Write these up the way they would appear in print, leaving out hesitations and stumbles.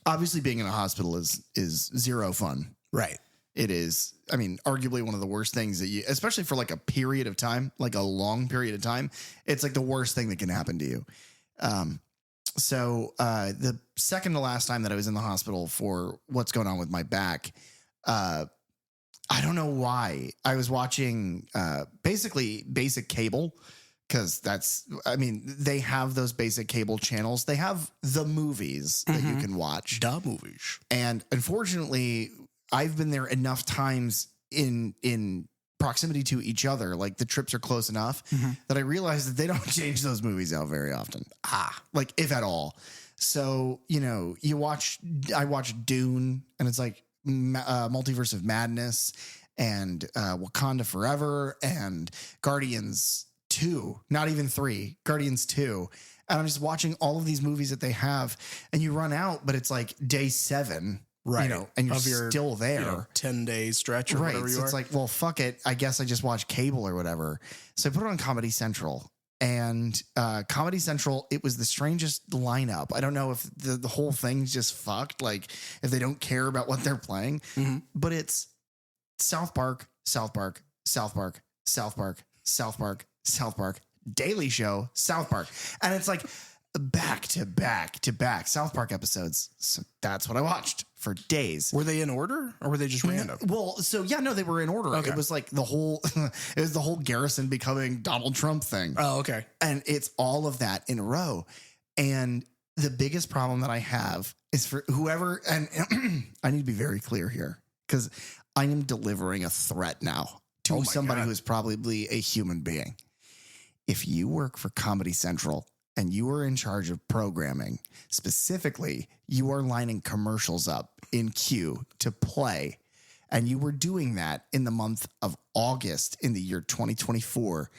obviously being in a hospital is zero fun. Right. It is, I mean, arguably one of the worst things that you, especially for like a period of time, like a long period of time, it's like the worst thing that can happen to you. So the second to last time that I was in the hospital for what's going on with my back, I don't know why. I was watching basically basic cable, because they have those basic cable channels. They have the movies that you can watch. The movies. And unfortunately, I've been there enough times in proximity to each other, like the trips are close enough, that I realized that they don't change those movies out very often. Like if at all. So, I watch Dune, and it's like Multiverse of Madness and Wakanda Forever and Guardians 2, not even 3, Guardians 2. And I'm just watching all of these movies that they have, and you run out, but it's like day 7. Right. And you're still there. 10-day stretch or whatever you so are. It's like, well, fuck it. I guess I just watch cable or whatever. So I put it on Comedy Central. And Comedy Central, it was the strangest lineup. I don't know if the whole thing's just fucked, like if they don't care about what they're playing. But it's South Park, South Park, South Park, South Park, South Park, South Park, Daily Show, South Park. And it's like back to back to back South Park episodes. So that's what I watched for days. Were they in order or were they just random? Well, so no, they were in order. Okay. It was like the whole Garrison becoming Donald Trump thing. Oh, okay. And it's all of that in a row. And the biggest problem that I have is for whoever, and I need to be very clear here, because I am delivering a threat now to somebody who is probably a human being. If you work for Comedy Central and you are in charge of programming, specifically, you are lining commercials up in queue to play, and you were doing that in the month of August in the year 2024,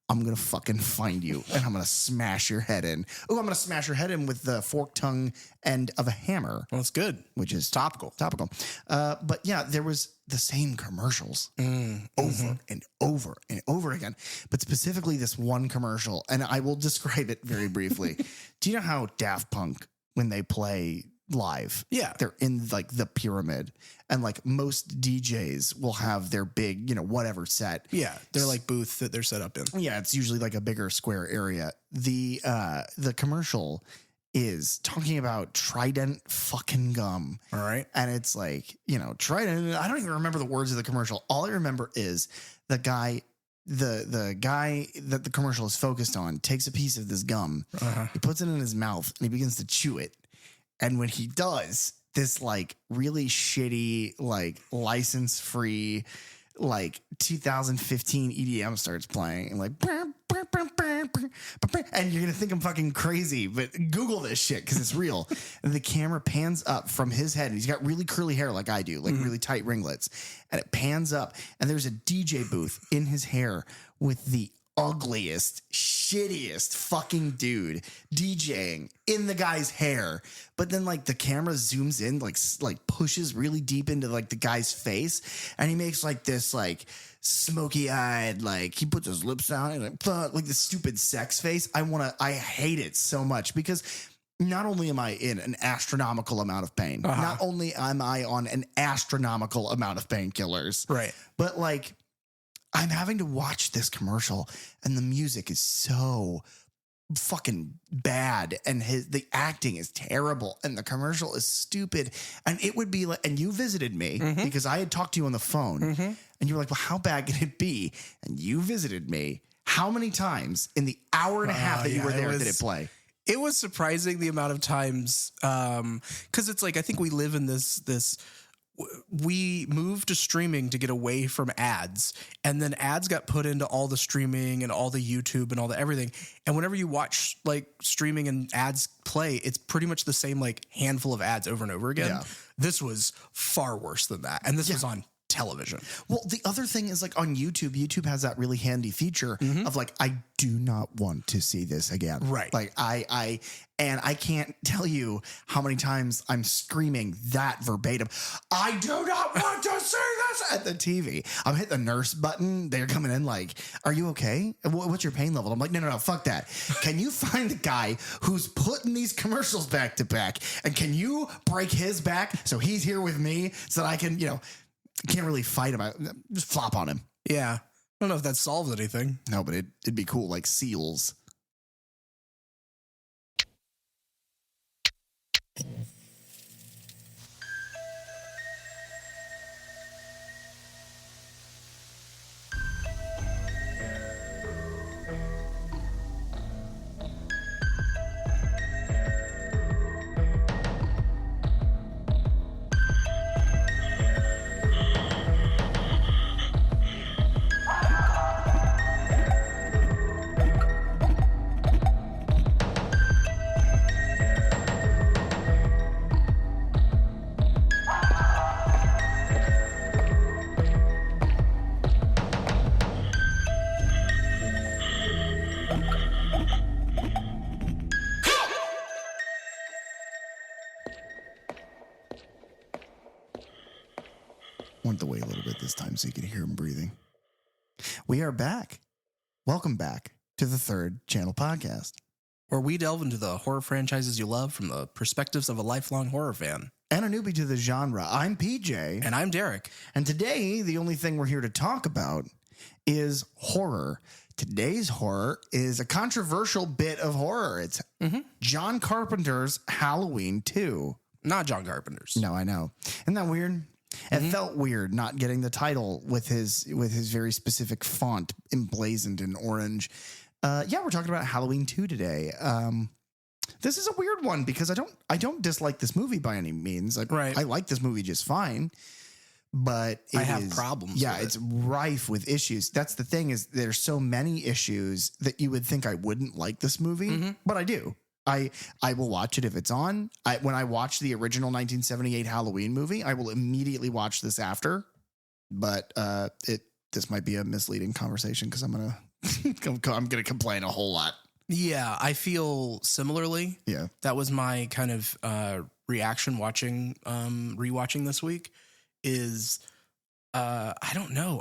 I'm going to fucking find you, and I'm going to smash your head in. Oh, I'm going to smash your head in with the fork tongue end of a hammer. Well, that's good. Which is topical. But yeah, there was the same commercials over and over and over again. But specifically this one commercial, and I will describe it very briefly. Do you know how Daft Punk, when they play live, they're in like the pyramid, and like most DJs will have their big, whatever set. Yeah, they're like booth that they're set up in. Yeah, it's usually like a bigger square area. The commercial is talking about Trident fucking gum. All right. And it's like, Trident, I don't even remember the words of the commercial. All I remember is the guy that the commercial is focused on takes a piece of this gum, he puts it in his mouth, and he begins to chew it. And when he does, this like really shitty, like license free, like 2015 EDM starts playing, and like, and you're going to think I'm fucking crazy, but Google this shit because it's real. And the camera pans up from his head, and he's got really curly hair like I do, like really tight ringlets. And it pans up, and there's a DJ booth in his hair with the ugliest, shittiest fucking dude DJing in the guy's hair. But then like the camera zooms in, like pushes really deep into like the guy's face, and he makes like this like smoky eyed, like he puts his lips down and like this stupid sex face. I hate it so much, because not only am I in an astronomical amount of pain, not only am I on an astronomical amount of painkillers, right, but like I'm having to watch this commercial, and the music is so fucking bad, and the acting is terrible, and the commercial is stupid. And it would be like, and you visited me because I had talked to you on the phone, and you were like, well, how bad can it be? And you visited me. How many times in the hour and a half that you were there did it play? It was surprising the amount of times, because it's like, I think we live in this we moved to streaming to get away from ads, and then ads got put into all the streaming and all the YouTube and all the everything. And whenever you watch like streaming and ads play, it's pretty much the same like handful of ads over and over again. Yeah. This was far worse than that. And this was on television. Well, the other thing is like on YouTube has that really handy feature of like, I do not want to see this again. Right. Like I can't tell you how many times I'm screaming that verbatim. I do not want to see this at the TV. I'm hitting the nurse button. They're coming in like, are you okay? What's your pain level? I'm like, no, fuck that. Can you find the guy who's putting these commercials back to back? And can you break his back so he's here with me so that I can, can't really fight him. I just flop on him. Yeah. I don't know if that solves anything. No, but it'd be cool, like seals. Want to wait a little bit this time so you can hear him breathing. We are back. Welcome back to the Third Channel Podcast, where we delve into the horror franchises you love from the perspectives of a lifelong horror fan. And a newbie to the genre. I'm PJ. And I'm Derek. And today, the only thing we're here to talk about is horror. Today's horror is a controversial bit of horror. It's John Carpenter's Halloween 2. Not John Carpenter's. No, I know. Isn't that weird? It felt weird not getting the title with his very specific font emblazoned in orange. Yeah, we're talking about Halloween 2 today. This is a weird one because I don't dislike this movie by any means. I like this movie just fine, but I have problems. Yeah, it's rife with issues. That's the thing, is there's so many issues that you would think I wouldn't like this movie, but I do. I will watch it if it's on. When I watch the original 1978 Halloween movie, I will immediately watch this after. But this might be a misleading conversation because I'm gonna complain a whole lot. Yeah, I feel similarly. Yeah, that was my kind of reaction rewatching this week. Is I don't know.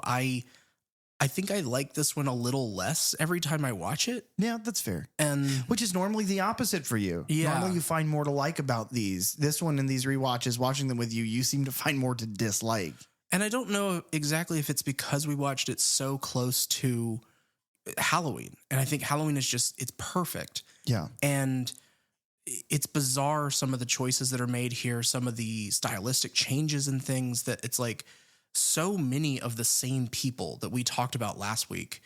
I think I like this one a little less every time I watch it. Yeah, that's fair. And which is normally the opposite for you. Yeah. Normally you find more to like about these. This one and these rewatches, watching them with you seem to find more to dislike. And I don't know exactly if it's because we watched it so close to Halloween. And I think Halloween is it's perfect. Yeah. And it's bizarre, some of the choices that are made here, some of the stylistic changes and things that it's like, so many of the same people that we talked about last week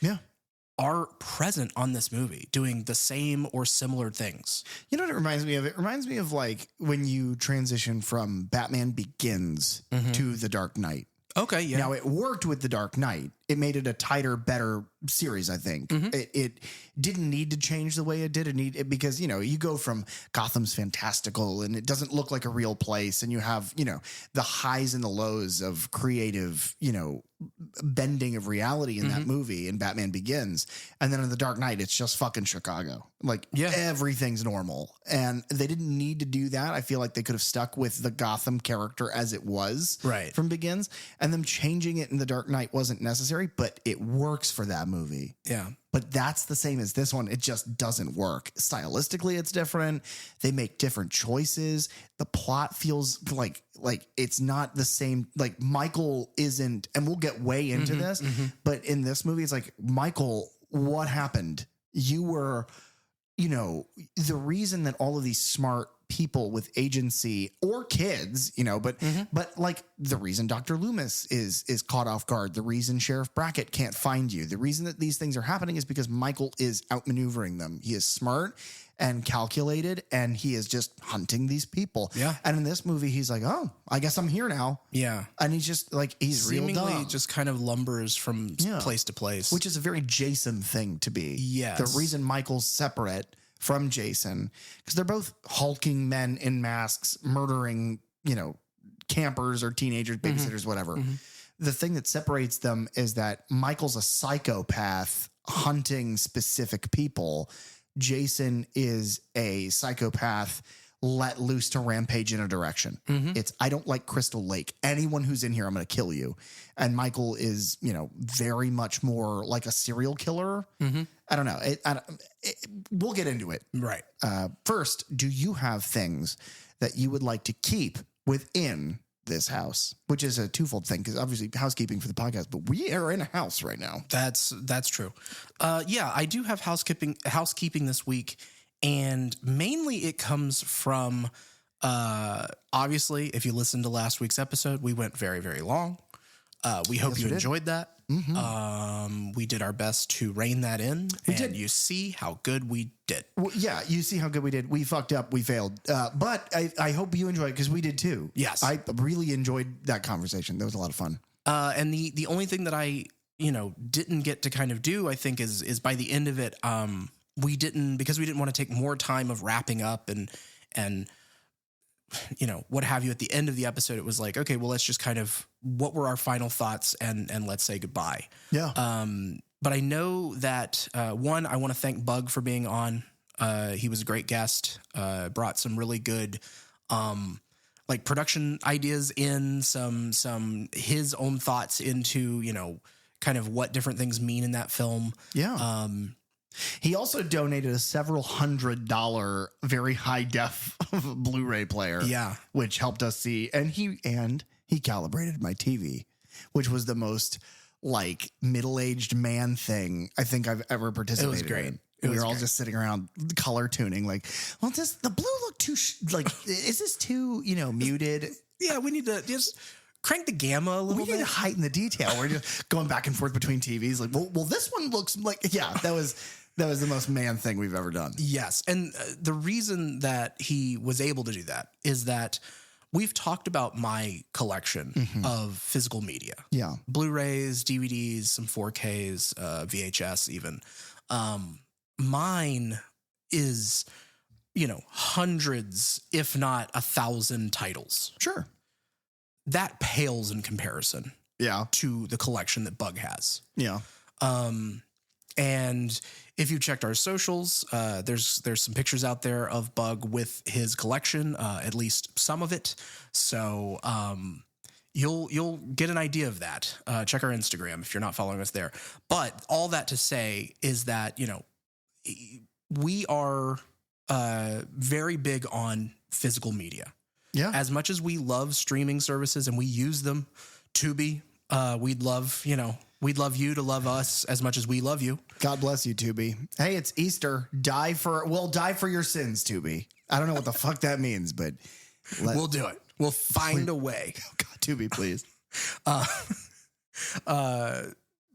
are present on this movie doing the same or similar things. You know what it reminds me of? It reminds me of like when you transition from Batman Begins to The Dark Knight. Okay, yeah. Now, it worked with The Dark Knight. It made it a tighter, better series, I think. It didn't need to change the way it did. Because, you go from Gotham's fantastical and it doesn't look like a real place. And you have, the highs and the lows of creative, bending of reality in that movie in Batman Begins. And then in The Dark Knight, it's just fucking Chicago. Like everything's normal. And they didn't need to do that. I feel like they could have stuck with the Gotham character as it was from Begins. And them changing it in The Dark Knight wasn't necessary, but it works for that movie. Yeah. But that's the same as this one. It just doesn't work. Stylistically, it's different. They make different choices. The plot feels like it's not the same. Like Michael isn't, and we'll get way into this, but in this movie, it's like, Michael, what happened? You were, the reason that all of these smart people with agency or kids, but like the reason Dr. Loomis is caught off guard, the reason Sheriff Brackett can't find you, the reason that these things are happening is because Michael is outmaneuvering them. He is smart and calculated, and he is just hunting these people. Yeah. And in this movie, he's like, oh, I guess I'm here now. Yeah. And he's just like, he's seemingly real dumb. just kind of lumbers from place to place. Which is a very Jason thing to be. Yes. The reason Michael's separate from Jason, because they're both hulking men in masks murdering, campers or teenagers, babysitters, whatever. the thing that separates them is that Michael's a psychopath hunting specific people. Jason is a psychopath let loose to rampage in a direction. It's, I don't like Crystal Lake. Anyone who's in here, I'm going to kill you. And Michael is, very much more like a serial killer. I don't know. We'll get into it. Right. First, do you have things that you would like to keep within this house? Which is a twofold thing, because obviously housekeeping for the podcast, but we are in a house right now. That's true. Yeah, I do have housekeeping this week. And mainly it comes from, obviously, if you listened to last week's episode, we went very, very long. We hope you enjoyed that. We did our best to rein that in. We did. You see how good we did. Well, yeah, you see how good we did. We fucked up. We failed. But I hope you enjoyed it, because we did too. Yes. I really enjoyed that conversation. That was a lot of fun. And the only thing that I, didn't get to kind of do, I think, is by the end of it, because we didn't want to take more time of wrapping up and what have you at the end of the episode. It was like, okay, well, let's just kind of, what were our final thoughts and let's say goodbye. Yeah. But I know that, one, I want to thank Bug for being on. He was a great guest, brought some really good, production ideas in, some his own thoughts into, kind of what different things mean in that film. Yeah. He also donated a several $100 very high def Blu-ray player. Yeah. Which helped us see. And he calibrated my TV, which was the most middle-aged man thing I think I've ever participated in. It was great. We were all just sitting around color tuning, does the blue look too, is this too, muted? Yeah, we need to just crank the gamma a little bit. We need to heighten the detail. We're just going back and forth between TVs. Well, this one looks that was the most man thing we've ever done. Yes. And the reason that he was able to do that is that we've talked about my collection of physical media. Yeah. Blu-rays, DVDs, some 4Ks, VHS even. Mine is, hundreds, if not 1,000 titles. Sure. That pales in comparison. Yeah. To the collection that Bug has. Yeah. And if you checked our socials, there's some pictures out there of Bug with his collection, at least some of it. So you'll get an idea of that. Check our Instagram if you're not following us there. But all that to say is that, we are very big on physical media. Yeah. As much as we love streaming services and we use them, Tubi, we'd love you to love us as much as we love you. God bless you, Tubi. Hey, it's Easter. Die for your sins, Tubi. I don't know what the fuck that means, but we'll do it. We'll find a way. Oh, God, Tubi, please.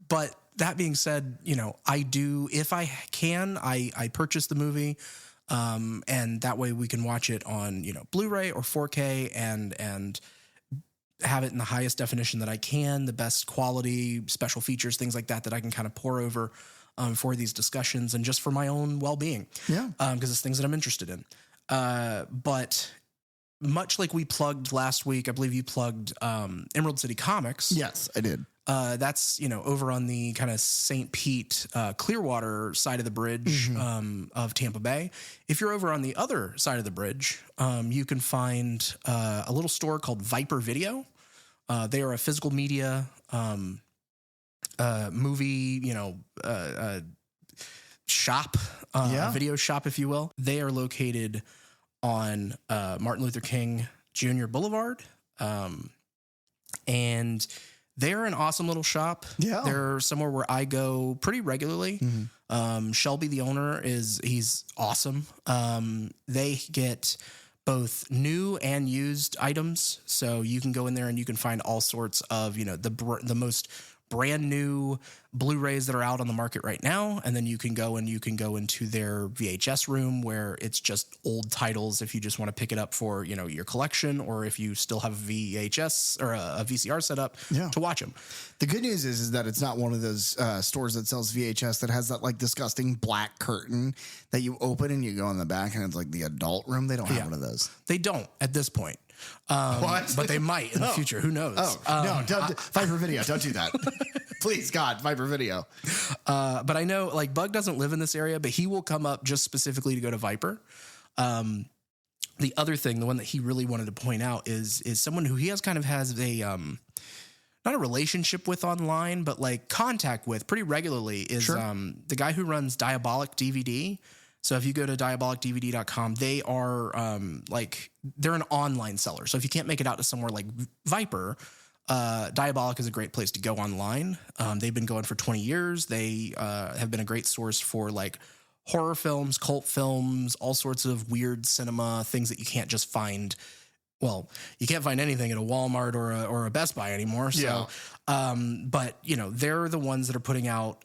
But that being said, I do, if I can, I purchase the movie. And that way we can watch it on, Blu-ray or 4K and have it in the highest definition that I can, the best quality, special features, things like that I can kind of pour over for these discussions and just for my own well-being. Yeah. Because it's things that I'm interested in. But much like we plugged last week, I believe you plugged Emerald City Comics. Yes, I did. That's, over on the kind of St. Pete, Clearwater side of the bridge of Tampa Bay. If you're over on the other side of the bridge, you can find a little store called Viper Video. They are a physical media movie, shop, video shop, if you will. They are located on Martin Luther King Jr. Boulevard. And they're an awesome little shop. Yeah. They're somewhere where I go pretty regularly. Shelby, the owner, he's awesome. They get both new and used items. So you can go in there and you can find all sorts of, the most brand new Blu-rays that are out on the market right now. And then you can go into their VHS room where it's just old titles if you just want to pick it up for, your collection, or if you still have a VHS or a VCR set up to watch them. The good news is that it's not one of those stores that sells VHS that has that disgusting black curtain that you open and you go in the back and it's like the adult room. They don't have one of those. They don't at this point. What? But they might in the future. Who knows? No, don't, Viper Video, don't do that. Please, God, Viper Video. But I know, like, Bug doesn't live in this area, but he will come up just specifically to go to Viper. The other thing, the one that he really wanted to point out is someone who he has a not a relationship with online, but like contact with pretty regularly is the guy who runs Diabolic DVD. So if you go to diabolicdvd.com, they are they're an online seller. So if you can't make it out to somewhere like Viper, Diabolic is a great place to go online. They've been going for 20 years. They have been a great source for like horror films, cult films, all sorts of weird cinema, things that you can't just find. Well, you can't find anything at a Walmart or a Best Buy anymore. So, but you know, they're the ones that are putting out,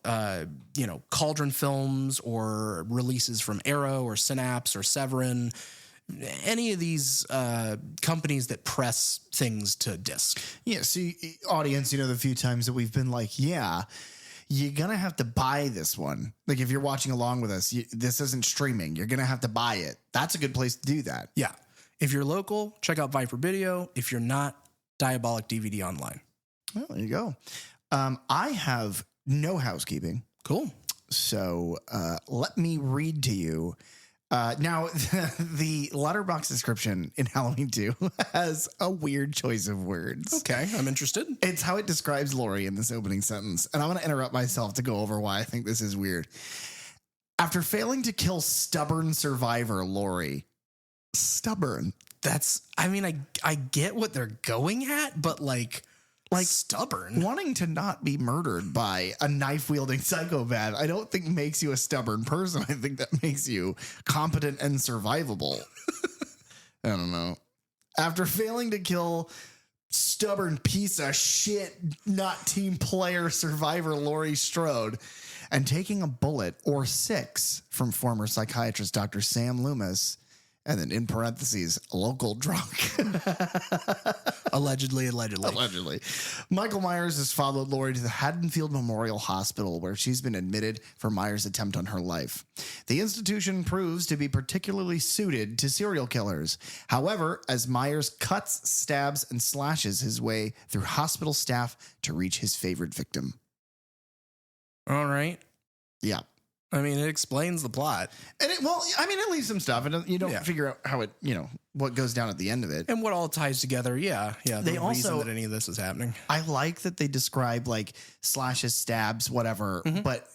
Cauldron films or releases from Arrow or Synapse or Severin, any of these companies that press things to disc. Yeah. See, audience, the few times that we've been like, yeah, you're going to have to buy this one. Like if you're watching along with us, this isn't streaming. You're going to have to buy it. That's a good place to do that. Yeah. If you're local, check out Viper Video. If you're not, Diabolic DVD online. Well, there you go. I have no housekeeping. Cool. So let me read to you. Now, the letterbox description in Halloween 2 has a weird choice of words. Okay, I'm interested. It's how it describes Laurie in this opening sentence. And I'm going to interrupt myself to go over why I think this is weird. After failing to kill stubborn survivor Laurie. Stubborn. I get what they're going at, but like stubborn. Wanting to not be murdered by a knife-wielding psychopath, I don't think makes you a stubborn person. I think that makes you competent and survivable. I don't know. After failing to kill stubborn piece of shit, not team player survivor Laurie Strode, and taking a bullet or 6 from former psychiatrist Dr. Sam Loomis, and then in parentheses, local drunk. Allegedly. Michael Myers has followed Laurie to the Haddonfield Memorial Hospital, where she's been admitted for Myers' attempt on her life. The institution proves to be particularly suited to serial killers. However, as Myers cuts, stabs, and slashes his way through hospital staff to reach his favorite victim. All right. Yeah. I mean, it explains the plot. And it leaves some stuff, and you don't figure out how it, what goes down at the end of it. And what all ties together. Yeah. They reason also, that any of this is happening. I like that they describe like slashes, stabs, whatever, but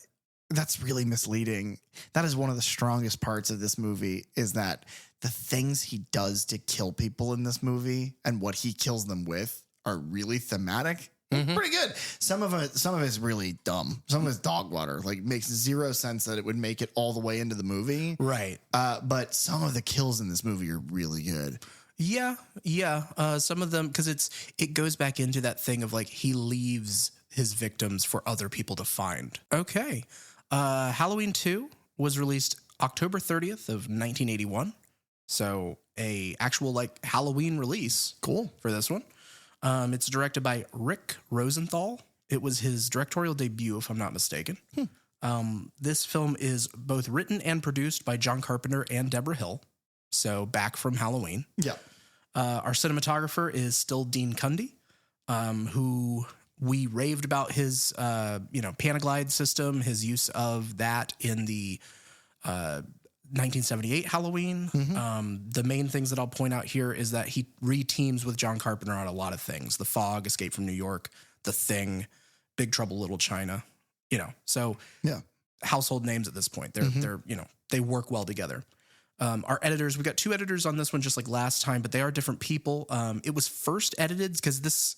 that's really misleading. That is one of the strongest parts of this movie, is that the things he does to kill people in this movie and what he kills them with are really thematic. Pretty good. Some of it is really dumb. Some of it's dog water. Like, makes zero sense that it would make it all the way into the movie. Right. But some of the kills in this movie are really good. Yeah. Some of them, because it goes back into that thing of like he leaves his victims for other people to find. Okay. Halloween 2 was released October 30th of 1981. So a actual like Halloween release. Cool. For this one. It's directed by Rick Rosenthal. It was his directorial debut, if I'm not mistaken. This film is both written and produced by John Carpenter and Deborah Hill. So back from Halloween. Yeah. Our cinematographer is still Dean Cundy, who we raved about his, Panaglide system, his use of that in the 1978 Halloween. The main things that I'll point out here is that he re-teams with John Carpenter on a lot of things. The Fog, Escape from New York, The Thing, Big Trouble Little China, so household names at this point. They're they work well together. Our editors, we got 2 editors on this one, just like last time, but they are different people. It was first edited because this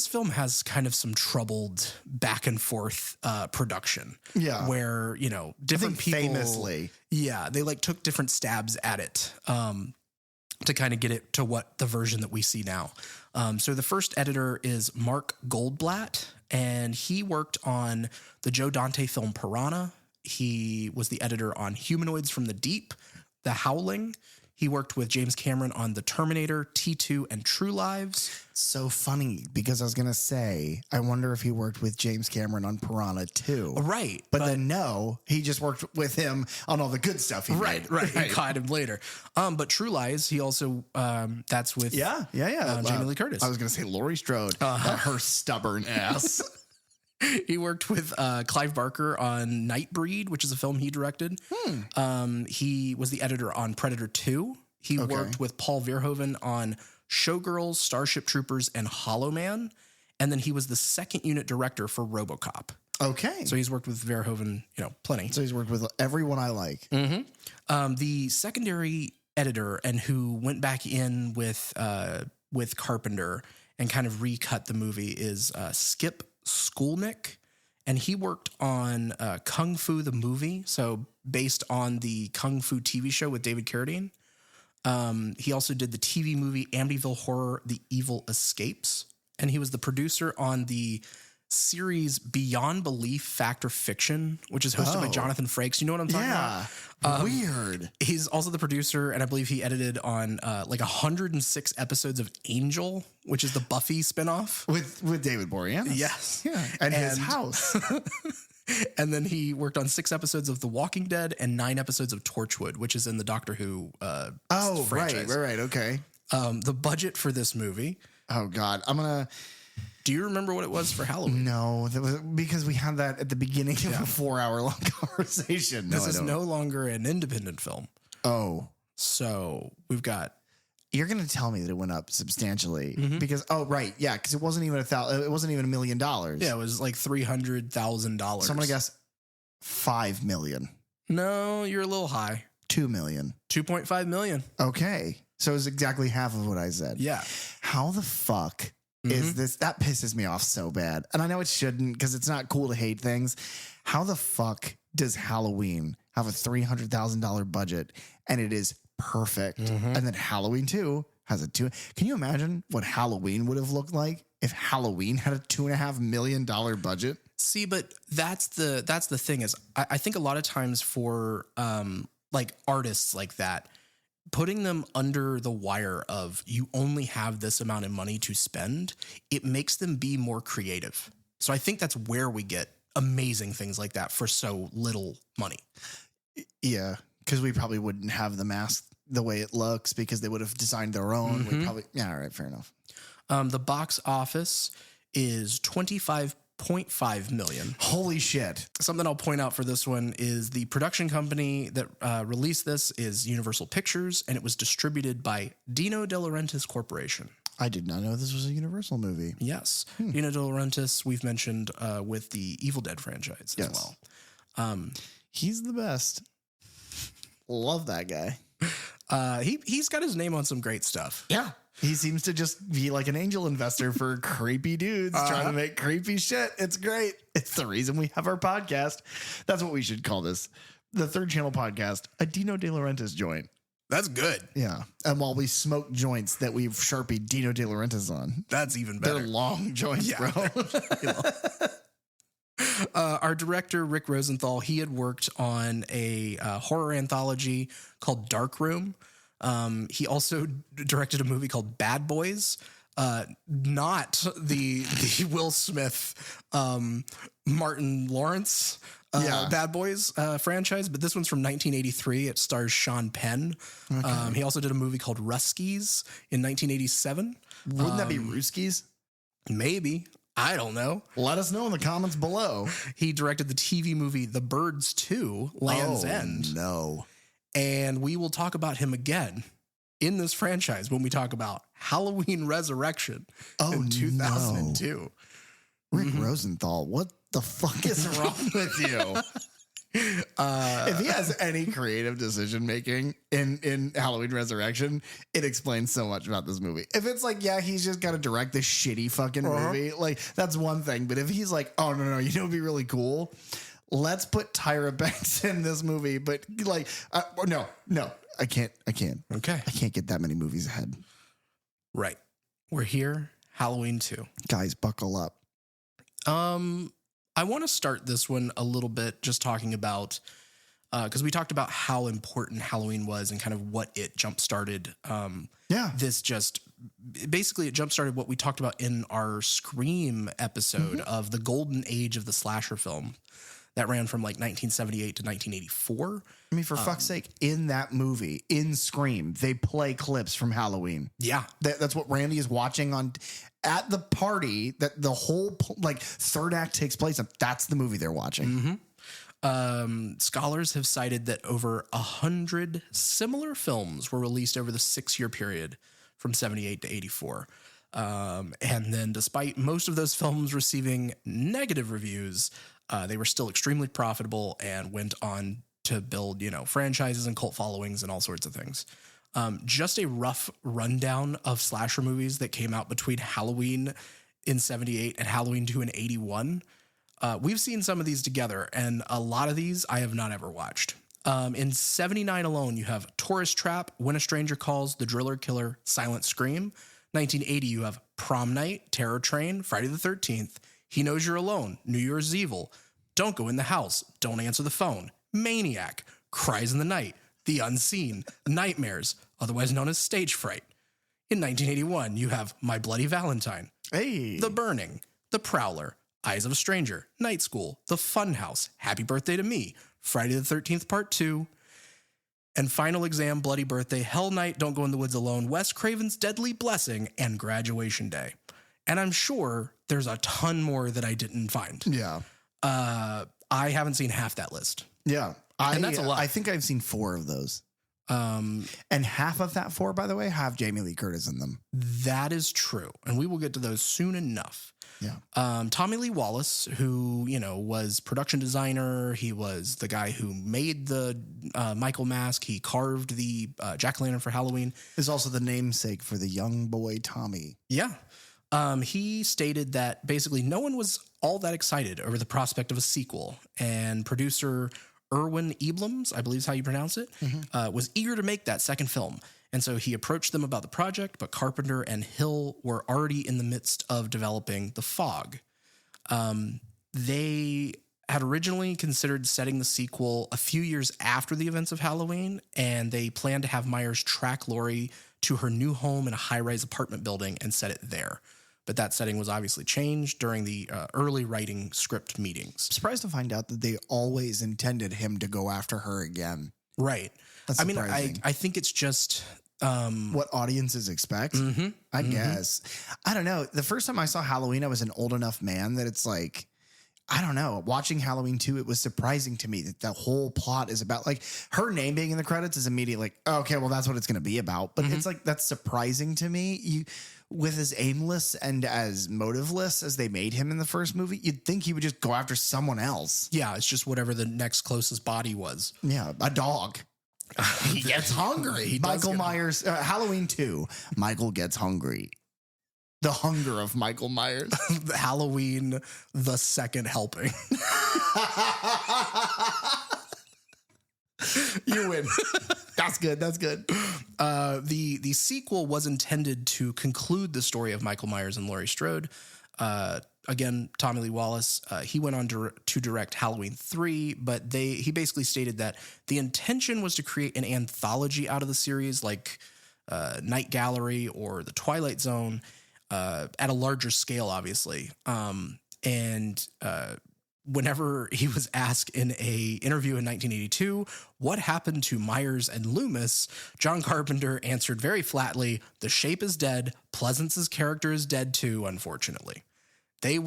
film has kind of some troubled back and forth production. Yeah. Where, different people famously. Yeah. They like took different stabs at it to kind of get it to what the version that we see now. So the first editor is Mark Goldblatt, and he worked on the Joe Dante film Piranha. He was the editor on Humanoids from the Deep, The Howling. He worked with James Cameron on The Terminator, T2, and True Lives. So funny, because I was going to say, I wonder if he worked with James Cameron on Piranha 2. Right. But then no, he just worked with him on all the good stuff he made. Right. He caught him later. But True Lies, he also, that's with Jamie Lee Curtis. I was going to say Laurie Strode, her stubborn ass. He worked with Clive Barker on Nightbreed, which is a film he directed. He was the editor on Predator 2. He worked with Paul Verhoeven on Showgirls, Starship Troopers, and Hollow Man. And then he was the second unit director for RoboCop. Okay. So he's worked with Verhoeven, plenty. So he's worked with everyone I like. The secondary editor and who went back in with Carpenter and kind of recut the movie is Skip Skulnick, and he worked on Kung Fu the movie, so based on the Kung Fu TV show with David Carradine. He also did the TV movie Amityville Horror: The Evil Escapes, and he was the producer on the series Beyond Belief Fact or Fiction, which is hosted by Jonathan Frakes. You know what I'm talking about? Weird. He's also the producer, and I believe he edited on 106 episodes of Angel, which is the Buffy spinoff. With David Boreanaz. Yes. Yeah. And his house. And then he worked on 6 episodes of The Walking Dead and 9 episodes of Torchwood, which is in the Doctor Who franchise. Right. Okay. The budget for this movie. Oh, God. Do you remember what it was for Halloween? No, that was because we had that at the beginning of a 4-hour-long conversation. This is no longer an independent film. Oh. So we've got... You're going to tell me that it went up substantially because, because it wasn't even it wasn't even $1 million. Yeah, it was like $300,000. So I'm going to guess $5 million. No, you're a little high. $2 million. $2.5 million. Okay. So it was exactly half of what I said. Yeah. How the fuck is this? That pisses me off so bad. And I know it shouldn't because it's not cool to hate things. How the fuck does Halloween have a $300,000 budget and it is perfect? And then Halloween 2 has a 2. Can you imagine what Halloween would have looked like if Halloween had a $2.5 million budget? See, but that's the thing is I think a lot of times for like artists like that, putting them under the wire of you only have this amount of money to spend, it makes them be more creative. So I think that's where we get amazing things like that for so little money. Yeah, because we probably wouldn't have the mask the way it looks because they would have designed their own. We probably, all right, fair enough. The box office is $25.5 million. Holy shit. Something I'll point out for this one is the production company that released this is Universal Pictures, and it was distributed by Dino De Laurentiis Corporation. I did not know this was a Universal movie. Yes. Dino De Laurentiis, we've mentioned with the Evil Dead franchise as well. He's the best. Love that guy. He's got his name on some great stuff. Yeah. He seems to just be like an angel investor for creepy dudes trying to make creepy shit. It's great. It's the reason we have our podcast. That's what we should call this. The Third Channel Podcast, a Dino De Laurentiis joint. That's good. Yeah. And while we smoke joints that we've Sharpied Dino De Laurentiis on. That's even better. They're long joints, bro. Our director, Rick Rosenthal, he had worked on a horror anthology called Dark Room. He also directed a movie called Bad Boys, not the Will Smith, Martin Lawrence Bad Boys franchise, but this one's from 1983. It stars Sean Penn. Okay. He also did a movie called Ruskies in 1987. Wouldn't that be Ruskies? Maybe. I don't know. Let us know in the comments below. He directed the TV movie The Birds 2, Land's End. No. And we will talk about him again in this franchise when we talk about Halloween Resurrection in 2002. No. Rick Rosenthal, what the fuck is wrong with you? If he has any creative decision making in Halloween Resurrection, it explains so much about this movie. If it's like, yeah, he's just got to direct this shitty fucking movie, like that's one thing. But if he's like, oh no, you know, it'd be really cool. Let's put Tyra Banks in this movie, but like, no, I can't. Okay, I can't get that many movies ahead. Right, we're here. Halloween 2, guys, buckle up. I want to start this one a little bit just talking about because we talked about how important Halloween was and kind of what it jump-started. This just basically it jump-started what we talked about in our Scream episode of the golden age of the slasher film that ran from like 1978 to 1984. I mean, for fuck's sake, in that movie, in Scream, they play clips from Halloween. Yeah. That's what Randy is watching at the party that the whole third act takes place. And that's the movie they're watching. Scholars have cited that over 100 similar films were released over the 6-year period from 78 to 84. And then despite most of those films receiving negative reviews, they were still extremely profitable and went on to build, franchises and cult followings and all sorts of things. Just a rough rundown of slasher movies that came out between Halloween in 78 and Halloween 2 in 81. We've seen some of these together, and a lot of these I have not ever watched. In 79 alone, you have Tourist Trap, When a Stranger Calls, The Driller Killer, Silent Scream. 1980, you have Prom Night, Terror Train, Friday the 13th, He Knows You're Alone, New Year's Evil, Don't Go in the House, Don't Answer the Phone, Maniac, Cries in the Night, The Unseen, Nightmares, otherwise known as Stage Fright. In 1981, you have My Bloody Valentine, The Burning, The Prowler, Eyes of a Stranger, Night School, The Funhouse, Happy Birthday to Me, Friday the 13th Part 2, and Final Exam, Bloody Birthday, Hell Night, Don't Go in the Woods Alone, Wes Craven's Deadly Blessing, and Graduation Day. And I'm sure there's a ton more that I didn't find. Yeah. I haven't seen half that list. Yeah. And that's a lot. I think I've seen 4 of those. And half of that 4, by the way, have Jamie Lee Curtis in them. That is true. And we will get to those soon enough. Yeah. Tommy Lee Wallace, who, was production designer. He was the guy who made the Michael mask. He carved the jack-o'-lantern for Halloween. Is also the namesake for the young boy Tommy. Yeah. He stated that basically no one was all that excited over the prospect of a sequel, and producer Irwin Eblums, I believe is how you pronounce it, was eager to make that second film. And so he approached them about the project, but Carpenter and Hill were already in the midst of developing The Fog. They had originally considered setting the sequel a few years after the events of Halloween, and they planned to have Myers track Laurie to her new home in a high-rise apartment building and set it there. But that setting was obviously changed during the early writing script meetings. Surprised to find out that they always intended him to go after her again. Right. That's surprising. I think it's just... what audiences expect, I guess. I don't know. The first time I saw Halloween, I was an old enough man that it's like, I don't know. Watching Halloween 2, it was surprising to me that the whole plot is about, like, her name being in the credits is immediately like, okay, well, that's what it's going to be about. But it's like, that's surprising to me. With as aimless and as motiveless as they made him in the first movie, you'd think he would just go after someone else. Yeah, it's just whatever the next closest body was. Yeah, a dog. He gets hungry. Michael Myers, Halloween 2, Michael gets hungry. The hunger of Michael Myers. Halloween, the second helping. You win. That's good. That's good. The sequel was intended to conclude the story of Michael Myers and Laurie Strode. Again, Tommy Lee Wallace, he went on to direct Halloween 3, but he basically stated that the intention was to create an anthology out of the series, like Night Gallery or The Twilight Zone, at a larger scale, obviously. Whenever he was asked in a interview in 1982, what happened to Myers and Loomis, John Carpenter answered very flatly, "The Shape is dead. Pleasance's character is dead too, unfortunately." He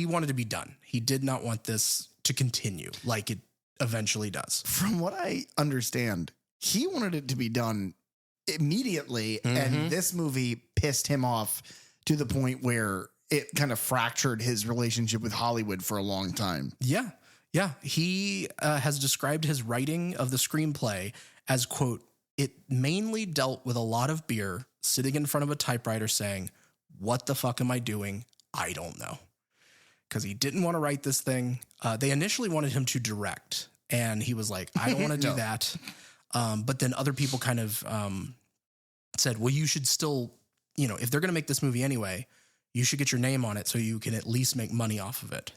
wanted to be done. He did not want this to continue like it eventually does. From what I understand, he wanted it to be done immediately, and this movie pissed him off to the point where it kind of fractured his relationship with Hollywood for a long time. Yeah. Yeah. He has described his writing of the screenplay as, quote, "It mainly dealt with a lot of beer, sitting in front of a typewriter saying, 'What the fuck am I doing? I don't know.'" Because he didn't want to write this thing. They initially wanted him to direct, and he was like, "I don't want to do that." But then other people kind of said, "Well, you should still, if they're going to make this movie anyway, you should get your name on it so you can at least make money off of it."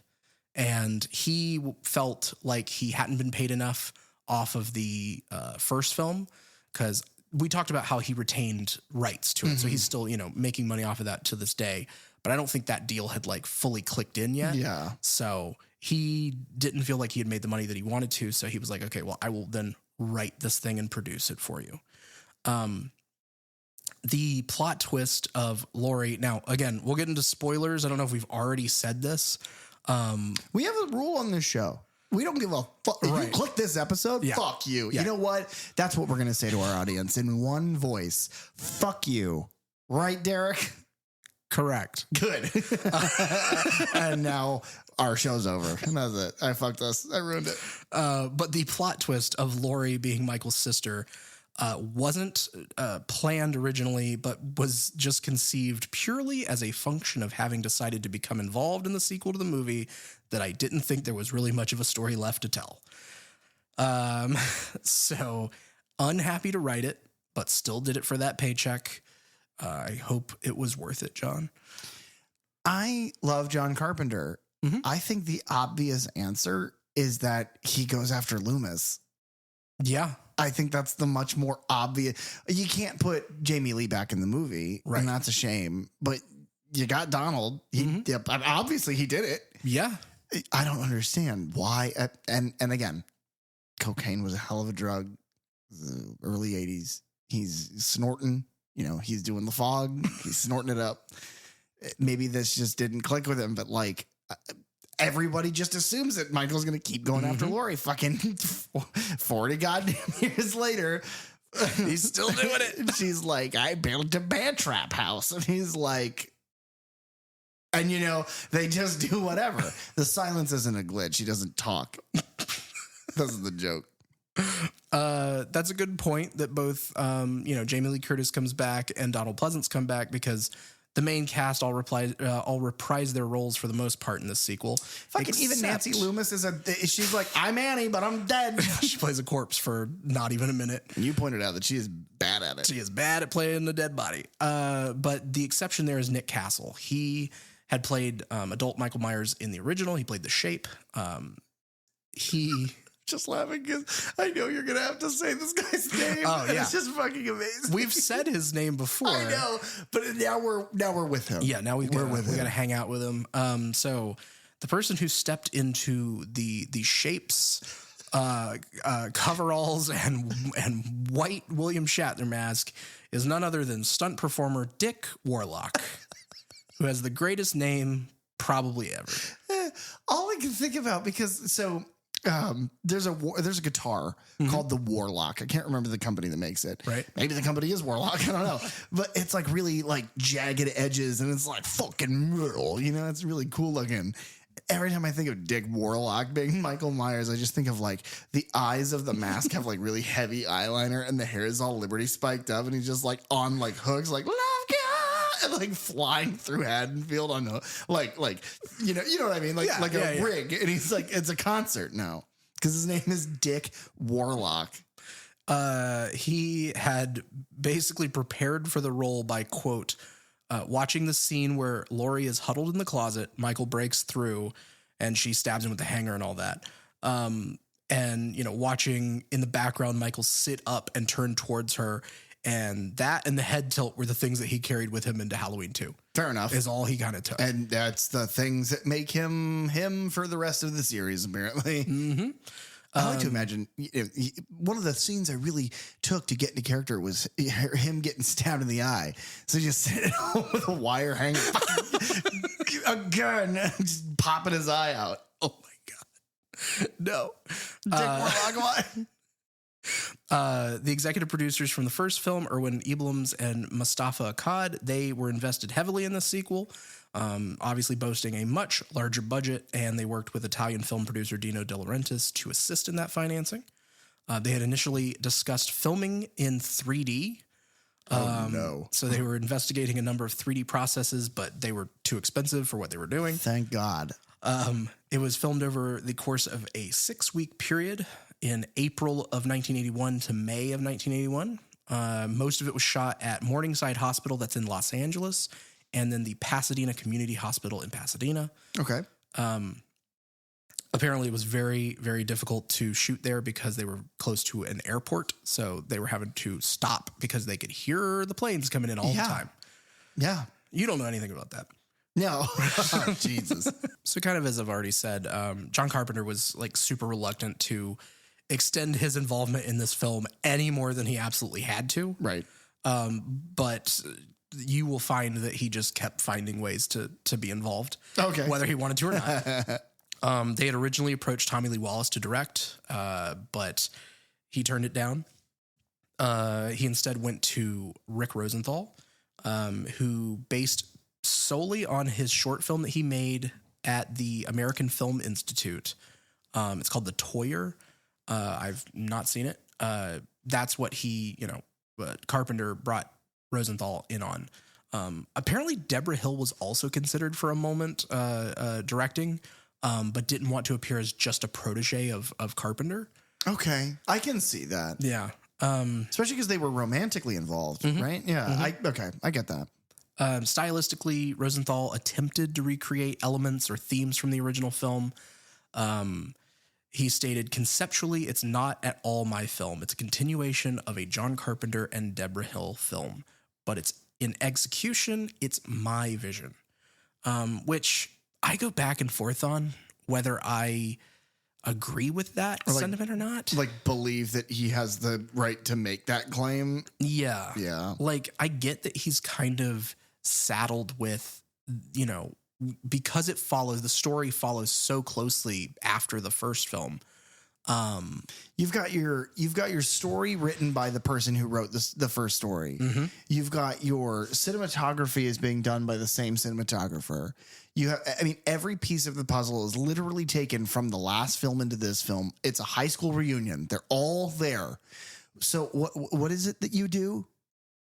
And he felt like he hadn't been paid enough off of the first film, because we talked about how he retained rights to it. So he's still, making money off of that to this day. But I don't think that deal had like fully clicked in yet. Yeah. So he didn't feel like he had made the money that he wanted to. So he was like, okay, well, I will then write this thing and produce it for you. The plot twist of Laurie. Now, again, we'll get into spoilers. I don't know if we've already said this. We have a rule on this show. We don't give a fuck. If you click this episode, fuck you. Yeah. You know what? That's what we're going to say to our audience in one voice. Fuck you. Right, Derek? Correct. Good. And now our show's over. And that's it. I fucked us. I ruined it. But the plot twist of Laurie being Michael's sister wasn't planned originally, but was just conceived purely as a function of having decided to become involved in the sequel to the movie that I didn't think there was really much of a story left to tell. So unhappy to write it, but still did it for that paycheck. I hope it was worth it, John. I love John Carpenter. Mm-hmm. I think the obvious answer is that he goes after Loomis. Yeah. I think that's the much more obvious. You can't put Jamie Lee back in the movie, right, and that's a shame. But you got Donald. Obviously, he did it. Yeah. I don't understand why. And again, cocaine was a hell of a drug. Early 80s. He's snorting. He's doing the fog. He's snorting it up. Maybe this just didn't click with him, but like everybody just assumes that Michael's going to keep going after Laurie. Fucking 40 goddamn years later, he's still doing it. She's like, I built a bear trap house. And he's like, and they just do whatever. The silence isn't a glitch. He doesn't talk. That's the joke. That's a good point that both, Jamie Lee Curtis comes back and Donald Pleasance come back, because the main cast all reprise their roles for the most part in this sequel. Fucking even Nancy Loomis she's like, I'm Annie, but I'm dead. She plays a corpse for not even a minute. And you pointed out that she is bad at it. She is bad at playing a dead body. But the exception there is Nick Castle. He had played adult Michael Myers in the original. He played the Shape. He... Just laughing because I know you're gonna have to say this guy's name. Oh yeah, it's just fucking amazing. We've said his name before. I know, but now we're with him. Yeah, now we got to hang out with him. So the person who stepped into the Shapes coveralls and white William Shatner mask is none other than stunt performer Dick Warlock, who has the greatest name probably ever. All I can think about, because there's a guitar called the Warlock. I can't remember the company that makes it. Right. Maybe the company is Warlock. I don't know. But it's like really like jagged edges and it's like fucking metal. It's really cool looking. Every time I think of Dick Warlock being Michael Myers, I just think of like the eyes of the mask have like really heavy eyeliner and the hair is all Liberty spiked up and he's just like on like hooks, like love God, and like flying through Haddonfield on like you know what I mean, like a rig, and he's like, it's a concert now because his name is Dick Warlock. He had basically prepared for the role by, quote, watching the scene where Laurie is huddled in the closet, Michael breaks through and she stabs him with the hanger and all that. And, watching in the background, Michael sit up and turn towards her, and that and the head tilt were the things that he carried with him into Halloween 2. Fair enough. Is all he kind of took. And that's the things that make him for the rest of the series, apparently. Mm-hmm. I like to imagine one of the scenes I really took to get into character was him getting stabbed in the eye. So just sitting home with a wire hanging, a gun, just popping his eye out. Oh my God. No. Dick Warlock, why? The executive producers from the first film, Erwin Eblums and Mustafa Akkad, they were invested heavily in the sequel, obviously boasting a much larger budget, and they worked with Italian film producer Dino De Laurentiis to assist in that financing. They had initially discussed filming in 3D. No. So they were investigating a number of 3D processes, but they were too expensive for what they were doing. Thank God. It was filmed over the course of a 6-week period in April of 1981 to May of 1981. Most of it was shot at Morningside Hospital, that's in Los Angeles, and then the Pasadena Community Hospital in Pasadena. Okay. Apparently, it was very, very difficult to shoot there because they were close to an airport. So they were having to stop because they could hear the planes coming in all the time. Yeah. You don't know anything about that. No. Oh, Jesus. So kind of as I've already said, John Carpenter was like super reluctant to extend his involvement in this film any more than he absolutely had to. Right. But you will find that he just kept finding ways to be involved. Okay. Whether he wanted to or not. They had originally approached Tommy Lee Wallace to direct, but he turned it down. He instead went to Rick Rosenthal, who based solely on his short film that he made at the American Film Institute. It's called The Toyer. I've not seen it. That's what Carpenter brought Rosenthal in on. Apparently Deborah Hill was also considered for a moment directing, but didn't want to appear as just a protege of Carpenter. Okay. I can see that. Yeah. Especially because they were romantically involved, right? Yeah. I get that. Stylistically, Rosenthal attempted to recreate elements or themes from the original film. He stated, conceptually, it's not at all my film. It's a continuation of a John Carpenter and Deborah Hill film, but it's in execution, it's my vision, which I go back and forth on whether I agree with that sentiment or not. Like believe that he has the right to make that claim. Yeah. Yeah. Like I get that he's kind of saddled with, because the story follows so closely after the first film. You've got your story written by the person who wrote the first story. Mm-hmm. You've got your cinematography is being done by the same cinematographer. Every piece of the puzzle is literally taken from the last film into this film. It's a high school reunion. They're all there. So what is it that you do?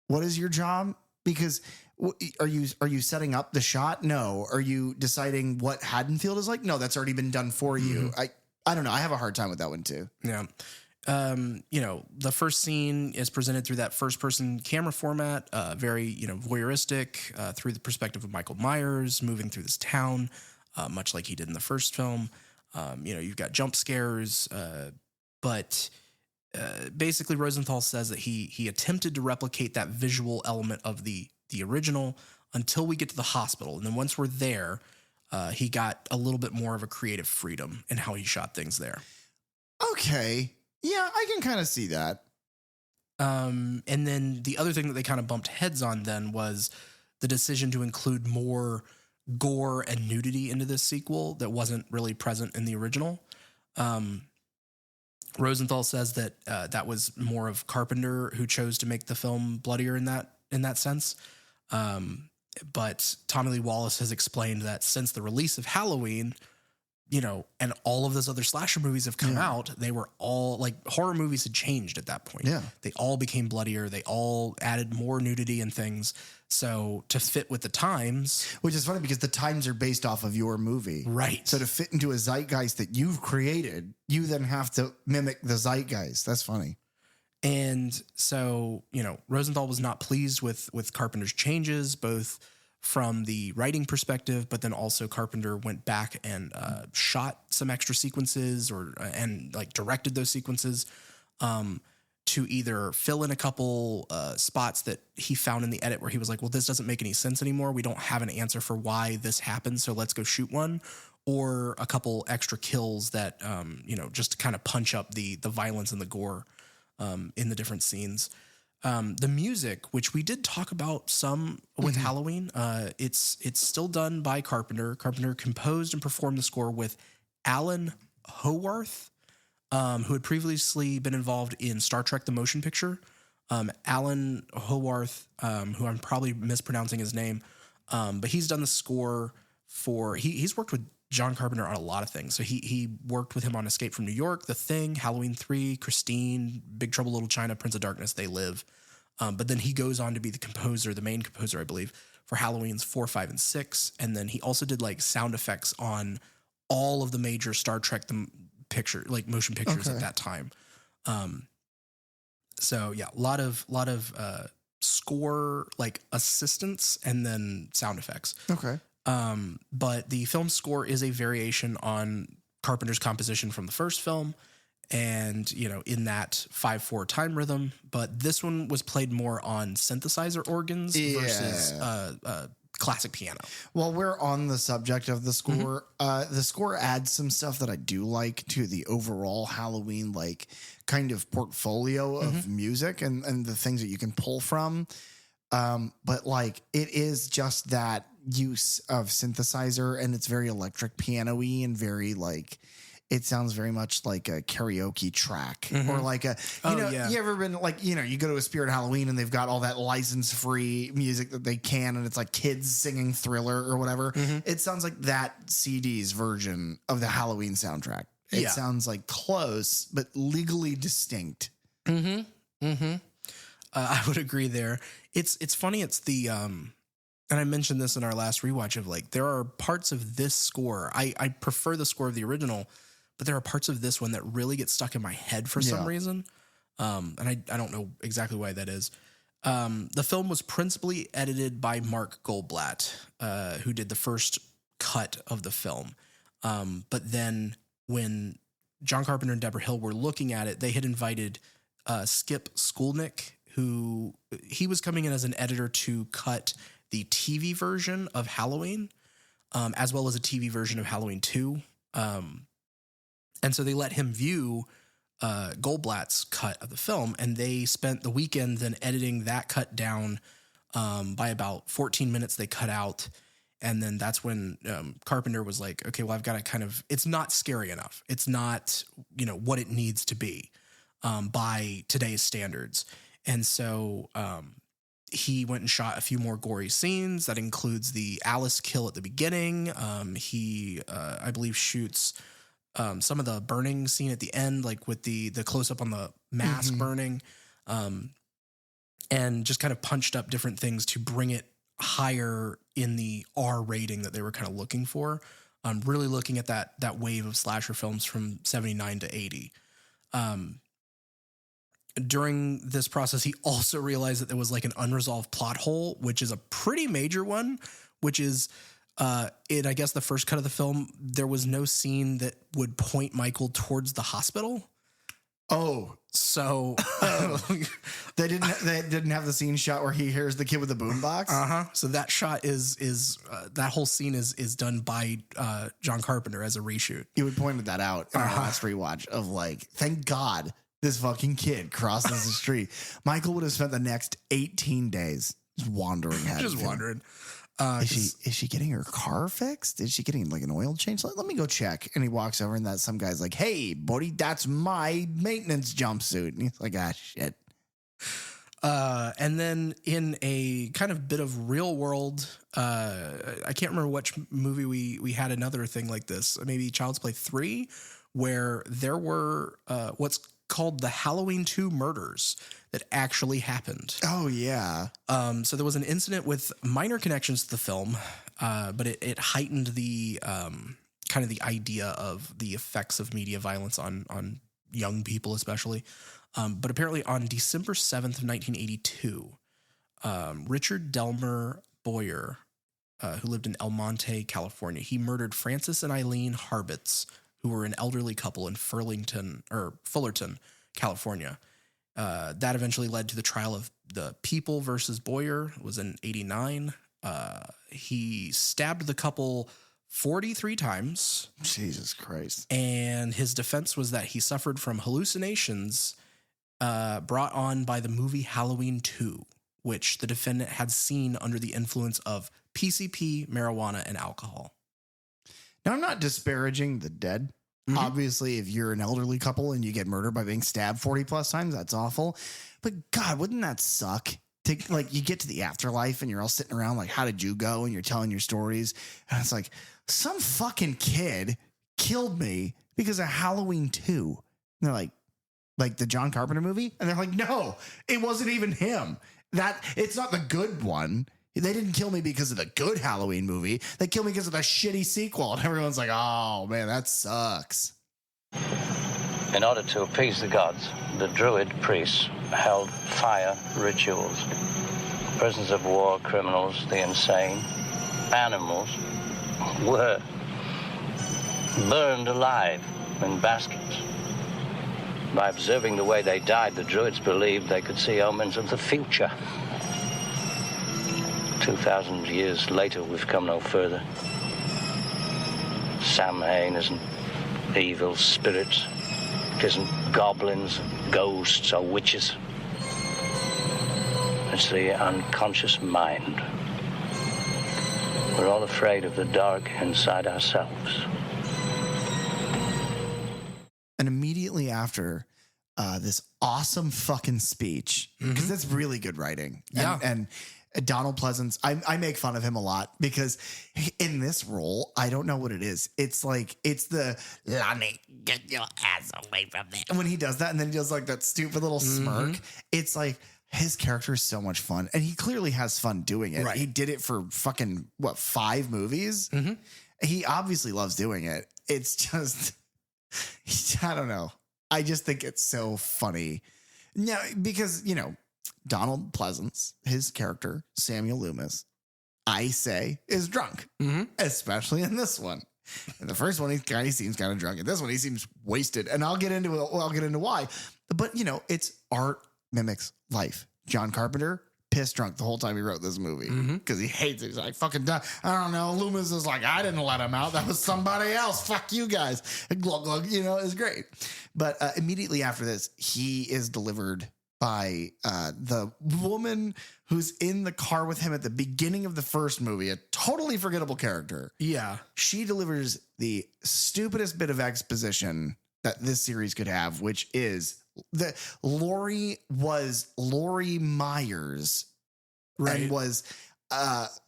What is your job? Because are you setting up the shot? No. Are you deciding what Haddonfield is like? No, that's already been done for you. I don't know. I have a hard time with that one too. Yeah. The first scene is presented through that first person camera format, very, voyeuristic, through the perspective of Michael Myers moving through this town, much like he did in the first film. You've got jump scares, but basically Rosenthal says that he attempted to replicate that visual element of the original until we get to the hospital. And then once we're there, he got a little bit more of a creative freedom in how he shot things there. Okay. Yeah, I can kind of see that. And then the other thing that they kind of bumped heads on then was the decision to include more gore and nudity into this sequel that wasn't really present in the original. Rosenthal says that that was more of Carpenter who chose to make the film bloodier in that sense. But Tommy Lee Wallace has explained that since the release of Halloween, and all of those other slasher movies have come out, they were all like horror movies had changed at that point. Yeah. They all became bloodier. They all added more nudity and things. So to fit with the times. Which is funny because the times are based off of your movie. Right. So to fit into a zeitgeist that you've created, you then have to mimic the zeitgeist. That's funny. And so, Rosenthal was not pleased with Carpenter's changes, both from the writing perspective, but then also Carpenter went back and shot some extra sequences and directed those sequences to either fill in a couple spots that he found in the edit where he was like, well, this doesn't make any sense anymore. We don't have an answer for why this happened, so let's go shoot one. Or a couple extra kills that, just to kind of punch up the violence and the gore in the different scenes. The music, which we did talk about some with Halloween, it's still done by Carpenter. Carpenter composed and performed the score with Alan Howarth, who had previously been involved in Star Trek: The Motion Picture. Alan Howarth, who I'm probably mispronouncing his name, but he's done the score for he's worked with John Carpenter on a lot of things. So he worked with him on Escape from New York, The Thing, Halloween 3, Christine, Big Trouble in Little China, Prince of Darkness, They Live. But then he goes on to be the main composer, I believe, for Halloween's 4, 5, and 6. And then he also did sound effects on all of the major Star Trek motion pictures at that time. So yeah, a lot of score assistance and then sound effects. Okay. But the film score is a variation on Carpenter's composition from the first film, and in that 5/4 time rhythm. But this one was played more on synthesizer organs versus classic piano. While we're on the subject of the score, the score adds some stuff that I do like to the overall Halloween kind of portfolio of music and the things that you can pull from. But it is just that use of synthesizer, and it's very electric piano-y and very it sounds very much like a karaoke track or you ever been you go to a Spirit Halloween and they've got all that license-free music that they can, and it's like kids singing Thriller or whatever. It sounds like that CD's version of the Halloween soundtrack. It sounds like close, but legally distinct. I would agree there. It's funny. It's the, and I mentioned this in our last rewatch of there are parts of this score. I prefer the score of the original, but there are parts of this one that really get stuck in my head for some reason. And I don't know exactly why that is. The film was principally edited by Mark Goldblatt, who did the first cut of the film. But then when John Carpenter and Deborah Hill were looking at it, they had invited Skip Skulnick, who he was coming in as an editor to cut the TV version of Halloween, as well as a TV version of Halloween 2. And so they let him view Goldblatt's cut of the film, and they spent the weekend then editing that cut down by about 14 minutes they cut out. And then that's when Carpenter was like, okay, well, I've got to it's not scary enough. It's not, what it needs to be by today's standards. And so he went and shot a few more gory scenes. That includes the Alice kill at the beginning. He, I believe, shoots some of the burning scene at the end, with the close-up on the mask burning, and just kind of punched up different things to bring it higher in the R rating that they were kind of looking for. Really looking at that wave of slasher films from 79 to 80. During this process, he also realized that there was an unresolved plot hole, which is a pretty major one, which is I guess the first cut of the film, there was no scene that would point Michael towards the hospital. Oh, so they didn't have the scene shot where he hears the kid with the boombox. So that shot is that whole scene is done by John Carpenter as a reshoot. You would pointed that out in our last rewatch of thank God this fucking kid crosses the street. Michael would have spent the next 18 days just wandering. Just wandering. Is she getting her car fixed? Is she getting an oil change? Let me go check. And he walks over, and some guy's like, "Hey, buddy, that's my maintenance jumpsuit." And he's like, "Ah, shit." And then in a kind of bit of real world, I can't remember which movie we had another thing like this. Maybe Child's Play 3, where there were what's called the Halloween 2 murders that actually happened. Oh, yeah. So there was an incident with minor connections to the film, but it heightened the kind of the idea of the effects of media violence on young people, especially. But apparently on December 7th of 1982, Richard Delmer Boyer, who lived in El Monte, California, he murdered Francis and Eileen Harbitz, who were an elderly couple in Fullerton, California. That eventually led to the trial of the People versus Boyer. It was in 89. He stabbed the couple 43 times. Jesus Christ. And his defense was that he suffered from hallucinations brought on by the movie Halloween 2, which the defendant had seen under the influence of PCP, marijuana, and alcohol. Now, I'm not disparaging the dead. Mm-hmm. Obviously, if you're an elderly couple and you get murdered by being stabbed 40 plus times, that's awful. But God, wouldn't that suck? You get to the afterlife and you're all sitting around how did you go? And you're telling your stories. And it's some fucking kid killed me because of Halloween 2. And they're like the John Carpenter movie? And they're like, no, it wasn't even him. It's not the good one. They didn't kill me because of the good Halloween movie. They killed me because of the shitty sequel. And everyone's like, oh, man, that sucks. In order to appease the gods, the Druid priests held fire rituals. Prisoners of war, criminals, the insane, animals were burned alive in baskets. By observing the way they died, the Druids believed they could see omens of the future. 2,000 years later, we've come no further. Samhain isn't evil spirits. It isn't goblins, ghosts, or witches. It's the unconscious mind. We're all afraid of the dark inside ourselves. And immediately after this awesome fucking speech, because that's really good writing. Yeah. And Donald Pleasance, I make fun of him a lot because in this role, I don't know what it is. It's like, it's the Lonnie, get your ass away from there. And when he does that, and then he does like that stupid little smirk, it's like his character is so much fun. And he clearly has fun doing it. Right. He did it for fucking, 5 movies? He obviously loves doing it. It's just, I don't know. I just think it's so funny. No, because, Donald Pleasance, his character, Samuel Loomis, I say is drunk, especially in this one. In the first one, he seems kind of drunk. In this one, he seems wasted. And I'll get into it. I'll get into why. But, it's art mimics life. John Carpenter, pissed drunk the whole time he wrote this movie because he hates it. He's like, fucking, I don't know. Loomis is like, I didn't let him out. That was somebody else. Fuck you guys. Glug, glug, it's great. But immediately after this, he is delivered by the woman who's in the car with him at the beginning of the first movie, a totally forgettable character. Yeah. She delivers the stupidest bit of exposition that this series could have, which is that Laurie was Laurie Myers, right, and was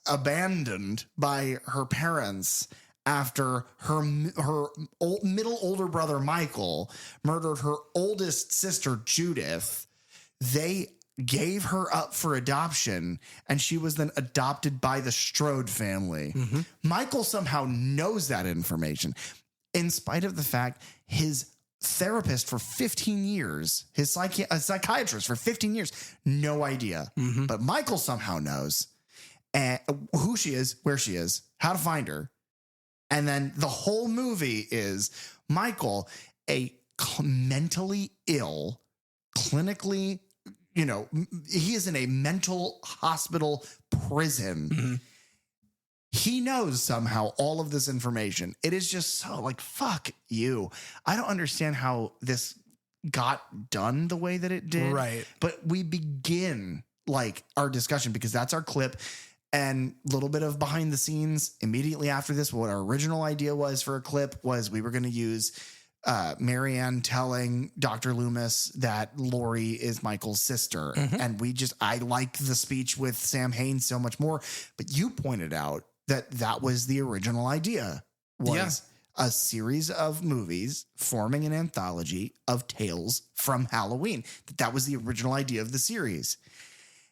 abandoned by her parents after her middle older brother Michael murdered her oldest sister Judith. They gave her up for adoption, and she was then adopted by the Strode family. Michael somehow knows that information, in spite of the fact his therapist for 15 years, his psychiatrist for 15 years, no idea. But Michael somehow knows who she is, where she is, how to find her. And then the whole movie is Michael, a mentally ill, clinically, he is in a mental hospital prison. He knows somehow all of this information. It is just so like, fuck you. I don't understand how this got done the way that it did. Right. But we begin like our discussion because that's our clip and a little bit of behind the scenes immediately after this. What our original idea was for a clip was we were going to use Marianne telling Dr. Loomis that Laurie is Michael's sister. And I like the speech with Sam Hain so much more, but you pointed out that was the original idea, was a series of movies forming an anthology of tales from Halloween. That was the original idea of the series.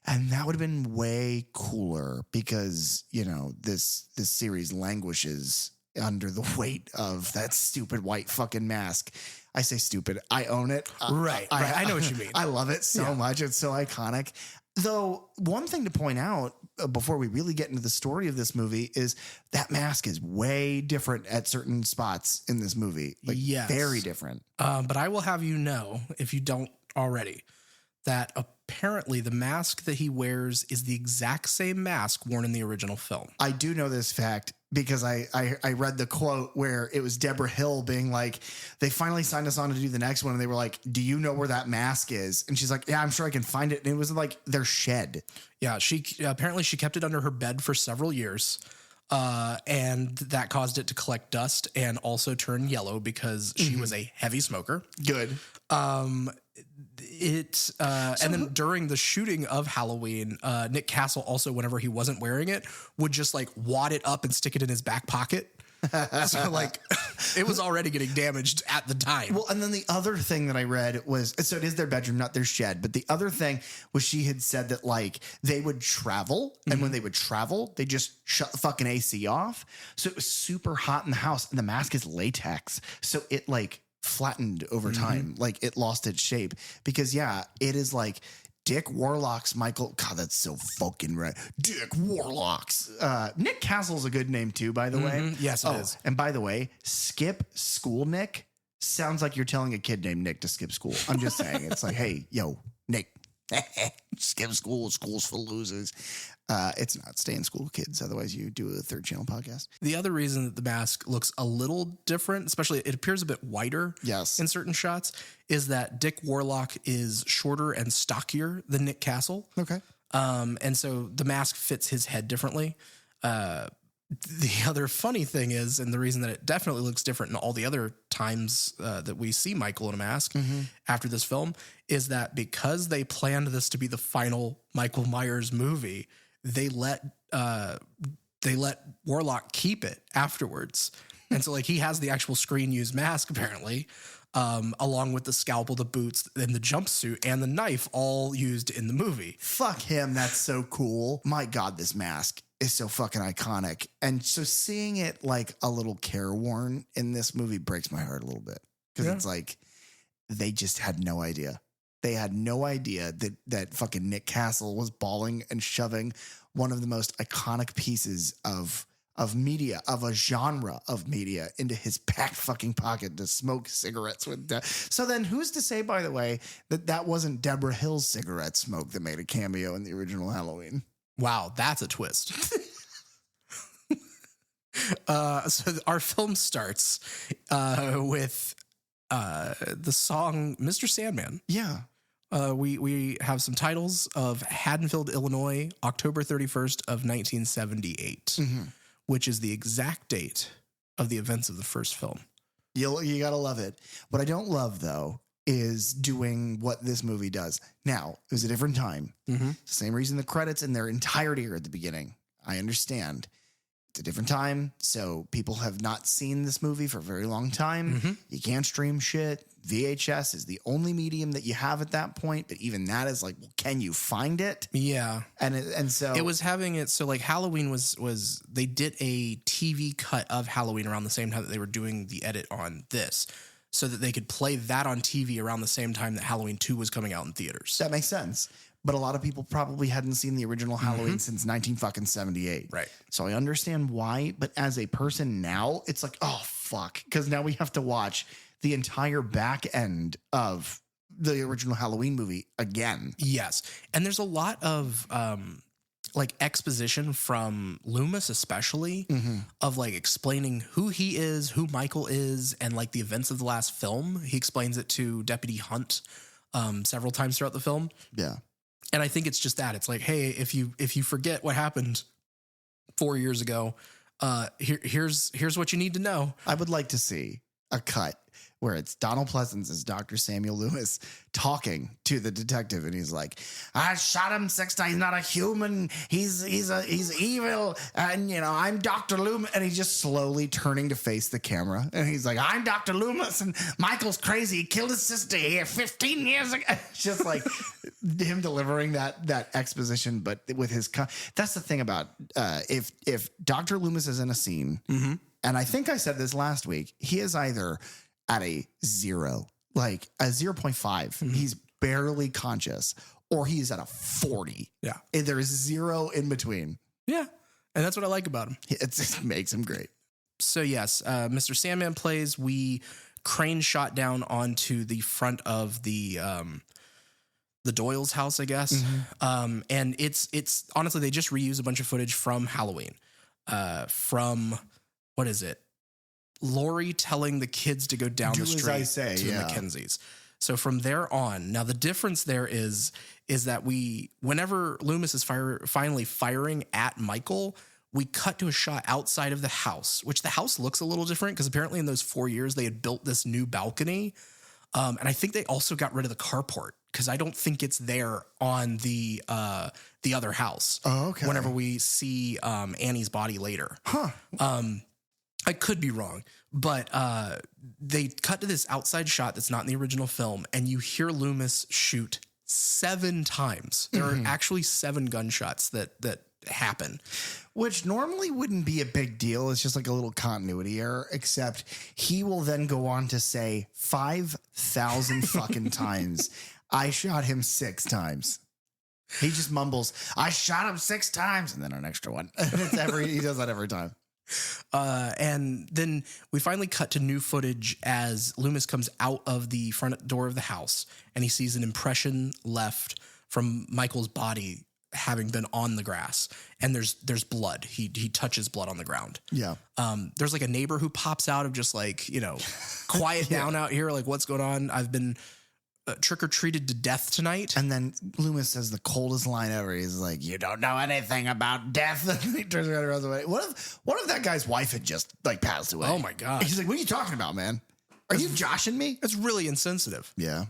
And that would have been way cooler because, this series languishes under the weight of that stupid white fucking mask. I say stupid. I own it. Right. I know what you mean. I love it so much. It's so iconic. Though one thing to point out before we really get into the story of this movie is that mask is way different at certain spots in this movie. Very different. But I will have you know, if you don't already, that apparently the mask that he wears is the exact same mask worn in the original film. I do know this fact because I read the quote where it was Deborah Hill being like, they finally signed us on to do the next one. And they were like, do you know where that mask is? And she's like, yeah, I'm sure I can find it. And it was like their shed. Yeah. She kept it under her bed for several years. And that caused it to collect dust and also turn yellow because she was a heavy smoker. Good. And then during the shooting of Halloween, Nick Castle also, whenever he wasn't wearing it, would just like wad it up and stick it in his back pocket. So like it was already getting damaged at the time. Well, and then the other thing that I read was, so it is their bedroom, not their shed. But the other thing was she had said that like they would travel and when they would travel, they just shut the fucking AC off. So it was super hot in the house and the mask is latex. So it like flattened over time. Like it lost its shape because it is like Dick Warlock's Michael. God, that's so fucking right. Dick Warlock's. Nick Castle's a good name too, by the way. Yes, it is. And by the way, skip school Nick sounds like you're telling a kid named Nick to skip school. I'm just saying. It's like, hey, yo, Nick, skip school. School's for losers. It's not. Stay in school, kids. Otherwise, you do a Third Channel podcast. The other reason that the mask looks a little different, especially it appears a bit wider Yes. in certain shots, is that Dick Warlock is shorter and stockier than Nick Castle. Okay. And so the mask fits his head differently. The other funny thing is, and the reason that it definitely looks different in all the other times that we see Michael in a mask after this film, is that because they planned this to be the final Michael Myers movie, they let Warlock keep it afterwards. And so like he has the actual screen used mask apparently, along with the scalpel, the boots, and the jumpsuit and the knife all used in the movie. Fuck him. That's so cool. My God, this mask is so fucking iconic. And so seeing it like a little careworn in this movie breaks my heart a little bit. Because it's like they just had no idea. They had no idea that fucking Nick Castle was balling and shoving one of the most iconic pieces of media, of a genre of media, into his back fucking pocket to smoke cigarettes with. So then who's to say, by the way, that wasn't Deborah Hill's cigarette smoke that made a cameo in the original Halloween? Wow, that's a twist. So our film starts with the song Mr. Sandman. Yeah. We have some titles of Haddonfield, Illinois, October 31st of 1978, which is the exact date of the events of the first film. You gotta love it. What I don't love, though, is doing what this movie does. Now, it was a different time. Same reason the credits in their entirety are at the beginning. I understand. It's a different time, so people have not seen this movie for a very long time. You can't stream shit. VHS is the only medium that you have at that point, but even that is like, well, can you find it? Yeah. And so it was having it, so like Halloween was they did a TV cut of Halloween around the same time that they were doing the edit on this, so that they could play that on TV around the same time that Halloween 2 was coming out in theaters. that makes sense. But a lot of people probably hadn't seen the original Halloween since 1978. Right. So I understand why, but as a person now, it's like, oh, fuck. Because now we have to watch the entire back end of the original Halloween movie again. Yes. And there's a lot of like exposition from Loomis, especially of like explaining who he is, who Michael is, and like the events of the last film. He explains it to Deputy Hunt several times throughout the film. Yeah. And I think it's just that. It's like, hey, if you forget what happened 4 years ago, here's what you need to know. I would like to see a cut where it's Donald Pleasance as Dr. Samuel Loomis talking to the detective, and he's like, "I shot him 6 times. He's not a human. He's evil, and I'm Dr. Loomis." And he's just slowly turning to face the camera, and he's like, "I'm Dr. Loomis, and Michael's crazy. He killed his sister here 15 years ago." It's just like him delivering that exposition, but with his. That's the thing about if Dr. Loomis is in a scene, and I think I said this last week, he is either at a 0, like a 0.5. He's barely conscious, or he's at a 40. Yeah. And there is 0 in between. Yeah. And that's what I like about him. It just makes him great. So yes, Mr. Sandman plays. We crane shot down onto the front of the Doyle's house, I guess. And it's honestly, they just reuse a bunch of footage from Halloween. From what is it? Lori telling the kids to go down Do the as street I say, to the Mackenzies. So from there on, now the difference there is that whenever Loomis is finally firing at Michael, we cut to a shot outside of the house, which the house looks a little different because apparently in those 4 years they had built this new balcony. And I think they also got rid of the carport because I don't think it's there on the other house. Oh, okay. Whenever we see Annie's body later. Huh. I could be wrong, but they cut to this outside shot that's not in the original film, and you hear Loomis shoot 7 times. There are actually 7 gunshots that happen. Which normally wouldn't be a big deal. It's just like a little continuity error, except he will then go on to say 5,000 fucking times, "I shot him 6 times. He just mumbles, I shot him 6 times, and then an extra one. He does that every time. And then we finally cut to new footage as Loomis comes out of the front door of the house, and he sees an impression left from Michael's body having been on the grass, and there's blood. He touches blood on the ground. Yeah. There's like a neighbor who pops out of just like, quiet down out here. Like, what's going on? I've been trick-or-treated to death tonight. And then Loomis says the coldest line ever. He's like, you don't know anything about death. And he turns around and runs away. What if that guy's wife had just like passed away? Oh my God. He's like, what are you talking about, man? Are you joshing me? It's really insensitive. Yeah.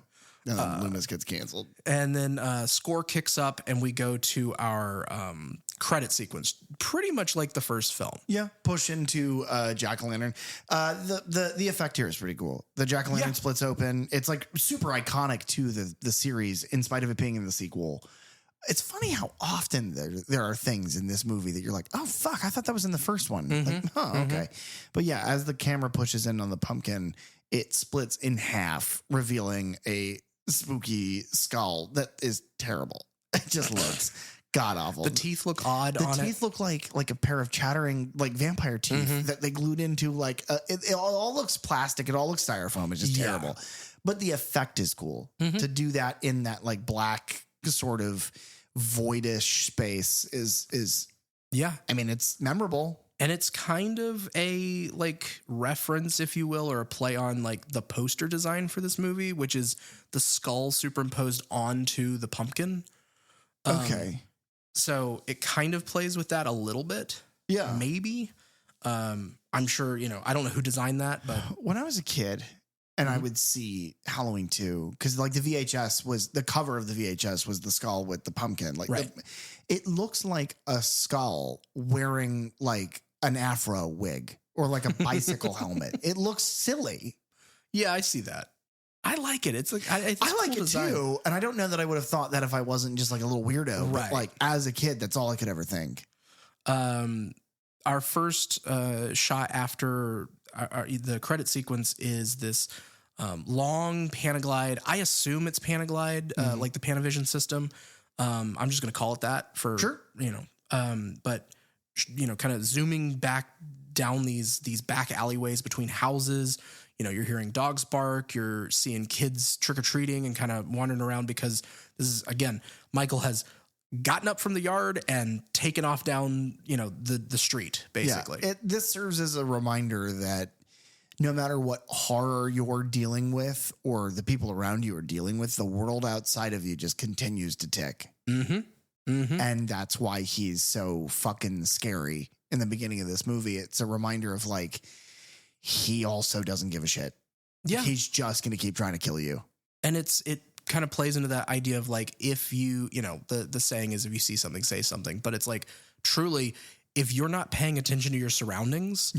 And then Loomis gets canceled. And then score kicks up and we go to our credit sequence, pretty much like the first film. Yeah, push into jack-o'-lantern. The effect here is pretty cool. The jack-o'-lantern splits open. It's like super iconic to the series, in spite of it being in the sequel. It's funny how often there are things in this movie that you're like, oh fuck, I thought that was in the first one. Okay. But yeah, as the camera pushes in on the pumpkin, it splits in half, revealing a spooky skull that is terrible. It just looks god awful. The teeth look odd on it. The teeth look like a pair of chattering like vampire teeth that they glued into like it all looks plastic. It all looks styrofoam. It's just terrible. But the effect is cool to do that in that like black sort of voidish space is I mean, it's memorable. And it's kind of a like reference, if you will, or a play on like the poster design for this movie, which is the skull superimposed onto the pumpkin. Okay. So it kind of plays with that a little bit. Yeah. Maybe. I'm sure, I don't know who designed that, but when I was a kid and I would see Halloween 2, because like the cover of the VHS was the skull with the pumpkin. Like it looks like a skull wearing like an afro wig or like a bicycle helmet. It looks silly. Yeah, I see that. I like it. It's like I like it too, and I don't know that I would have thought that if I wasn't just like a little weirdo. But like as a kid, that's all I could ever think. Our first shot after the credit sequence is this long Panaglide. I assume it's Panaglide, like the Panavision system. I'm just going to call it that for sure. But kind of zooming back down these back alleyways between houses. You're hearing dogs bark, you're seeing kids trick-or-treating and kind of wandering around because this is, again, Michael has gotten up from the yard and taken off down, the street, basically. Yeah, this serves as a reminder that no matter what horror you're dealing with or the people around you are dealing with, the world outside of you just continues to tick. And that's why he's so fucking scary in the beginning of this movie. It's a reminder of like, he also doesn't give a shit. Yeah. He's just going to keep trying to kill you. And it kind of plays into that idea of like, if you, the saying is if you see something, say something, but it's like truly, if you're not paying attention to your surroundings,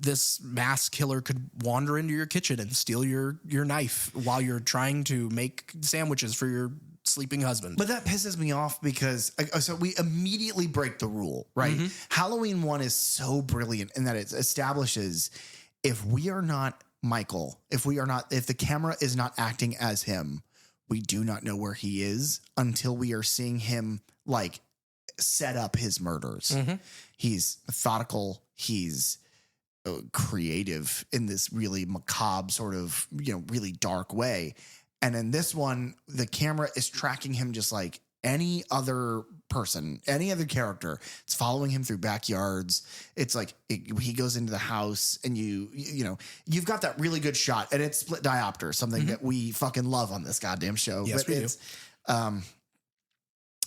this mass killer could wander into your kitchen and steal your knife while you're trying to make sandwiches for your sleeping husband. But that pisses me off because so we immediately break the rule, right? Halloween 1 is so brilliant in that it establishes if we are not Michael, if the camera is not acting as him, we do not know where he is until we are seeing him like set up his murders. He's methodical. He's creative in this really macabre sort of, really dark way. And in this one, the camera is tracking him just like any other person, any other character. It's following him through backyards. It's like he goes into the house and you've got that really good shot and it's split diopter, something that we fucking love on this goddamn show. Yes, we do.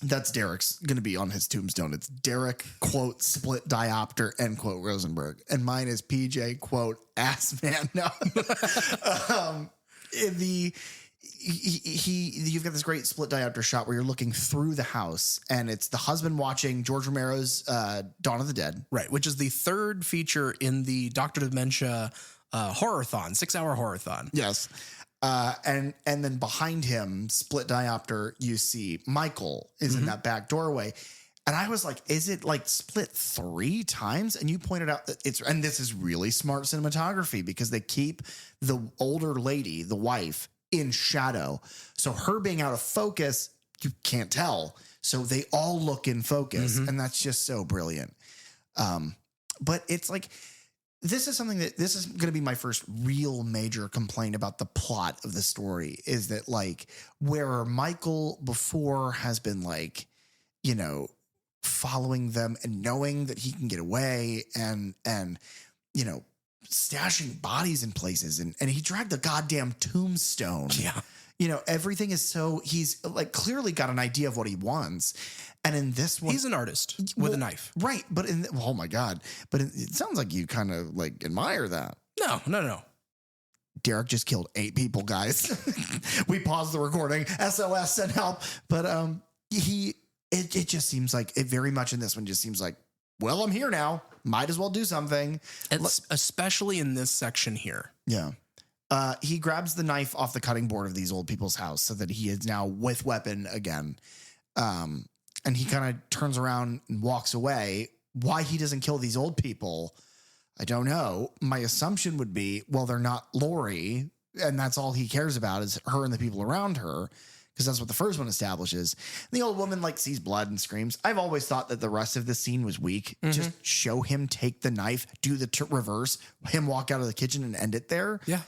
That's Derek's going to be on his tombstone. It's Derek, quote, split diopter, end quote, Rosenberg. And mine is PJ, quote, ass man. No. You've got this great split diopter shot where you're looking through the house and it's the husband watching George Romero's Dawn of the Dead. Right, which is the third feature in the Dr. Dementia horror-thon, 6-hour horror-thon. Yes. And then behind him, split diopter, you see Michael is in that back doorway. And I was like, is it like split 3 times? And you pointed out that and this is really smart cinematography because they keep the older lady, the wife, in shadow. So her being out of focus you can't tell. So they all look in focus, and that's just so brilliant. But it's like, this is something that, this is going to be my first real major complaint about the plot of the story, is that like, where Michael before has been like, you know, following them and knowing that he can get away and, you know, stashing bodies in places, and he dragged a goddamn tombstone. Yeah. You know, everything is so, he's like clearly got an idea of what he wants. And in this one, He's an artist with a knife. right? But oh my God! But it sounds like you kind of like admire that. No. Derek just killed 8 people, guys. We paused the recording. SOS, send help. But it just seems like it very much in this one just seems like, well, I'm here now. Might as well do something. It's especially in this section here. Yeah. He grabs the knife off the cutting board of these old people's house so that he is now with weapon again. And he kind of turns around and walks away. Why he doesn't kill these old people, I don't know. My assumption would be, well, they're not Lori, and that's all he cares about is her and the people around her, because that's what the first one establishes. And the old woman like sees blood and screams. I've always thought that the rest of the scene was weak. Just show him take the knife, do the reverse, him walk out of the kitchen and end it there. Yeah.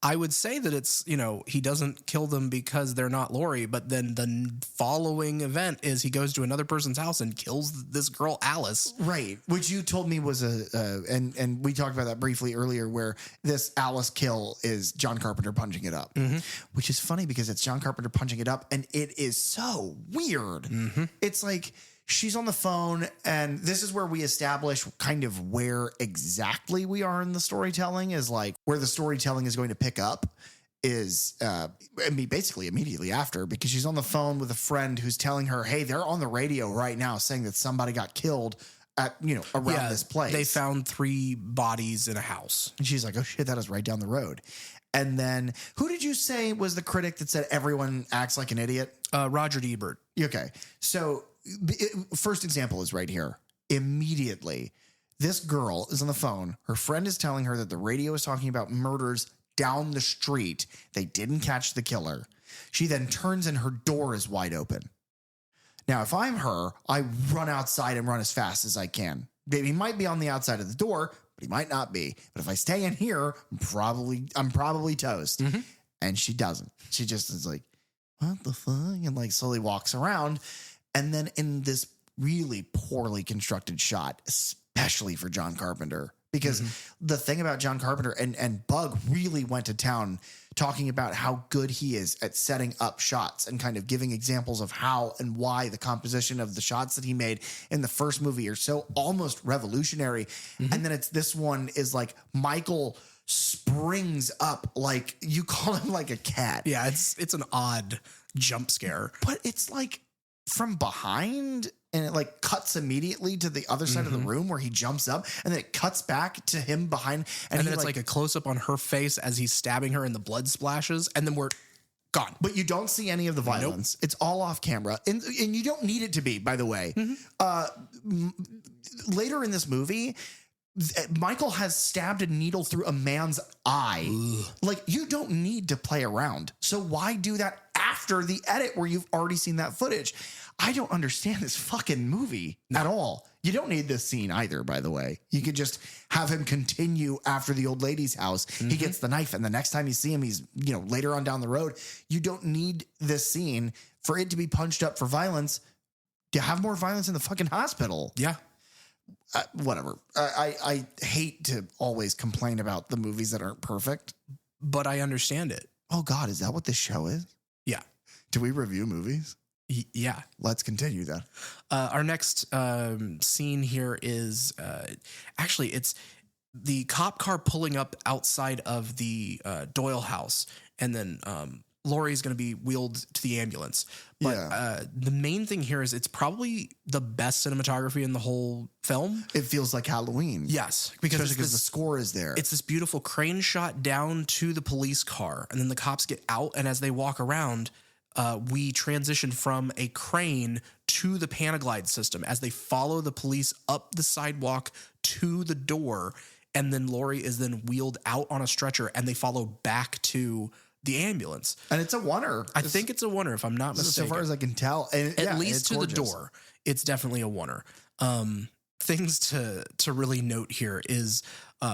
I would say that it's, you know, he doesn't kill them because they're not Lori, but then the following event is he goes to another person's house and kills this girl, Alice. Right. Which you told me was and we talked about that briefly earlier, where this Alice kill is John Carpenter punching it up, which is funny because it's John Carpenter punching it up and it is so weird. It's like, she's on the phone, and this is where we establish kind of where exactly we are in the storytelling, is like where the storytelling is going to pick up is, basically immediately after, because she's on the phone with a friend who's telling her, hey, they're on the radio right now saying that somebody got killed at, you know, around this place. They found 3 bodies in a house. And she's like, oh shit, that is right down the road. And then who did you say was the critic that said everyone acts like an idiot? Roger Ebert. Okay. So first example is right here. Immediately, this girl is on the phone. Her friend is telling her that the radio is talking about murders down the street. They didn't catch the killer. She then turns and her door is wide open. Now, if I'm her, I run outside and run as fast as I can. He might be on the outside of the door, but he might not be. But if I stay in here, I'm probably toast. And she doesn't. She just is like, what the fuck? And like slowly walks around. And then in this really poorly constructed shot, especially for John Carpenter, because the thing about John Carpenter and Bug really went to town talking about how good he is at setting up shots and kind of giving examples of how and why the composition of the shots that he made in the first movie are so almost revolutionary. And then it's this one is like Michael springs up, like you call him like a cat. Yeah, it's an odd jump scare. But it's like from behind, and it like cuts immediately to the other side of the room where he jumps up, and then it cuts back to him behind, and then it's like a close up on her face as he's stabbing her and the blood splashes, and then we're gone. But you don't see any of the violence. Nope. It's all off camera, and you don't need it to be, by the way. Later in this movie, Michael has stabbed a needle through a man's eye. Ugh. Like, you don't need to play around. So why do that after the edit where you've already seen that footage? I don't understand this fucking movie at all. You don't need this scene either, by the way. You could just have him continue after the old lady's house. He gets the knife, and the next time you see him, he's, you know, later on down the road. You don't need this scene for it to be punched up for violence. To have more violence in the fucking hospital. Yeah. Whatever. I hate to always complain about the movies that aren't perfect, but I understand it. Oh God, is that what this show is? Yeah. Do we review movies? Yeah. Let's continue then. Our next scene here is actually it's the cop car pulling up outside of the Doyle house, and then Laurie's going to be wheeled to the ambulance. But the main thing here is it's probably the best cinematography in the whole film. It feels like Halloween. Yes. Because the score is there. It's this beautiful crane shot down to the police car, and then the cops get out, and as they walk around, we transition from a crane to the Panaglide system as they follow the police up the sidewalk to the door, and then Laurie is then wheeled out on a stretcher, and they follow back to the ambulance. And it's a oneer. I think it's a oneer, if I'm not mistaken. So far as I can tell. And At least to gorgeous. the door, it's definitely a oneer. Things to really note here is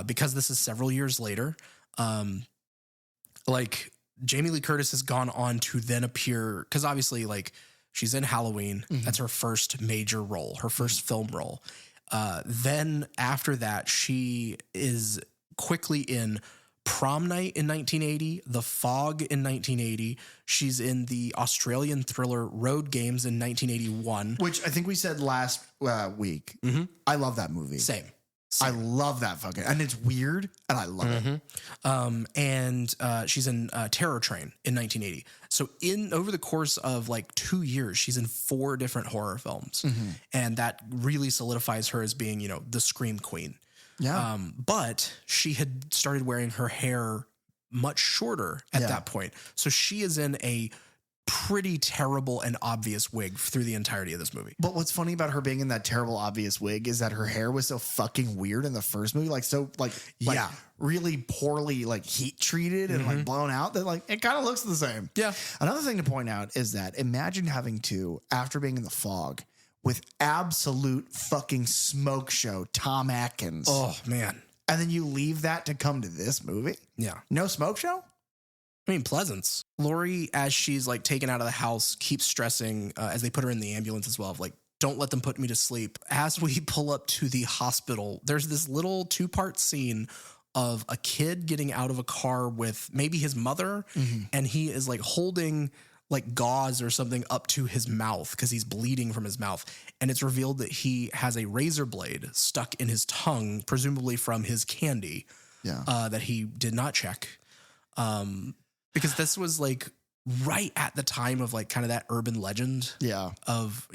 because this is several years later, like Jamie Lee Curtis has gone on to then appear, because obviously like she's in Halloween. That's her first major role, her first film role. Then after that, she is quickly in Prom Night in 1980, The Fog in 1980. She's in the Australian thriller Road Games in 1981. Which I think we said last week. I love that movie. Same. I love that fucking, and it's weird, and I love it. And she's in Terror Train in 1980. So over the course of like 2 years, she's in 4 different horror films, and that really solidifies her as being, the Scream Queen. Yeah. But she had started wearing her hair much shorter at that point. So she is in a pretty terrible and obvious wig through the entirety of this movie. But what's funny about her being in that terrible obvious wig is that her hair was so fucking weird in the first movie, really poorly like heat treated and like blown out that like it kind of looks the same. Yeah. Another thing to point out is that imagine having to, after being in The Fog with absolute fucking smoke show Tom Atkins. Oh man. And then you leave that to come to this movie? Yeah. No smoke show? I mean, Pleasance. Lori, as she's like taken out of the house, keeps stressing as they put her in the ambulance as well, of like, don't let them put me to sleep. As we pull up to the hospital, there's this little 2-part scene of a kid getting out of a car with maybe his mother, and he is like holding like gauze or something up to his mouth because he's bleeding from his mouth. And it's revealed that he has a razor blade stuck in his tongue, presumably from his candy that he did not check. Because this was like right at the time of like kind of that urban legend of,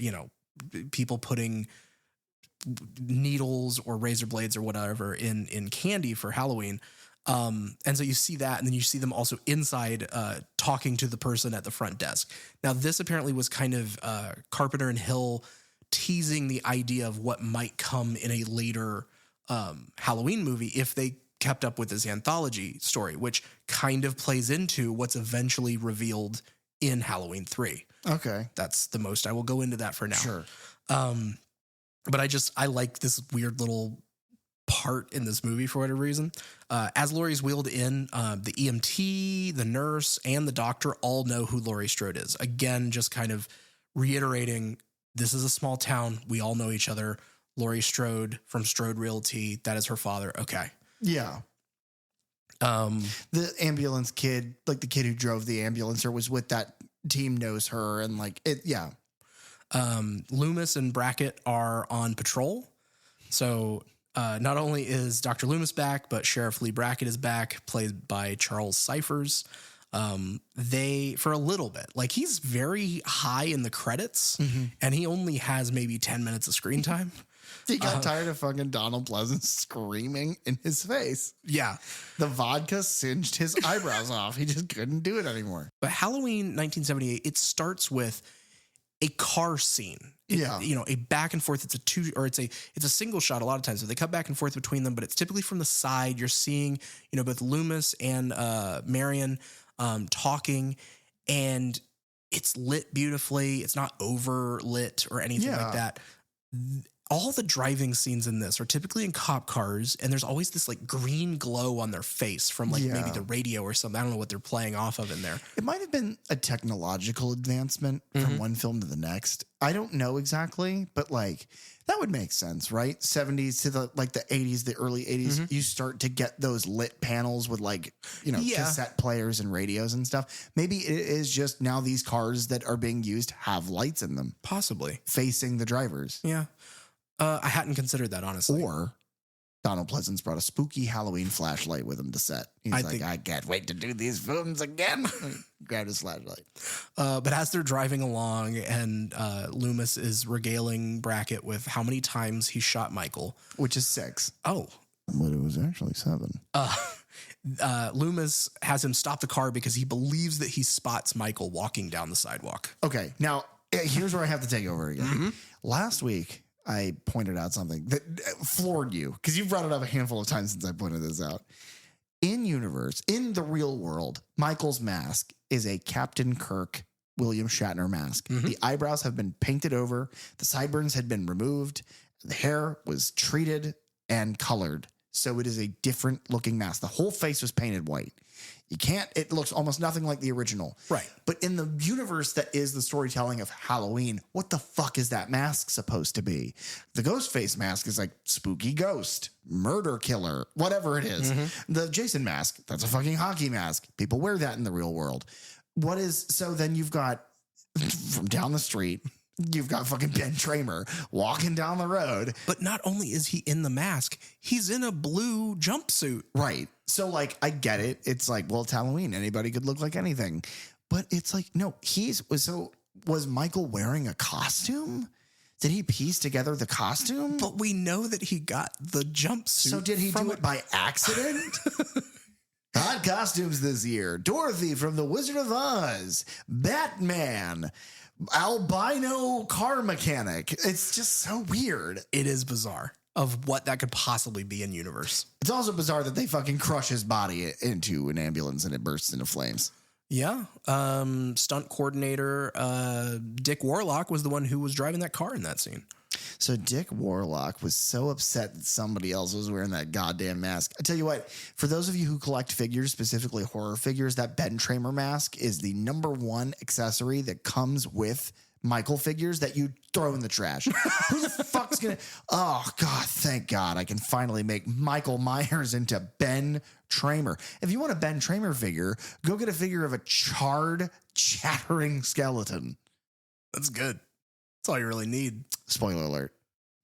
people putting needles or razor blades or whatever in candy for Halloween. And so you see that, and then you see them also inside talking to the person at the front desk. Now, this apparently was kind of Carpenter and Hill teasing the idea of what might come in a later Halloween movie if they kept up with this anthology story, which kind of plays into what's eventually revealed in Halloween 3. Okay. That's the most I will go into that for now. Sure. But I like this weird little part in this movie for whatever reason. As Laurie's wheeled in, the EMT, the nurse, and the doctor all know who Laurie Strode is. Again, just kind of reiterating, this is a small town. We all know each other. Laurie Strode from Strode Realty. That is her father. Okay. Yeah. The ambulance kid, like the kid who drove the ambulance or was with that team, knows her, and like it. Yeah. Loomis and Brackett are on patrol. So not only is Dr. Loomis back, but Sheriff Lee Brackett is back, played by Charles Cyphers. They, for a little bit, like he's very high in the credits, and he only has maybe 10 minutes of screen time. He got tired of fucking Donald Pleasance screaming in his face. Yeah. The vodka singed his eyebrows off. He just couldn't do it anymore. But Halloween 1978, it starts with a car scene. A back and forth. It's a single shot a lot of times. So they cut back and forth between them, but it's typically from the side. You're seeing, both Loomis and Marion talking, and it's lit beautifully. It's not over lit or anything like that. All the driving scenes in this are typically in cop cars, and there's always this like green glow on their face from like maybe the radio or something. I don't know what they're playing off of in there. It might have been a technological advancement from one film to the next. I don't know exactly, but like that would make sense, right? 70s to the 80s, the early 80s, you start to get those lit panels with like, cassette players and radios and stuff. Maybe it is just now these cars that are being used have lights in them. Possibly. Facing the drivers. Yeah. I hadn't considered that, honestly. Or Donald Pleasance brought a spooky Halloween flashlight with him to set. He's I can't wait to do these films again. Grabbed his flashlight. But as they're driving along, and Loomis is regaling Brackett with how many times he shot Michael. Which is 6. Oh. But it was actually 7. Loomis has him stop the car because he believes that he spots Michael walking down the sidewalk. Okay, now here's where I have to take over again. Last week, I pointed out something that floored you because you've brought it up a handful of times since I pointed this out. In universe, in the real world, Michael's mask is a Captain Kirk William Shatner mask. The eyebrows have been painted over. The sideburns had been removed. The hair was treated and colored. So it is a different looking mask. The whole face was painted white. It looks almost nothing like the original. Right. But in the universe that is the storytelling of Halloween, what the fuck is that mask supposed to be? The ghost face mask is like spooky ghost, murder killer, whatever it is. The Jason mask, that's a fucking hockey mask. People wear that in the real world. So then you've got from down the street, you've got fucking Ben Tramer walking down the road. But not only is he in the mask, he's in a blue jumpsuit. Right. So, like, I get it. It's like, well, it's Halloween. Anybody could look like anything. But it's like, no, was Michael wearing a costume? Did he piece together the costume? But we know that he got the jumpsuit. So did he do it by accident? Hot costumes this year. Dorothy from The Wizard of Oz. Batman. Albino car mechanic. It's just so weird. It is bizarre of what that could possibly be in universe. It's also bizarre that they fucking crush his body into an ambulance and it bursts into flames. Yeah. Stunt coordinator Dick Warlock was the one who was driving that car in that scene. So Dick Warlock was so upset that somebody else was wearing that goddamn mask. I tell you what, for those of you who collect figures, specifically horror figures, that Ben Tramer mask is the #1 accessory that comes with Michael figures that you throw in the trash. Who the fuck's gonna? Oh God, thank God I can finally make Michael Myers into Ben Tramer. If you want a Ben Tramer figure, go get a figure of a charred, chattering skeleton. That's good. That's all you really need. Spoiler alert.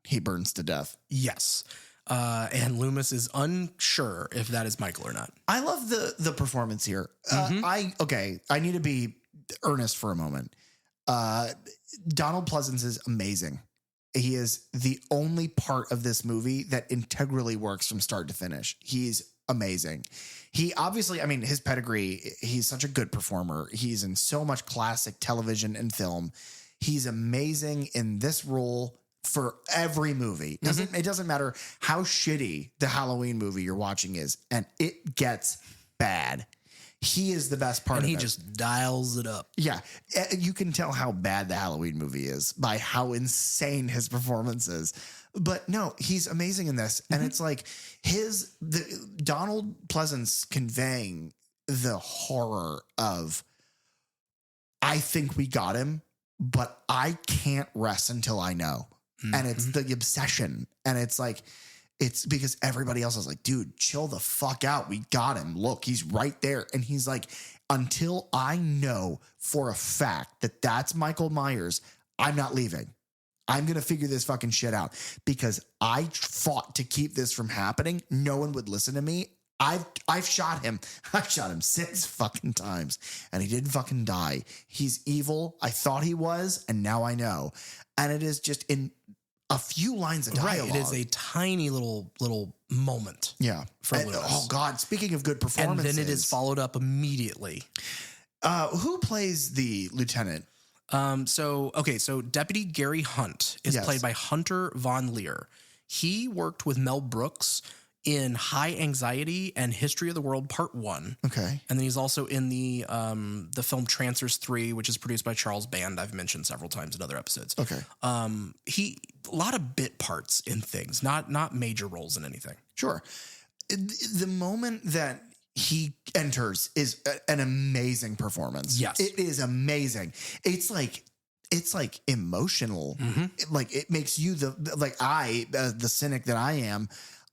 He burns to death. Yes. And Loomis is unsure if that is Michael or not. I love the performance here. I need to be earnest for a moment. Donald Pleasance is amazing. He is the only part of this movie that integrally works from start to finish. He's amazing. He obviously, I mean, his pedigree, he's such a good performer. He's in so much classic television and film. He's amazing in this role for every movie. It doesn't matter how shitty the Halloween movie you're watching is, and it gets bad. He is the best part of it. And he just dials it up. Yeah. You can tell how bad the Halloween movie is by how insane his performance is. But no, he's amazing in this. And it's like Donald Pleasance conveying the horror of, I think we got him, but I can't rest until I know. And it's the obsession. And it's like, it's because everybody else is like, dude, chill the fuck out. We got him. Look, he's right there. And he's like, until I know for a fact that that's Michael Myers, I'm not leaving. I'm going to figure this fucking shit out because I fought to keep this from happening. No one would listen to me. I've shot him. I've shot him 6 fucking times and he didn't fucking die. He's evil. I thought he was. And now I know. And it is just in a few lines of dialogue. Right. It is a tiny little moment. Yeah. For Lewis. Oh God. Speaking of good performances. And then it is followed up immediately. Who plays the lieutenant? So Deputy Gary Hunt is played by Hunter Von Leer. He worked with Mel Brooks in High Anxiety and History of the World Part 1. Okay. And then he's also in the film Trancers 3, which is produced by Charles Band. I've mentioned several times in other episodes. Okay. A lot of bit parts in things, not major roles in anything. Sure. The moment that he enters is an amazing performance. Yes. It is amazing. It's like emotional. Like it makes you the cynic that I am.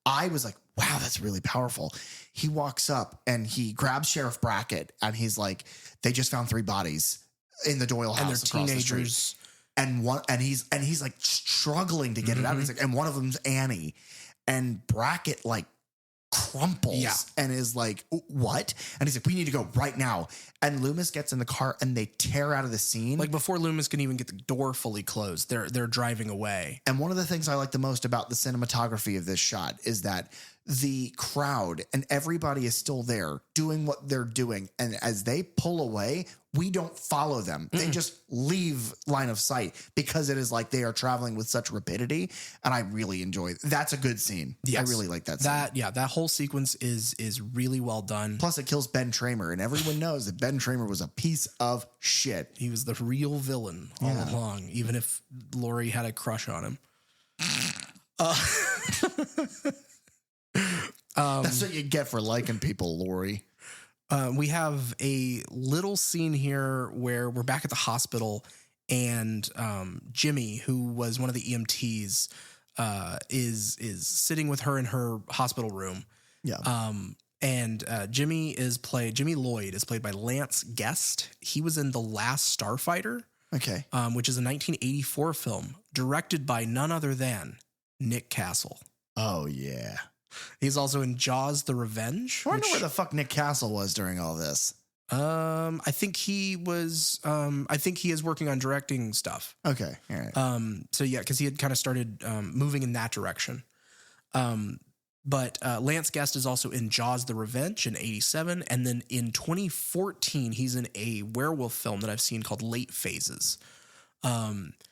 I was like, wow, that's really powerful. He walks up and he grabs Sheriff Brackett and he's like, they just found 3 bodies in the Doyle house. And they're across teenagers. The street. And he's like struggling to get it out. He's like, and one of them's Annie. And Brackett like crumples and is like, what? And he's like, we need to go right now. And Loomis gets in the car and they tear out of the scene. Like before Loomis can even get the door fully closed, they're driving away. And one of the things I like the most about the cinematography of this shot is that the crowd and everybody is still there doing what they're doing. And as they pull away, we don't follow them. They just leave line of sight because it is like they are traveling with such rapidity. And I really enjoy it. That's a good scene. Yes. I really like that scene. That whole sequence is really well done. Plus it kills Ben Tramer, and everyone knows that Ben Tramer was a piece of shit. He was the real villain all along, even if Laurie had a crush on him. That's what you get for liking people, Lori. We have a little scene here where we're back at the hospital, and Jimmy, who was one of the EMTs, is sitting with her in her hospital room. Yeah. And Jimmy Lloyd is played by Lance Guest. He was in The Last Starfighter, Okay. which is a 1984 film directed by none other than Nick Castle. Oh, yeah. He's also in Jaws: The Revenge. I wonder where the fuck Nick Castle was during all this. I think he was. I think he is working on directing stuff. Okay. All right. So yeah, because he had kind of started moving in that direction. But Lance Guest is also in Jaws: The Revenge in '87, and then in 2014 he's in a werewolf film that I've seen called Late Phases.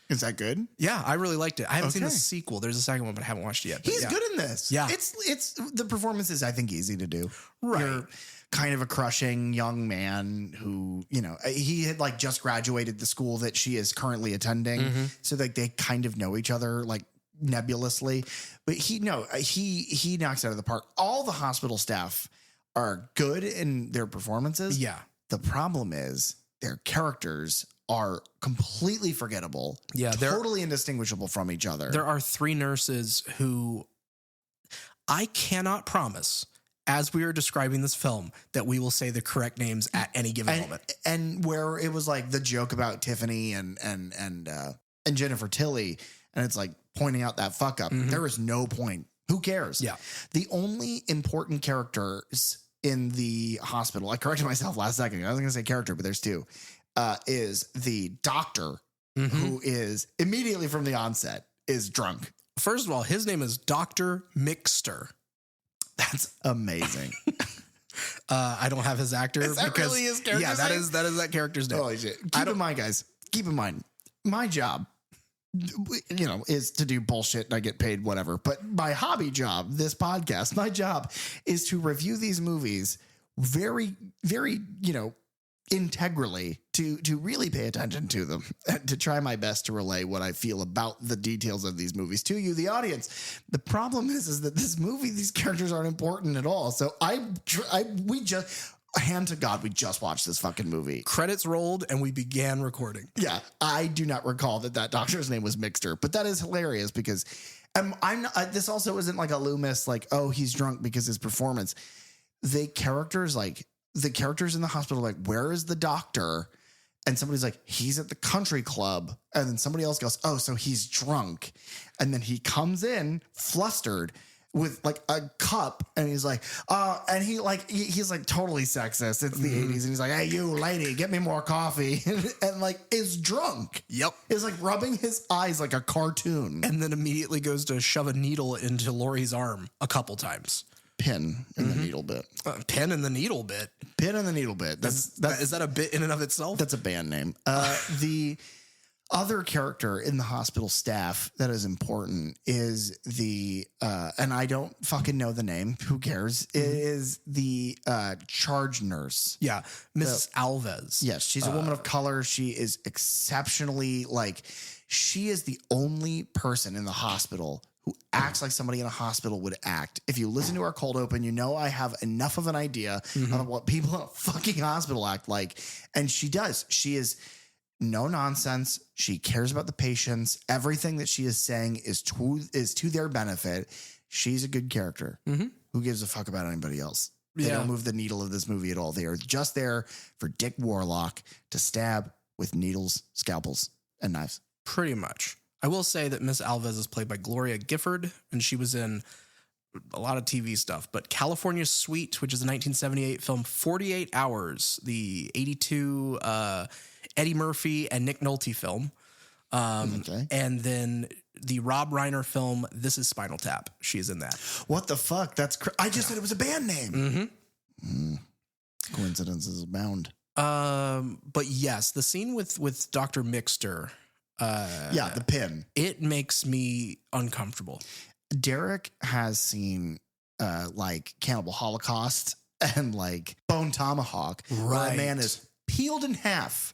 Is that good? Yeah, I really liked it. I haven't seen the Okay. sequel. There's a second one, but I haven't watched it yet. But He's yeah. good in this. Yeah. It's the performance is, I think, easy to do. Right. You're kind of a crushing young man who, he had like just graduated the school that she is currently attending. So like they kind of know each other like nebulously, but he knocks it out of the park. All the hospital staff are good in their performances. Yeah. The problem is their characters are completely forgettable. Yeah, they're totally indistinguishable from each other. There are 3 nurses who I cannot promise, as we are describing this film, that we will say the correct names at any given moment. And where it was like the joke about Tiffany and Jennifer Tilly, and it's like pointing out that fuck up. There is no point. Who cares? Yeah. The only important characters in the hospital, I corrected myself last second. I was going to say character, but there's 2. Is the doctor who is immediately from the onset is drunk. First of all, his name is Dr. Mixter. That's amazing. I don't have his actor. Is that really his character's Yeah, that name? is that character's name. Holy shit. Keep in mind, guys, my job, is to do bullshit and I get paid whatever. But my hobby job, this podcast, my job is to review these movies very, very, integrally to really pay attention to them, to try my best to relay what I feel about the details of these movies to you, the audience. The problem is that this movie, these characters aren't important at all. So we just, hand to God, we just watched this fucking movie. Credits rolled and we began recording. Yeah, I do not recall that doctor's name was Mixter, but that is hilarious because I'm not, this also isn't like a Loomis, like, oh, he's drunk because his performance. The characters in the hospital, like, where is the doctor? And somebody's like, he's at the country club. And then somebody else goes, oh, so he's drunk. And then he comes in flustered with like a cup, and he's like, and he's like totally sexist. It's the 80s. And he's like, hey, you lady, get me more coffee. and like is drunk. Yep. Is like rubbing his eyes like a cartoon. And then immediately goes to shove a needle into Laurie's arm a couple times. Pin in the needle bit. Pin in the needle bit. Pin in the needle bit. Is that a bit in and of itself? That's a band name. The other character in the hospital staff that is important is and I don't fucking know the name. Who cares? Is the charge nurse. Yeah. Mrs. Alves. Yes. She's a woman of color. She is exceptionally she is the only person in the hospital who acts like somebody in a hospital would act. If you listen to our cold open, I have enough of an idea of what people in a fucking hospital act like. And she does. She is no nonsense. She cares about the patients. Everything that she is saying is to their benefit. She's a good character. Who gives a fuck about anybody else? They don't move the needle of this movie at all. They are just there for Dick Warlock to stab with needles, scalpels, and knives. Pretty much. I will say that Miss Alves is played by Gloria Gifford, and she was in a lot of TV stuff. But California Suite, which is a 1978 film, 48 Hours, the 82 Eddie Murphy and Nick Nolte film. And then the Rob Reiner film This Is Spinal Tap. She's in that. What the fuck? That's I just said it was a band name. Coincidences abound. But yes, the scene with Dr. Mixter. The pin. It makes me uncomfortable. Derek has seen like Cannibal Holocaust and like Bone Tomahawk. Where Right. a man is peeled in half.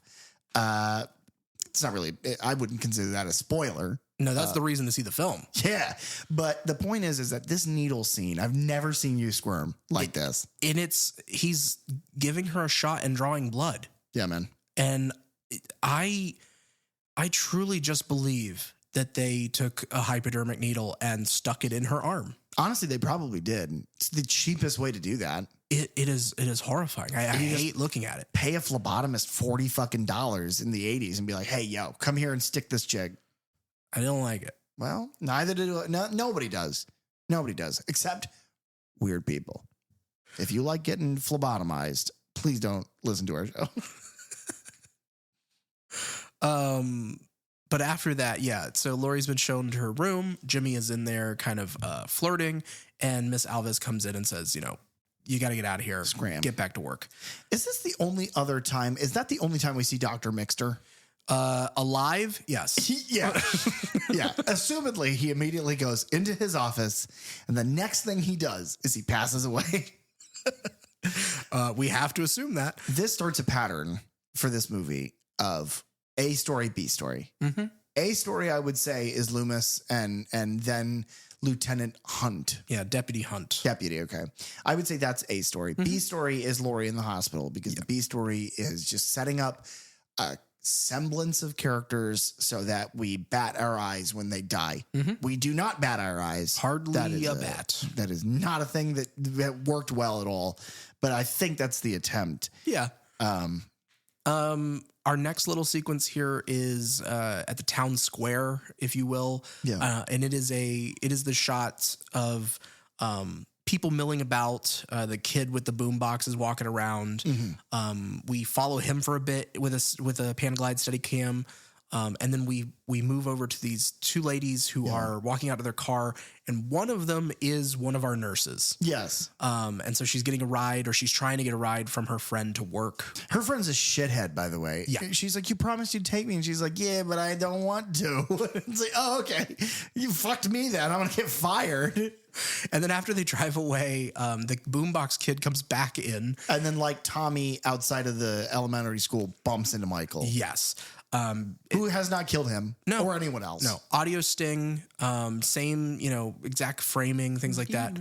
It's not really, I wouldn't consider that a spoiler. No, that's the reason to see the film. Yeah. But the point is that this needle scene, I've never seen you squirm like this. And he's giving her a shot and drawing blood. Yeah, man. And I truly just believe that they took a hypodermic needle and stuck it in her arm. Honestly, they probably did. It's the cheapest way to do that. It is horrifying. I hate looking at it. Pay a phlebotomist $40 fucking in the 80s and be like, hey, yo, come here and stick this jig. I don't like it. Well, neither do nobody does. Nobody does, except weird people. If you like getting phlebotomized, please don't listen to our show. But after that, yeah. So Lori's been shown to her room. Jimmy is in there kind of flirting. And Miss Alves comes in and says, you got to get out of here. Scram. Get back to work. Is this the only other time? Is that the only time we see Dr. Mixter? Alive? Yes. Yeah. Yeah. Assumedly, he immediately goes into his office. And the next thing he does is he passes away. We have to assume that. This starts a pattern for this movie of A story, B story. Mm-hmm. A story, I would say, is Loomis and then Lieutenant Hunt. Yeah, Deputy Hunt. Deputy, okay. I would say that's A story. Mm-hmm. B story is Lori in the hospital because the B story is just setting up a semblance of characters so that we bat our eyes when they die. Mm-hmm. We do not bat our eyes. Hardly a bat. That is not a thing that worked well at all. But I think that's the attempt. Yeah. Our next little sequence here is at the town square, if you will. Yeah. And it is the shot of people milling about. The kid with the boom box is walking around. Mm-hmm. We follow him for a bit with a Panaglide Steadicam. And then we move over to these two ladies who are walking out of their car, and one of them is one of our nurses. Yes. And so she's getting a ride, or she's trying to get a ride from her friend to work. Her friend's a shithead, by the way. Yeah. She's like, you promised you'd take me. And she's like, yeah, but I don't want to. It's like, oh, okay. You fucked me then. I'm going to get fired. And then after they drive away, the boombox kid comes back in. And then like Tommy outside of the elementary school bumps into Michael. Yes. Who has not killed him or anyone else. No. Audio sting, same, exact framing, things like that.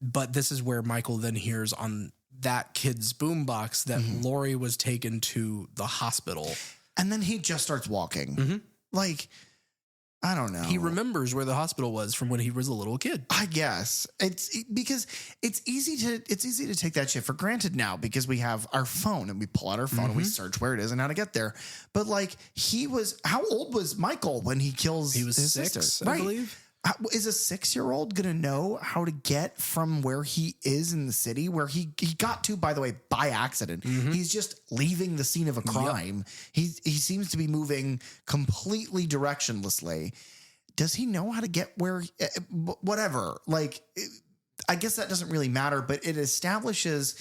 But this is where Michael then hears on that kid's boombox that Lori was taken to the hospital. And then he just starts walking. Mm-hmm. Like, I don't know. He remembers where the hospital was from when he was a little kid. I guess because it's easy to take that shit for granted now because we have our phone and we pull out our phone and we search where it is and how to get there. But like how old was Michael when he kills He was his 6, sister? I believe. Is a 6-year-old going to know how to get from where he is in the city where he got to, by the way, by accident? Mm-hmm. He's just leaving the scene of a crime. Yep. He seems to be moving completely directionlessly. Does he know how to get where, whatever? Like, I guess that doesn't really matter, but it establishes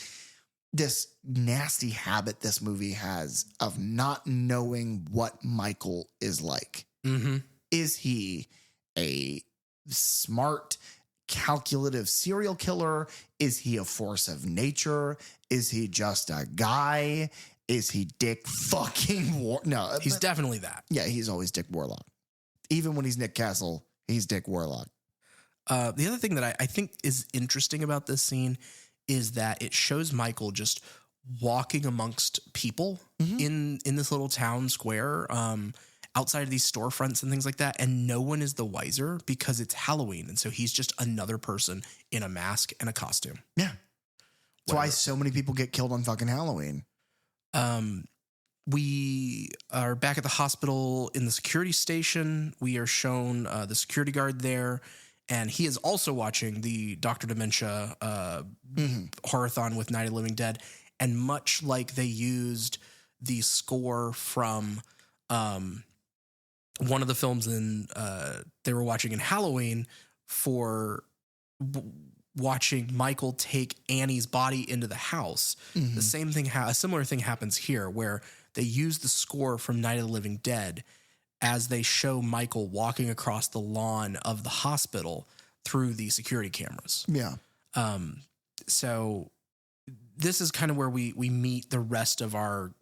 this nasty habit this movie has of not knowing what Michael is like. Mm-hmm. Is he a smart, calculative serial killer? Is he a force of nature? Is he just a guy? Is he Dick fucking No, he's definitely that. Yeah, he's always Dick Warlock. Even when he's Nick Castle, he's Dick Warlock. The other thing that I think is interesting about this scene is that it shows Michael just walking amongst people in this little town square, outside of these storefronts and things like that. And no one is the wiser because it's Halloween. And so he's just another person in a mask and a costume. Yeah. That's why so many people get killed on fucking Halloween. We are back at the hospital in the security station. We are shown the security guard there. And he is also watching the Dr. Dementia horror-thon with Night of the Living Dead. And much like they used the score from one of the films they were watching in Halloween for watching Michael take Annie's body into the house. The same thing, a similar thing happens here where they use the score from Night of the Living Dead as they show Michael walking across the lawn of the hospital through the security cameras. Yeah. So this is kind of where we meet the rest of our,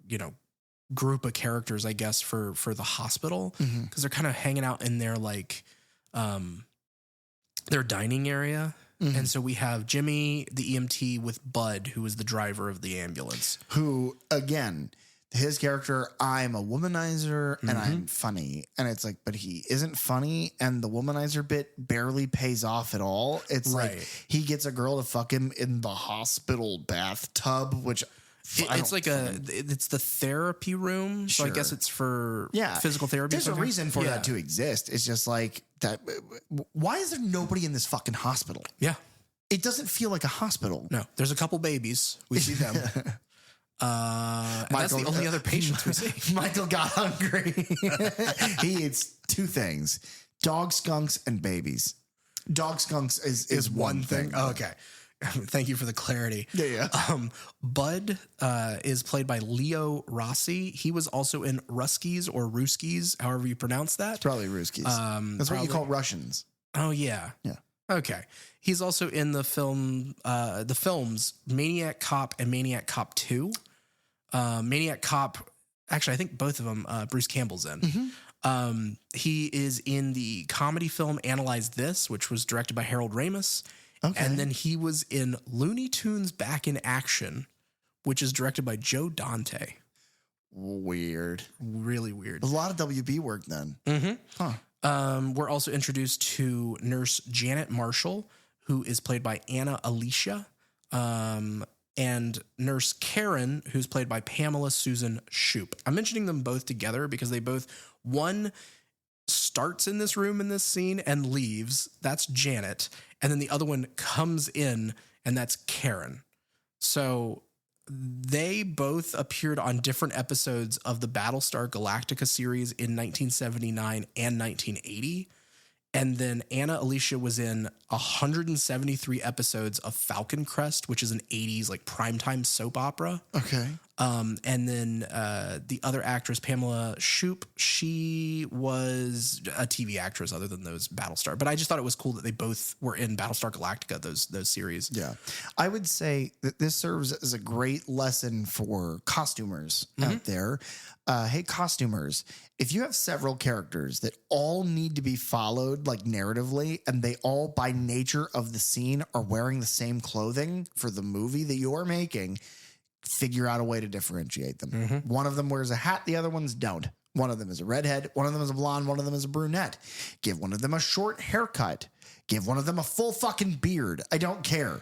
group of characters, I guess, for the hospital, because they're kind of hanging out in their their dining area. And so we have Jimmy, the EMT, with Bud, who is the driver of the ambulance. Who, again, his character, I'm a womanizer and I'm funny. And it's like, but he isn't funny. And the womanizer bit barely pays off at all. It's like he gets a girl to fuck him in the hospital bathtub, which... it's the therapy room. So I guess it's for physical therapy. There's a reason for that to exist. It's just like that. Why is there nobody in this fucking hospital? Yeah. It doesn't feel like a hospital. No, there's a couple babies. We see them. And that's the only other patients we see. Michael got hungry. He eats two things: dog skunks and babies. Dog skunks is one thing. Oh, okay. Thank you for the clarity. Yeah. Bud is played by Leo Rossi. He was also in Ruskies or Ruskies, however you pronounce that. Probably Ruskies. That's what you call Russians. Oh, yeah. Yeah. Okay. He's also in the films Maniac Cop and Maniac Cop 2. Maniac Cop, actually, I think both of them, Bruce Campbell's in. He is in the comedy film Analyze This, which was directed by Harold Ramis. Okay. And then he was in Looney Tunes Back in Action, which is directed by Joe Dante. Weird. Really weird. A lot of WB work then. We're also introduced to Nurse Janet Marshall, who is played by Anna Alicia, and Nurse Karen, who's played by Pamela Susan Shoop. I'm mentioning them both together because they both, one starts in this room in this scene and leaves. That's Janet. And then the other one comes in, and that's Karen. So they both appeared on different episodes of the Battlestar Galactica series in 1979 and 1980. And then Anna Alicia was in 173 episodes of Falcon Crest, which is an 80s like primetime soap opera. Okay. And then the other actress, Pamela Shoop, she was a TV actress other than those Battlestar. But I just thought it was cool that they both were in Battlestar Galactica, those series. Yeah. I would say that this serves as a great lesson for costumers out there. Hey, costumers, if you have several characters that all need to be followed like narratively, and they all by nature of the scene are wearing the same clothing for the movie that you're making, figure out a way to differentiate them. One of them wears a hat, the other ones don't. One of them is a redhead, one of them is a blonde, one of them is a brunette. Give one of them a short haircut. Give one of them a full fucking beard. I don't care.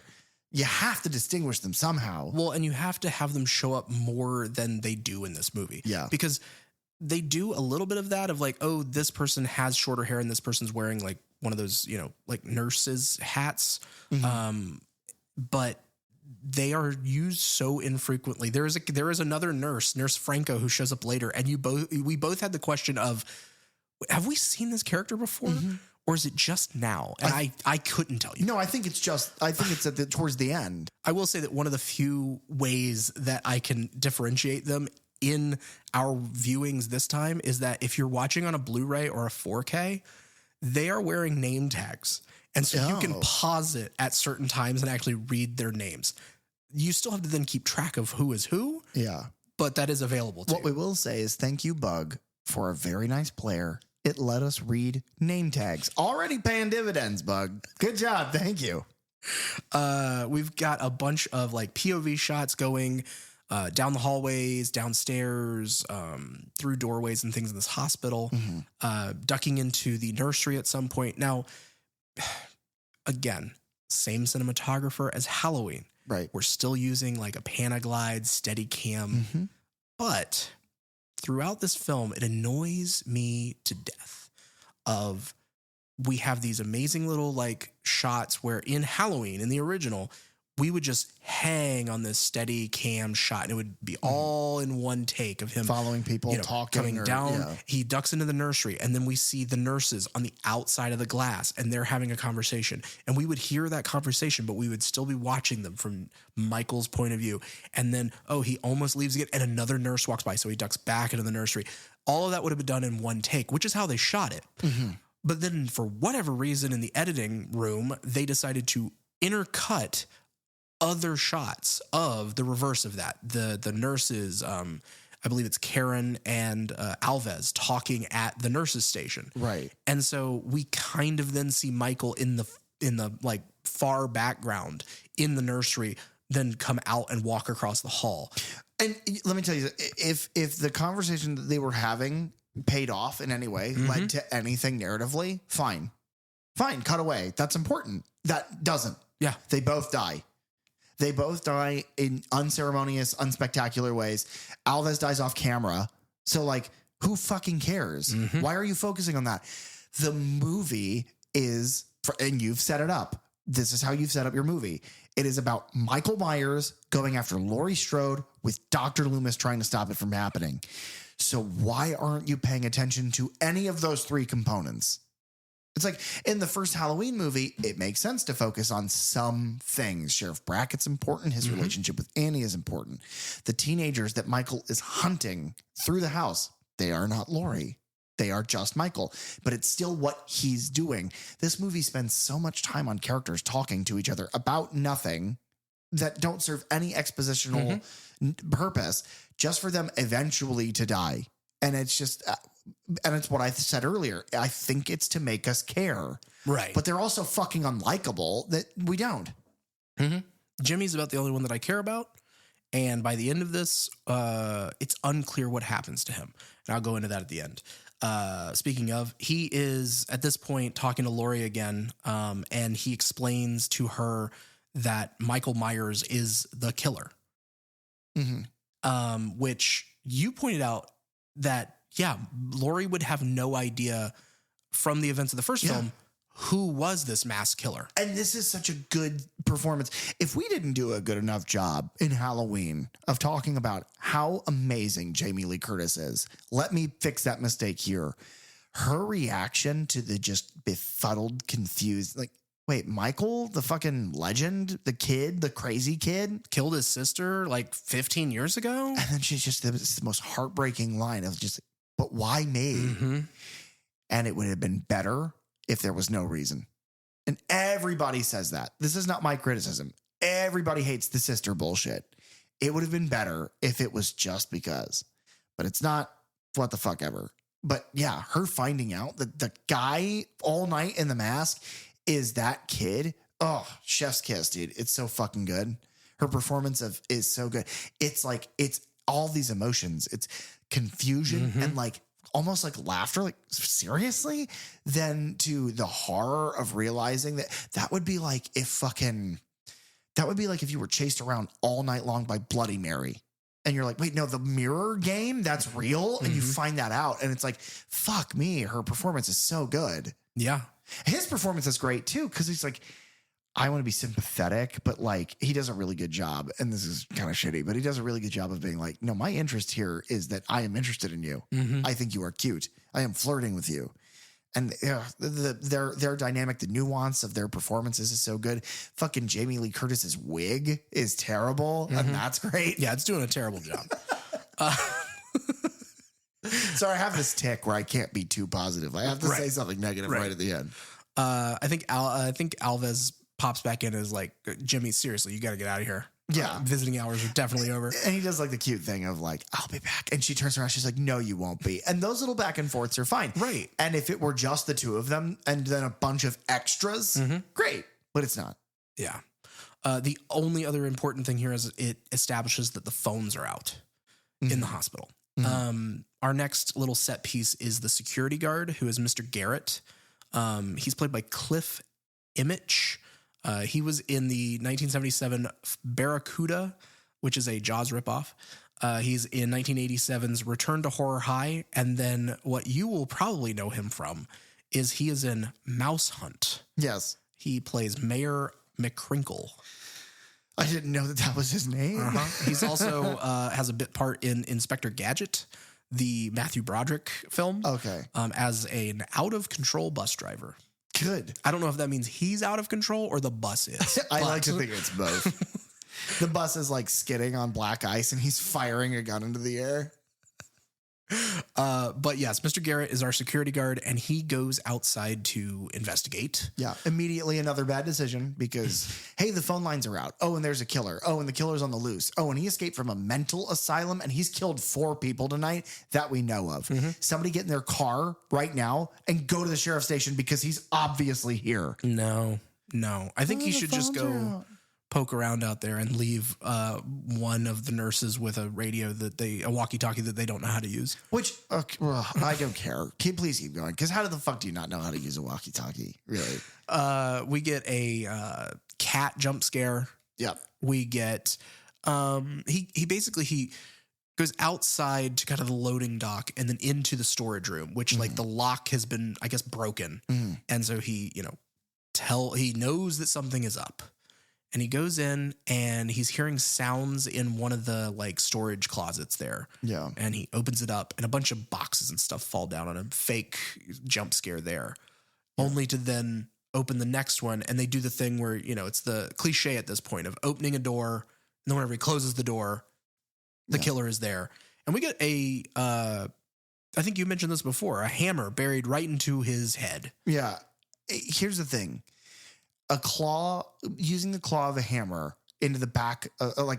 You have to distinguish them somehow. Well, and you have to have them show up more than they do in this movie. Yeah. Because they do a little bit of that of like, oh, this person has shorter hair and this person's wearing like one of those, like nurses' hats. But they are used so infrequently. There is another Nurse Franco, who shows up later, and we both had the question of, have we seen this character before? Or is it just now? And I couldn't tell you. No, I think it's towards the end. I will say that one of the few ways that I can differentiate them in our viewings this time is that if you're watching on a Blu-ray or a 4K, they are wearing name tags. And so you can pause it at certain times and actually read their names. You still have to then keep track of who is who. Yeah. But that is available to you. What we will say is thank you, Bug, for a very nice player. It let us read name tags. Already paying dividends, Bug. Good job. Thank you. We've got a bunch of like POV shots going down the hallways, downstairs, through doorways and things in this hospital, ducking into the nursery at some point. Now, again, same cinematographer as Halloween. Right. We're still using like a Panaglide steady cam, but throughout this film, it annoys me to death we have these amazing little like shots where in Halloween, in the original, we would just hang on this steady cam shot, and it would be all in one take of him following people, talking, coming down. Yeah. He ducks into the nursery, and then we see the nurses on the outside of the glass, and they're having a conversation. And we would hear that conversation, but we would still be watching them from Michael's point of view. And then, he almost leaves again, and another nurse walks by, so he ducks back into the nursery. All of that would have been done in one take, which is how they shot it. Mm-hmm. But then, for whatever reason, in the editing room, they decided to intercut other shots of the reverse of that. The nurses, I believe it's Karen and Alves talking at the nurses station. Right. And so we kind of then see Michael in the like far background in the nursery, then come out and walk across the hall. And let me tell you, if the conversation that they were having paid off in any way, led to anything narratively, fine, cut away. That's important. That doesn't. Yeah. They both die. They both die in unceremonious, unspectacular ways. Alves dies off camera. So, like, who fucking cares? Mm-hmm. Why are you focusing on that? The movie is, and you've set it up. This is how you've set up your movie. It is about Michael Myers going after Laurie Strode with Dr. Loomis trying to stop it from happening. So why aren't you paying attention to any of those three components? It's like in the first Halloween movie, it makes sense to focus on some things. Sheriff Brackett's important. His relationship with Annie is important. The teenagers that Michael is hunting through the house, they are not Laurie. They are just Michael, but it's still what he's doing. This movie spends so much time on characters talking to each other about nothing that don't serve any expositional purpose, just for them eventually to die. And it's just... and it's what I said earlier. I think it's to make us care. Right. But they're also fucking unlikable that we don't. Mm-hmm. Jimmy's about the only one that I care about. And by the end of this, it's unclear what happens to him. And I'll go into that at the end. Speaking of, he is at this point talking to Laurie again. And he explains to her that Michael Myers is the killer. Mm-hmm. Which you pointed out that, yeah, Laurie would have no idea from the events of the first film who was this mass killer. And this is such a good performance. If we didn't do a good enough job in Halloween of talking about how amazing Jamie Lee Curtis is, let me fix that mistake here. Her reaction to the just befuddled, confused, like, wait, Michael, the fucking legend, the kid, the crazy kid, killed his sister like 15 years ago? And then she's just the most heartbreaking line of just... but why me? Mm-hmm. And it would have been better if there was no reason. And everybody says that. This is not my criticism. Everybody hates the sister bullshit. It would have been better if it was just because. But it's not. What the fuck ever. But yeah, her finding out that the guy all night in the mask is that kid. Oh, chef's kiss, dude. It's so fucking good. Her performance is so good. It's like, it's all these emotions. It's confusion and like almost like laughter, like seriously, then to the horror of realizing that would be like if you were chased around all night long by Bloody Mary and you're like, wait, no, the mirror game, that's real. And you find that out and it's like, fuck me. Her performance is so good. Yeah. His performance is great too. Cause he's like, I want to be sympathetic, but like he does a really good job. And this is kind of shitty, but he does a really good job of being like, no, my interest here is that I am interested in you. Mm-hmm. I think you are cute. I am flirting with you. And their dynamic, the nuance of their performances is so good. Fucking Jamie Lee Curtis's wig is terrible. And that's great. Yeah, it's doing a terrible job. So I have this tick where I can't be too positive. I have to say something negative right at the end. I think Alves pops back in and is like, Jimmy, seriously, you got to get out of here. Yeah. Visiting hours are definitely over. And he does like the cute thing of like, I'll be back. And she turns around. She's like, no, you won't be. And those little back and forths are fine. Right. And if it were just the two of them and then a bunch of extras, great. But it's not. Yeah. The only other important thing here is it establishes that the phones are out in the hospital. Our next little set piece is the security guard, who is Mr. Garrett. He's played by Cliff Imich. He was in the 1977 Barracuda, which is a Jaws ripoff. He's in 1987's Return to Horror High. And then what you will probably know him from is he is in Mouse Hunt. Yes. He plays Mayor McCrinkle. I didn't know that was his name. He's also has a bit part in Inspector Gadget, the Matthew Broderick film. Okay. As an out of control bus driver. Good. I don't know if that means he's out of control or the bus is. I like to think it's both. The bus is like skidding on black ice and he's firing a gun into the air. But yes, Mr. Garrett is our security guard and he goes outside to investigate. Yeah. Immediately another bad decision because, hey, the phone lines are out. Oh, and there's a killer. Oh, and the killer's on the loose. Oh, and he escaped from a mental asylum and he's killed 4 people tonight that we know of. Somebody get in their car right now and go to the sheriff's station because he's obviously here. No. I think he should just go out. poke around out there and leave one of the nurses with a walkie-talkie that they don't know how to use. Which, well, I don't care. Please keep going. Because how the fuck do you not know how to use a walkie-talkie? Really? We get a cat jump scare. Yep. We get he basically goes outside to kind of the loading dock and then into the storage room, which like the lock has been, I guess, broken. And so he, he knows that something is up. And he goes in and he's hearing sounds in one of the like storage closets there. Yeah. And he opens it up and a bunch of boxes and stuff fall down on him. Fake jump scare there. Yeah. Only to then open the next one. And they do the thing where, it's the cliche at this point of opening a door. And then whenever he closes the door, the killer is there. And we get I think you mentioned this before, a hammer buried right into his head. Yeah. Here's the thing. Using the claw of a hammer into the back,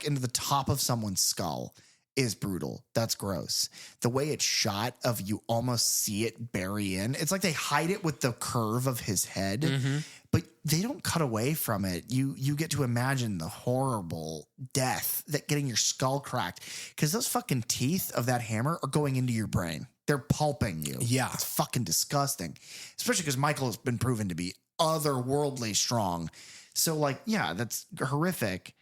into the top of someone's skull is brutal. That's gross. The way it's shot you almost see it bury in. It's like they hide it with the curve of his head, but they don't cut away from it. You get to imagine the horrible death that getting your skull cracked because those fucking teeth of that hammer are going into your brain. They're pulping you. Yeah. It's fucking disgusting, especially because Michael has been proven to be otherworldly strong. So that's horrific.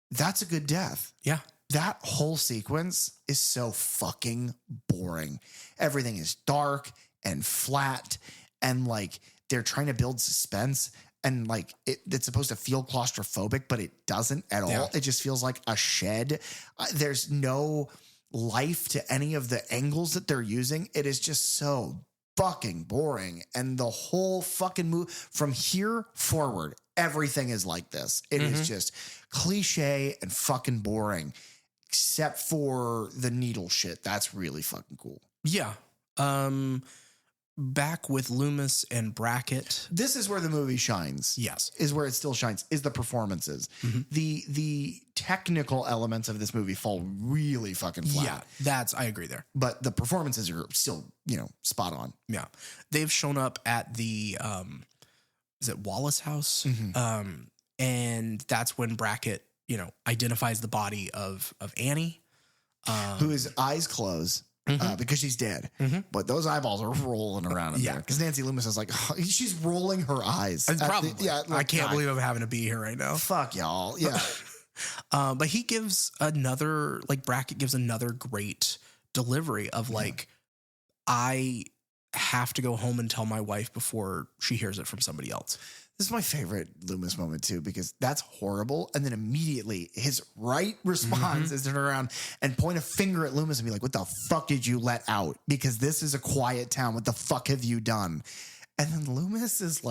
That's a good death. Yeah. That whole sequence is so fucking boring. Everything is dark and flat and they're trying to build suspense and it's supposed to feel claustrophobic, but it doesn't at all. Yeah. It just feels like a shed. There's no life to any of the angles that they're using. It is just so fucking boring. And the whole fucking move from here forward, everything is like this. It is just cliche and fucking boring, except for the needle shit. That's really fucking cool. Yeah. Back with Loomis and Brackett. This is where the movie shines. Yes. Is where it still shines, is the performances. The technical elements of this movie fall really fucking flat. Yeah, I agree there. But the performances are still, spot on. Yeah. They've shown up at the, is it Wallace House? And that's when Brackett, identifies the body of Annie. Who his eyes close. Because she's dead. But those eyeballs are rolling around in there. Because Nancy Loomis is she's rolling her eyes. Probably. I can't believe I'm having to be here right now. Fuck y'all. Yeah. But he gives Brackett gives another great delivery of I have to go home and tell my wife before she hears it from somebody else. This is my favorite Loomis moment too, because that's horrible. And then immediately his right response is to turn around and point a finger at Loomis and be like, what the fuck did you let out? Because this is a quiet town. What the fuck have you done? And then Loomis is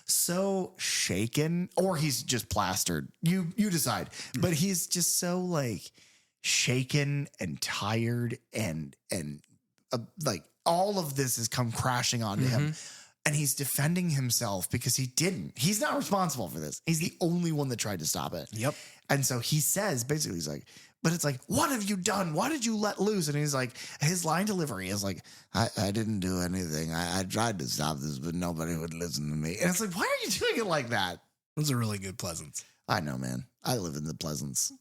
so shaken, or he's just plastered. You decide. But he's just so shaken and tired and all of this has come crashing onto him. And he's defending himself because he's not responsible for this. He's the only one that tried to stop it. Yep. And so he says, basically, but it's what have you done? Why did you let loose? And he's his line delivery is I didn't do anything. I tried to stop this, but nobody would listen to me. And it's why are you doing it like that? Those are really good Pleasance. I know, man. I live in the Pleasance.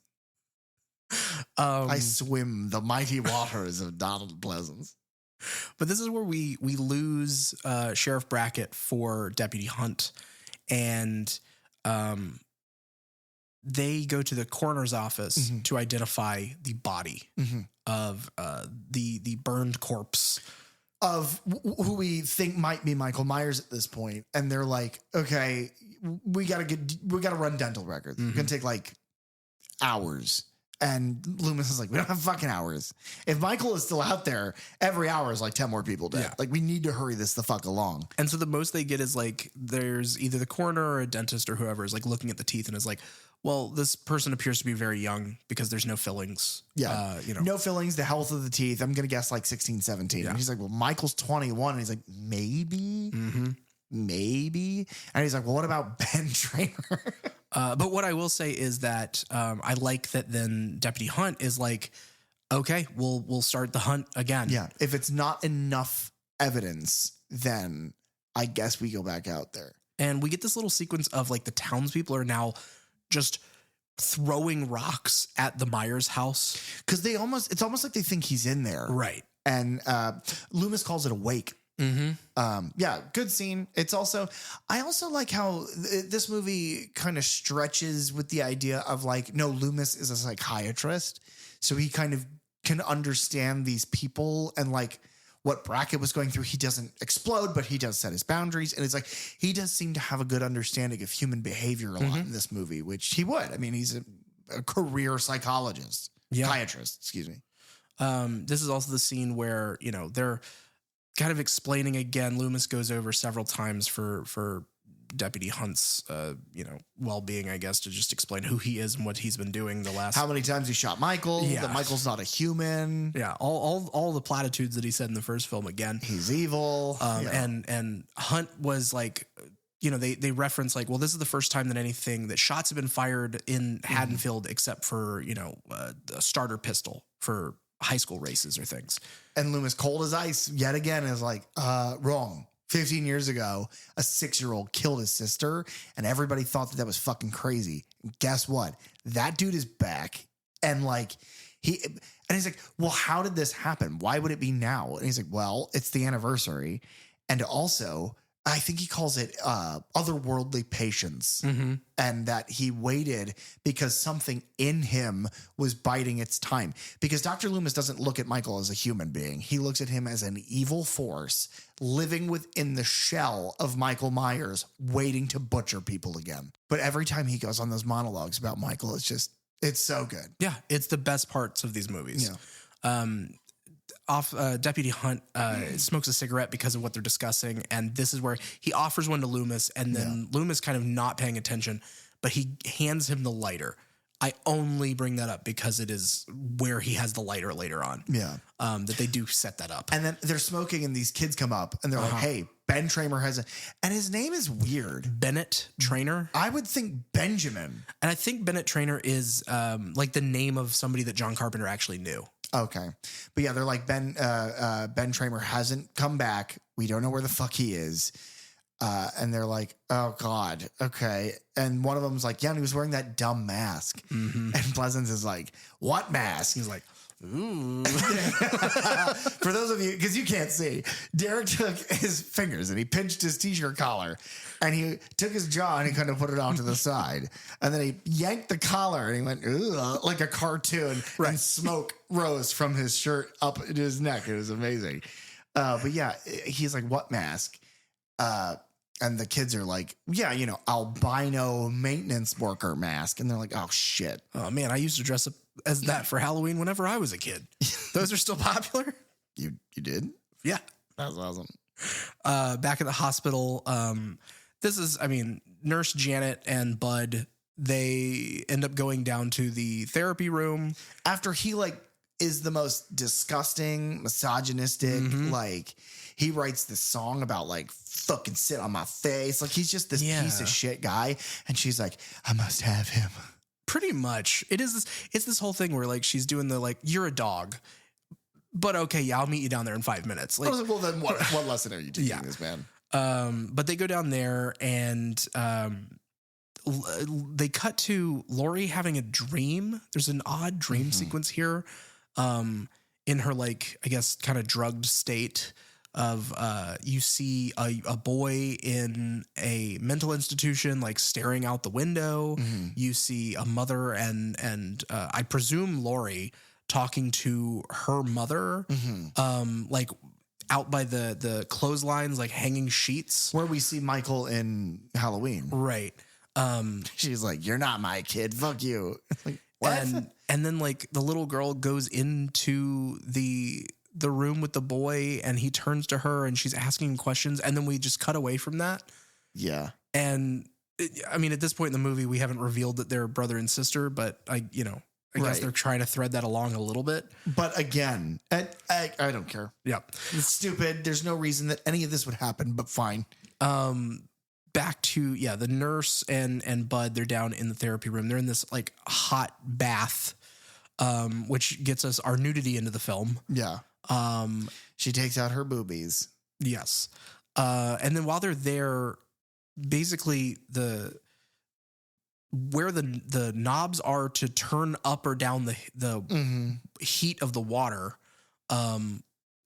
I swim the mighty waters of Donald Pleasance. But this is where we lose Sheriff Brackett for Deputy Hunt, and they go to the coroner's office to identify the body of the burned corpse of who we think might be Michael Myers at this point. And they're okay, we gotta run dental records. We're gonna take hours. And Loomis is like, we don't have fucking hours. If Michael is still out there, every hour is like 10 more people dead. Yeah. Like, we need to hurry this the fuck along. And so the most they get is like, there's either the coroner or a dentist or whoever is like looking at the teeth and is like, well, this person appears to be very young because there's no fillings. Yeah. No fillings, the health of the teeth. I'm going to guess like 16, 17. Yeah. And he's like, well, Michael's 21. And he's like, maybe. Maybe. And he's like, well, what about Ben Tramer? But what I will say is that I like that then Deputy Hunt is like, okay, we'll start the hunt again. Yeah. If it's not enough evidence, then I guess we go back out there. And we get this little sequence of like the townspeople are now just throwing rocks at the Myers house. Because it's almost like they think he's in there. Right. And Loomis calls it a wake. Yeah, good scene. It's also, I also like how this movie kind of stretches with the idea of like, no, Loomis is a psychiatrist, so he kind of can understand these people and like what Brackett was going through. He doesn't explode, but he does set his boundaries, and it's like he does seem to have a good understanding of human behavior a lot in this movie, which he would. I mean, he's a career psychiatrist, excuse me. This is also the scene where they're kind of explaining again. Loomis goes over several times for Deputy Hunt's, well-being, I guess, to just explain who he is and what he's been doing the last. How many times he shot Michael? Yeah. That Michael's not a human. Yeah, all the platitudes that he said in the first film again. He's evil. And Hunt was like, they reference like, well, this is the first time that shots have been fired in Haddonfield except for a starter pistol for high school races or things. And Loomis, cold as ice, yet again, is like, wrong. 15 years ago, a 6-year-old killed his sister, and everybody thought that was fucking crazy. And guess what? That dude is back, and like he's like, well, how did this happen? Why would it be now? And he's like, well, it's the anniversary, and also, I think he calls it otherworldly patience, and that he waited because something in him was biding its time. Because Dr. Loomis doesn't look at Michael as a human being. He looks at him as an evil force living within the shell of Michael Myers, waiting to butcher people again. But every time he goes on those monologues about Michael, it's so good. Yeah, it's the best parts of these movies. Yeah. Deputy Hunt smokes a cigarette because of what they're discussing, and this is where he offers one to Loomis, and then Loomis kind of not paying attention, but he hands him the lighter. I only bring that up because it is where he has the lighter later on. Yeah. That they do set that up. And then they're smoking, and these kids come up, and they're like, hey, Ben Tramer and his name is weird. Bennett Trainer? I would think Benjamin. And I think Bennett Trainer is like the name of somebody that John Carpenter actually knew. Okay. But yeah, they're like, Ben Tramer hasn't come back. We don't know where the fuck he is. And they're like, oh God. Okay. And one of them's like, yeah, and he was wearing that dumb mask. And Pleasance is like, what mask? He's like, ooh. For those of you, because you can't see, Derek took his fingers and he pinched his t-shirt collar, and he took his jaw and he kind of put it off to the side, and then he yanked the collar and he went, ooh, like a cartoon, and smoke rose from his shirt up into his neck. It was amazing. But yeah, he's like, what mask? And the kids are like, yeah, albino maintenance worker mask. And they're like, oh shit. Oh man, I used to dress up as that for Halloween whenever I was a kid. Those are still popular? You did? Yeah. That's awesome. Back at the hospital, Nurse Janet and Bud, they end up going down to the therapy room. After he is the most disgusting, misogynistic, he writes this song about fucking sit on my face. Like he's just this piece of shit guy. And she's like, I must have him. Pretty much. It's this whole thing where she's doing the you're a dog, but okay, yeah, I'll meet you down there in 5 minutes. I was like, well then what lesson are you teaching this man? But they go down there and they cut to Lori having a dream. There's an odd dream sequence here. In her I guess kind of drugged state of you see a boy in a mental institution staring out the window. You see a mother and I presume Lori talking to her mother out by the clotheslines, hanging sheets where we see Michael in Halloween, right? She's like, you're not my kid, fuck you. What? And then like the little girl goes into the room with the boy, and he turns to her, and she's asking questions, and then we just cut away from that. Yeah. And I mean, at this point in the movie, we haven't revealed that they're brother and sister, but I guess they're trying to thread that along a little bit. But again, I don't care. Yeah. It's stupid. There's no reason that any of this would happen, but fine. Back to, the nurse and Bud, they're down in the therapy room. They're in this like hot bath, which gets us our nudity into the film. Yeah. She takes out her boobies. Yes. And then while they're there, basically where the knobs are to turn up or down the heat of the water,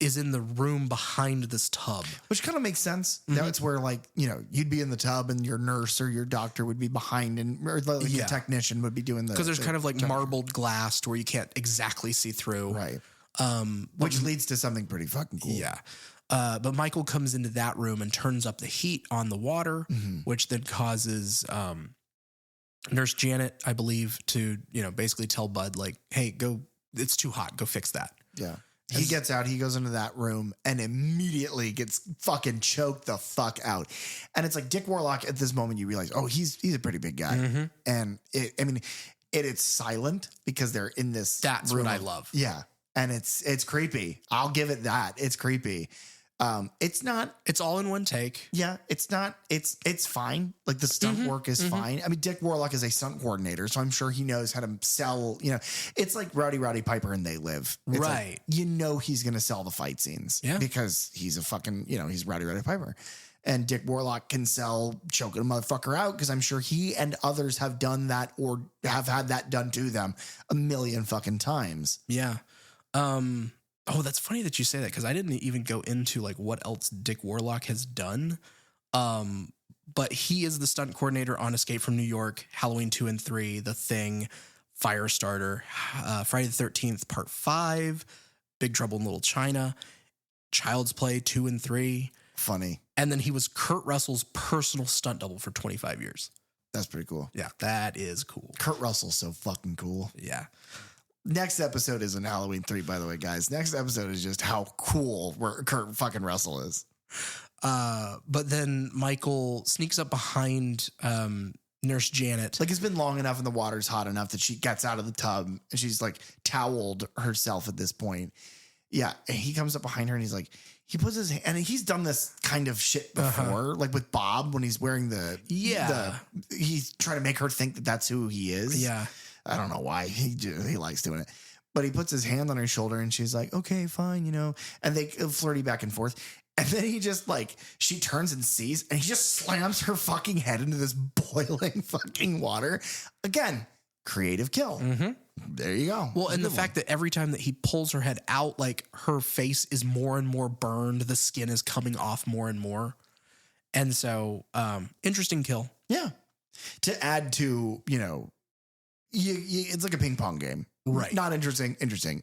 is in the room behind this tub. Which kind of makes sense. That's where, like, you'd be in the tub and your nurse or your doctor would be behind, or like the technician would be doing the... Because there's kind of like marbled glass to where you can't exactly see through. Right. Which leads to something pretty fucking cool. Yeah. But Michael comes into that room and turns up the heat on the water, which then causes Nurse Janet, I believe, to, basically tell Bud, like, hey, go, it's too hot. Go fix that. Yeah. He gets out, he goes into that room and immediately gets fucking choked the fuck out. And it's like Dick Warlock, at this moment you realize, oh, he's a pretty big guy. And it's silent because they're in this That's room. what I love. Yeah. And it's creepy. I'll give it that. It's creepy. It's not. It's all in one take. Yeah, it's not. It's fine. Like the stunt work is fine. I mean, Dick Warlock is a stunt coordinator, so I'm sure he knows how to sell. It's like Rowdy Piper and They Live. It's right. Like, he's gonna sell the fight scenes. Yeah. Because he's a fucking. He's Rowdy Piper, and Dick Warlock can sell choking a motherfucker out because I'm sure he and others have done that or have had that done to them a million fucking times. Yeah. Oh, that's funny that you say that because I didn't even go into like what else Dick Warlock has done. But he is the stunt coordinator on Escape from New York, Halloween 2 and 3, The Thing, Firestarter, Friday the 13th, Part 5, Big Trouble in Little China, Child's Play 2 and 3. Funny. And then he was Kurt Russell's personal stunt double for 25 years. That's pretty cool. Yeah, that is cool. Kurt Russell's so fucking cool. Yeah. Next episode is in Halloween 3, by the way, guys. Next episode is just how cool Kurt fucking Russell is. But then Michael sneaks up behind Nurse Janet. Like, it's been long enough and the water's hot enough that she gets out of the tub and she's like toweled herself at this point. Yeah. And he comes up behind her and he's like, he puts his hand, and he's done this kind of shit before, like with Bob when he's wearing he's trying to make her think that that's who he is. Yeah. I don't know why he likes doing it, but he puts his hand on her shoulder and she's like, okay, fine. And they flirty back and forth. And then he just she turns and sees, and he just slams her fucking head into this boiling fucking water. Again, creative kill. There you go. Well, and the fact that every time that he pulls her head out, like her face is more and more burned. The skin is coming off more and more. And so, interesting kill. Yeah. To add to, it's like a ping pong game. Right. Not interesting,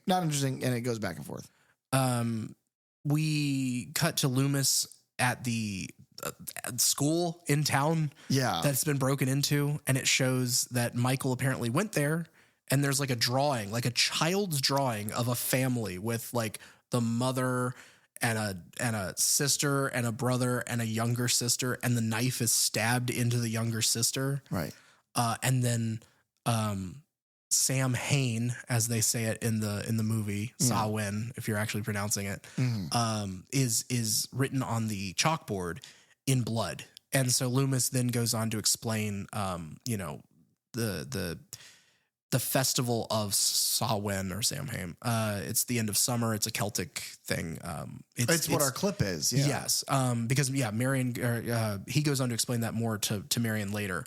not interesting. And it goes back and forth. We cut to Loomis at the school in town. Yeah. That's been broken into. And it shows that Michael apparently went there. And there's like a drawing, like a child's drawing of a family with like the mother and a sister and a brother and a younger sister. And the knife is stabbed into the younger sister. Right. And then Sam Hain, as they say it in the movie, Samhain, if you're actually pronouncing it, is written on the chalkboard in blood. And so Loomis then goes on to explain, the festival of Samhain or Samhain. It's the end of summer. It's a Celtic thing. It's what our clip is. Yeah. Yes. Because Marion, he goes on to explain that more to Marion later.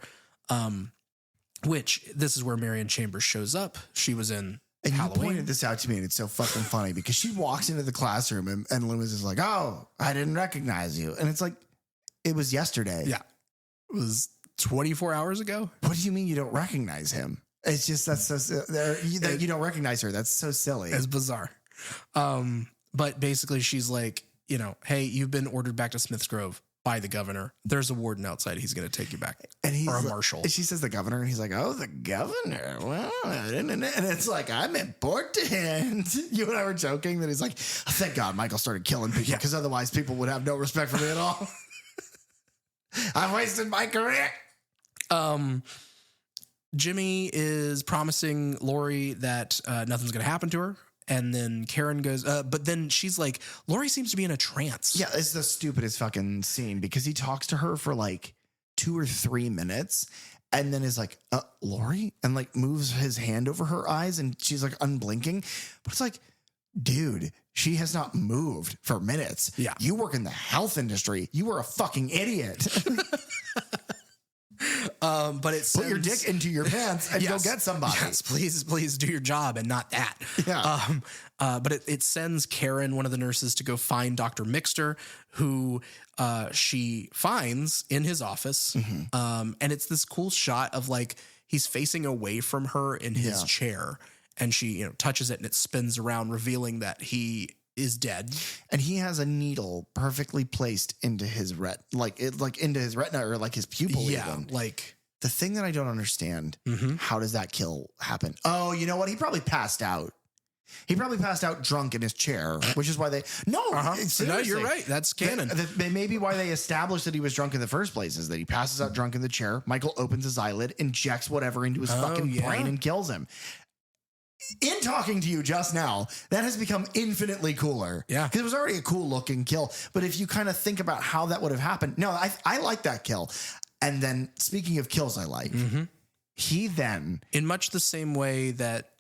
Which this is where Marion Chambers shows up. She was in and Halloween. You pointed this out to me, and it's so fucking funny because she walks into the classroom and Loomis is like, "Oh, I didn't recognize you," and it's like, it was yesterday. Yeah, it was 24 hours ago. What do you mean you don't recognize him? It's just you don't recognize her. That's so silly. It's bizarre. But basically, she's like, hey, you've been ordered back to Smith's Grove. by the governor. There's a warden outside. He's going to take you back. And he's or a marshal. She says the governor, and he's like, oh, the governor. Well, and it's like, I'm important. You and I were joking that he's like, thank God Michael started killing people because otherwise people would have no respect for me at all. I've wasted my career. Jimmy is promising Lori that nothing's going to happen to her. And then Karen goes, but then she's like, Lori seems to be in a trance. Yeah, it's the stupidest fucking scene because he talks to her for like 2 or 3 minutes and then is like, Lori? And like moves his hand over her eyes and she's like unblinking. But it's like, dude, she has not moved for minutes. Yeah. You work in the health industry. You are a fucking idiot. But it put your dick into your pants and go get somebody. Yes, please do your job and not that. Yeah. But it sends Karen, one of the nurses, to go find Dr. Mixter, who she finds in his office. And it's this cool shot of like he's facing away from her in his chair, and she touches it and it spins around, revealing that he is dead. And he has a needle perfectly placed into his into his retina or like his pupil. Yeah, even. like the thing that I don't understand, how does that kill happen? Oh, you know what? He probably passed out. He probably passed out drunk in his chair, which is why they... No, no, you're right. That's canon. That may be why they established that he was drunk in the first place, is that he passes out drunk in the chair. Michael opens his eyelid, injects whatever into his fucking brain and kills him. In talking to you just now, that has become infinitely cooler. Yeah. Because it was already a cool looking kill. But if you kind of think about how that would have happened... No, I like that kill. And then, speaking of kills I like, he then... In much the same way that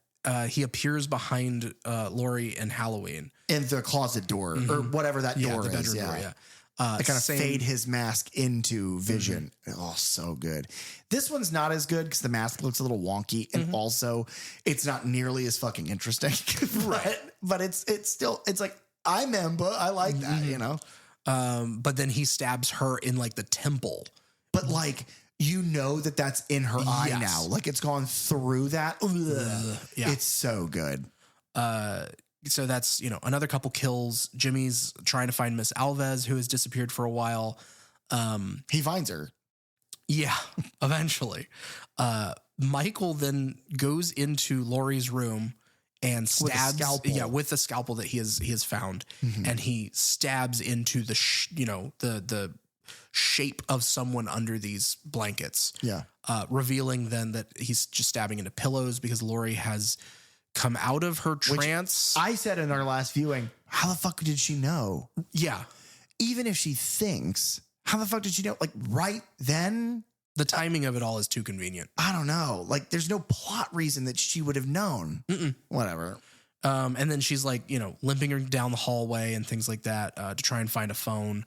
he appears behind Lori in Halloween. In the closet door, or whatever that door the bedroom is. door, They kind of fade his mask into vision. Oh, so good. This one's not as good because the mask looks a little wonky, and also it's not nearly as fucking interesting. Right. But it's still, it's like, I remember, I like that, But then he stabs her in like the temple. But like, that's in her eye now. Like it's gone through that. Yeah. It's so good. So that's, another couple kills. Jimmy's trying to find Miss Alves, who has disappeared for a while. He finds her. Yeah, eventually. Michael then goes into Lori's room and stabs with the scalpel that he has found, and he stabs into the the shape of someone under these blankets. Yeah. Revealing then that he's just stabbing into pillows because Lori has come out of her trance. Which I said in our last viewing, how the fuck did she know? Yeah. Even if she thinks, how the fuck did she know? Like right then? The timing of it all is too convenient. I don't know. Like there's no plot reason that she would have known. Whatever. And then she's like, limping her down the hallway and things like that to try and find a phone.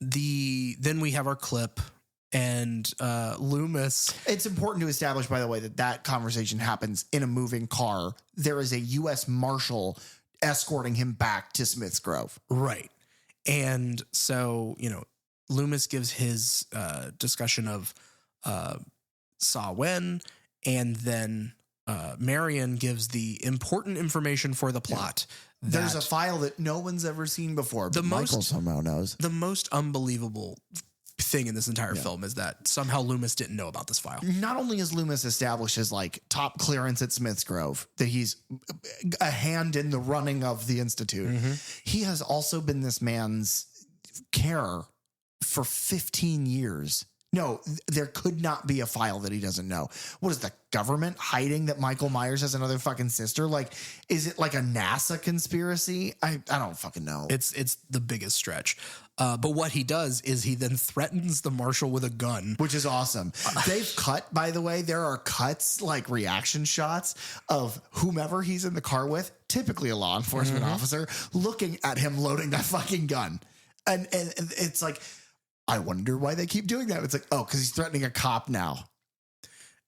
Then we have our clip and Loomis. It's important to establish, by the way, that conversation happens in a moving car. There is a U.S. Marshal escorting him back to Smith's Grove. Right. And so, Loomis gives his discussion of Saw When, and then Marion gives the important information for the plot. There's a file that no one's ever seen before, but Michael somehow knows. The most unbelievable thing in this entire film is that somehow Loomis didn't know about this file. Not only is Loomis established as like top clearance at Smith's Grove, that he's a hand in the running of the Institute, he has also been this man's care for 15 years. No, there could not be a file that he doesn't know. What is the government hiding that Michael Myers has another fucking sister? Like, is it like a NASA conspiracy? I don't fucking know. It's the biggest stretch. But what he does is he then threatens the marshal with a gun. Which is awesome. They've cut, by the way, there are cuts, like reaction shots of whomever he's in the car with, typically a law enforcement officer, looking at him loading that fucking gun. And it's like, I wonder why they keep doing that. It's like, oh, because he's threatening a cop now.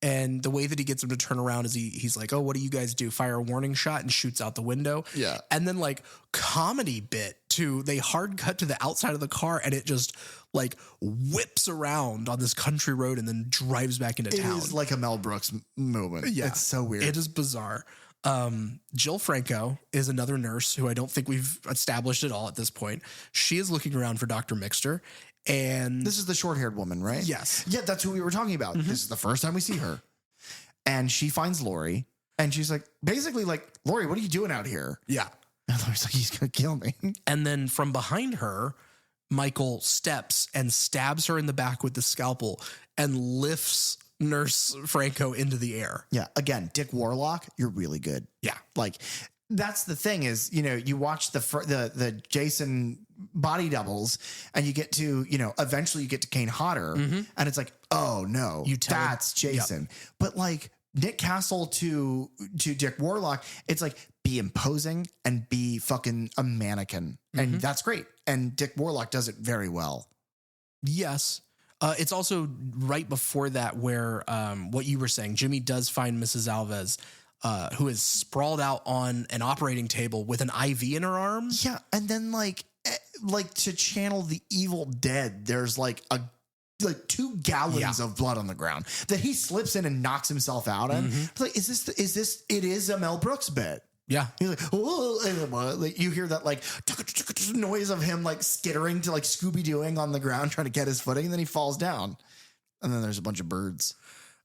And the way that he gets him to turn around is he's like, oh, what do you guys do? Fire a warning shot and shoots out the window. Yeah. And then like comedy bit too, they hard cut to the outside of the car and it just like whips around on this country road and then drives back into town. It is like a Mel Brooks moment. Yeah. It's so weird. It is bizarre. Jill Franco is another nurse who I don't think we've established at all at this point. She is looking around for Dr. Mixter. And this is the short-haired woman, right? Yes. Yeah, that's who we were talking about. This is the first time we see her. And she finds Lori. And she's like, basically like, Lori, what are you doing out here? Yeah. And Lori's like, he's going to kill me. And then from behind her, Michael steps and stabs her in the back with the scalpel and lifts Nurse Franco into the air. Yeah. Again, Dick Warlock, you're really good. Yeah. Like, that's the thing is, you know, you watch the Jason body doubles and you get to, you know, eventually you get to Kane Hodder and it's like, oh no, that's Jason. Yep. But like Nick Castle to Dick Warlock, it's like be imposing and be fucking a mannequin. And that's great. And Dick Warlock does it very well. Yes. It's also right before that where what you were saying, Jimmy does find Mrs. Alves, who is sprawled out on an operating table with an IV in her arm. Yeah. And then like to channel the Evil Dead, there's like 2 gallons of blood on the ground that he slips in and knocks himself out in. Like, is this, it is a Mel Brooks bit. Yeah. He's like, oh, and like, you hear that like noise of him like skittering to like Scooby-Dooing on the ground, trying to get his footing. And then he falls down. And then there's a bunch of birds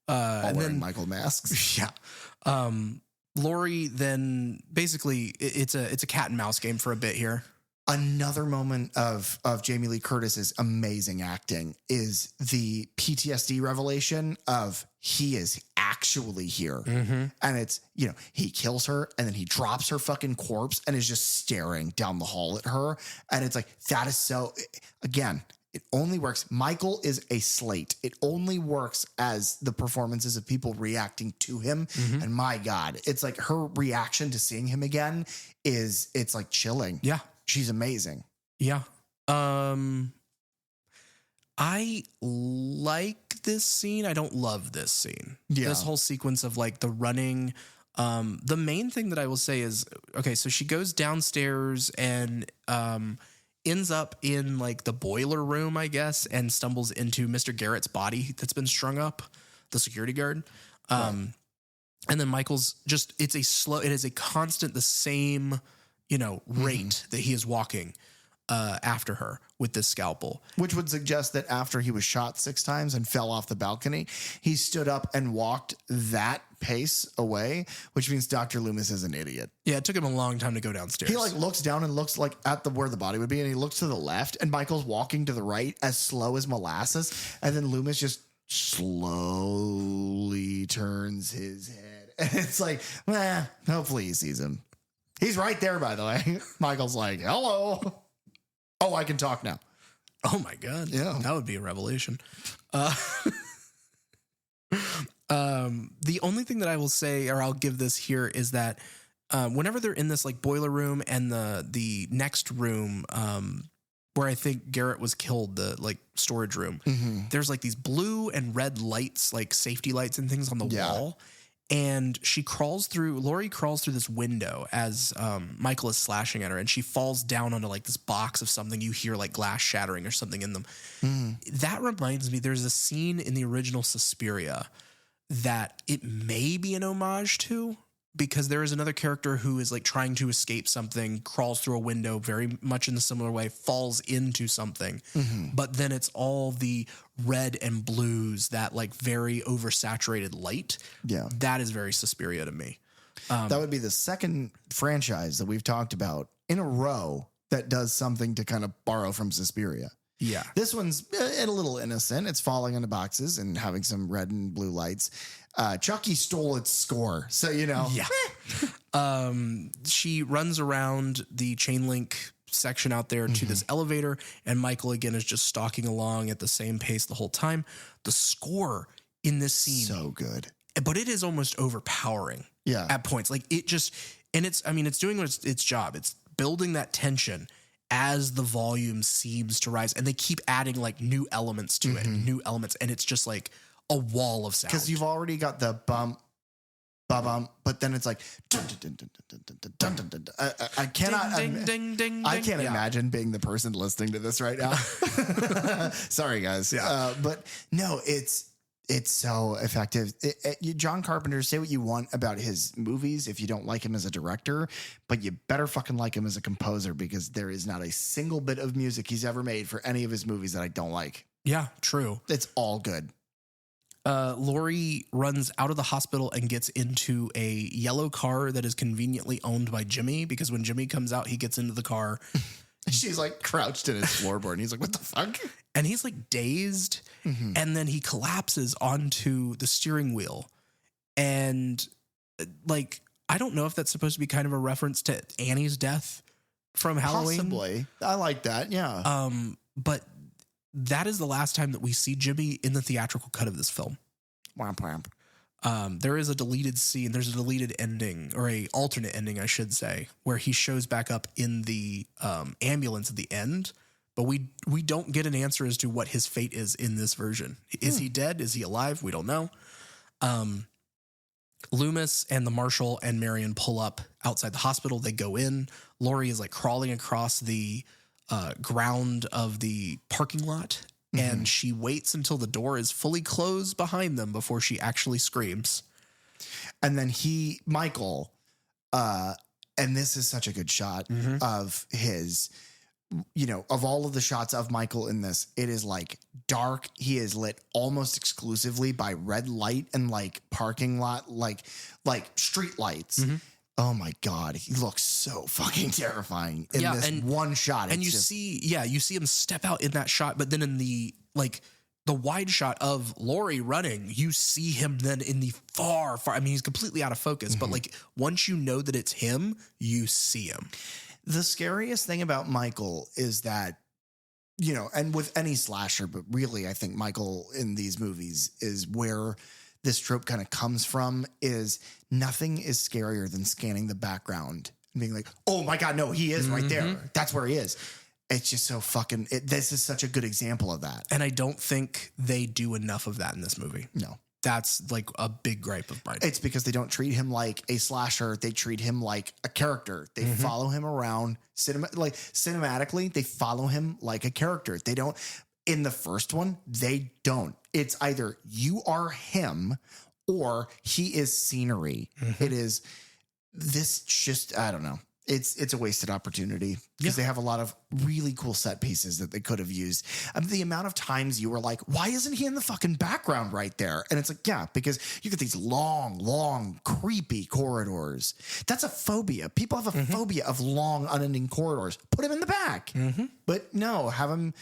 all wearing Michael masks. Yeah. Lori then basically it's a cat and mouse game for a bit here. Another moment of Jamie Lee Curtis's amazing acting is the PTSD revelation of he is actually here. And it's, you know, he kills her and then he drops her fucking corpse and is just staring down the hall at her. And it's like, that is so, again, it only works. Michael is a slate. It only works as the performances of people reacting to him. And my God, it's like her reaction to seeing him again it's like chilling. Yeah. She's amazing. Yeah. I like this scene. I don't love this scene. Yeah. This whole sequence of like the running. The main thing that I will say is, okay, so she goes downstairs and ends up in like the boiler room, I guess, and stumbles into Mr. Garrett's body that's been strung up, the security guard. And then Michael's just, it is a constant, the same, you know, rate that he is walking after her with this scalpel. Which would suggest that after he was shot 6 times and fell off the balcony, he stood up and walked that pace away, which means Dr. Loomis is an idiot. Yeah, it took him a long time to go downstairs. He like looks down and looks like at where the body would be, and he looks to the left, and Michael's walking to the right as slow as molasses, and then Loomis just slowly turns his head. And it's like, hopefully he sees him. He's right there, by the way. Michael's like, hello. Oh, I can talk now. Oh my God. Yeah. That would be a revelation. The only thing that I will say, or I'll give this here, is that whenever they're in this like boiler room and the next room, where I think Garrett was killed, the like storage room, there's like these blue and red lights, like safety lights and things on the wall. And Lori crawls through this window as Michael is slashing at her, and she falls down onto like this box of something. You hear like glass shattering or something in them. That reminds me, there's a scene in the original Suspiria that it may be an homage to, because there is another character who is like trying to escape something, crawls through a window very much in the similar way, falls into something, but then it's all the red and blues, that like very oversaturated light. Yeah. That is very Suspiria to me. That would be the second franchise that we've talked about in a row that does something to kind of borrow from Suspiria. Yeah. This one's a little innocent. It's falling into boxes and having some red and blue lights. Chucky stole its score. So, you know. Yeah. She runs around the chain link section out there to this elevator, and Michael again is just stalking along at the same pace the whole time. The score in this scene, so good, but it is almost overpowering. Yeah. At points, like it just, and it's doing its job. It's building that tension as the volume seems to rise, and they keep adding like new elements to it, and it's just like a wall of sound. Because you've already got the bump, but then it's like I cannot I can't imagine being the person listening to this right now. Sorry guys. But no, it's It's so effective. John Carpenter, say what you want about his movies if you don't like him as a director, but you better fucking like him as a composer, because there is not a single bit of music he's ever made for any of his movies that I don't like. Yeah, true. It's all good. Lori runs out of the hospital and gets into a yellow car that is conveniently owned by Jimmy, because when Jimmy comes out, he gets into the car. She's like crouched in his floorboard and he's like, what the fuck? And he's like dazed. Mm-hmm. And then he collapses onto the steering wheel. And like, I don't know if that's supposed to be kind of a reference to Annie's death from Halloween. Possibly. I like that. Yeah. But that is the last time that we see Jimmy in the theatrical cut of this film. Wamp wamp. There is a deleted scene. There's a deleted ending, or a alternate ending, I should say, where he shows back up in the ambulance at the end. But we don't get an answer as to what his fate is in this version. Is he dead? Is he alive? We don't know. Loomis and the marshal and Marion pull up outside the hospital. They go in. Lori is like crawling across the ground of the parking lot. And she waits until the door is fully closed behind them before she actually screams. And then Michael, and this is such a good shot of his, of all of the shots of Michael in this, it is like dark. He is lit almost exclusively by red light and like parking lot, like street lights. Mm-hmm. Oh my God. He looks so fucking terrifying in this one shot. And you see him step out in that shot, but then in the wide shot of Lori running, you see him then in the far, I mean, he's completely out of focus, but like once you know that it's him, you see him. The scariest thing about Michael is that, and with any slasher, but really I think Michael in these movies is where this trope kind of comes from, is nothing is scarier than scanning the background and being like, oh my God, no, he is right there. That's where he is. It's just so fucking, this is such a good example of that. And I don't think they do enough of that in this movie. No. That's like a big gripe of mine. It's because they don't treat him like a slasher. They treat him like a character. They follow him around cinematically. They follow him like a character. They don't. In the first one, they don't. It's either you are him or he is scenery. It is this just, I don't know. It's a wasted opportunity because they have a lot of really cool set pieces that they could have used. The amount of times you were like, why isn't he in the fucking background right there? And it's like, yeah, because you get these long, creepy corridors. That's a phobia. People have a phobia of long, unending corridors. Put him in the back. But no, have him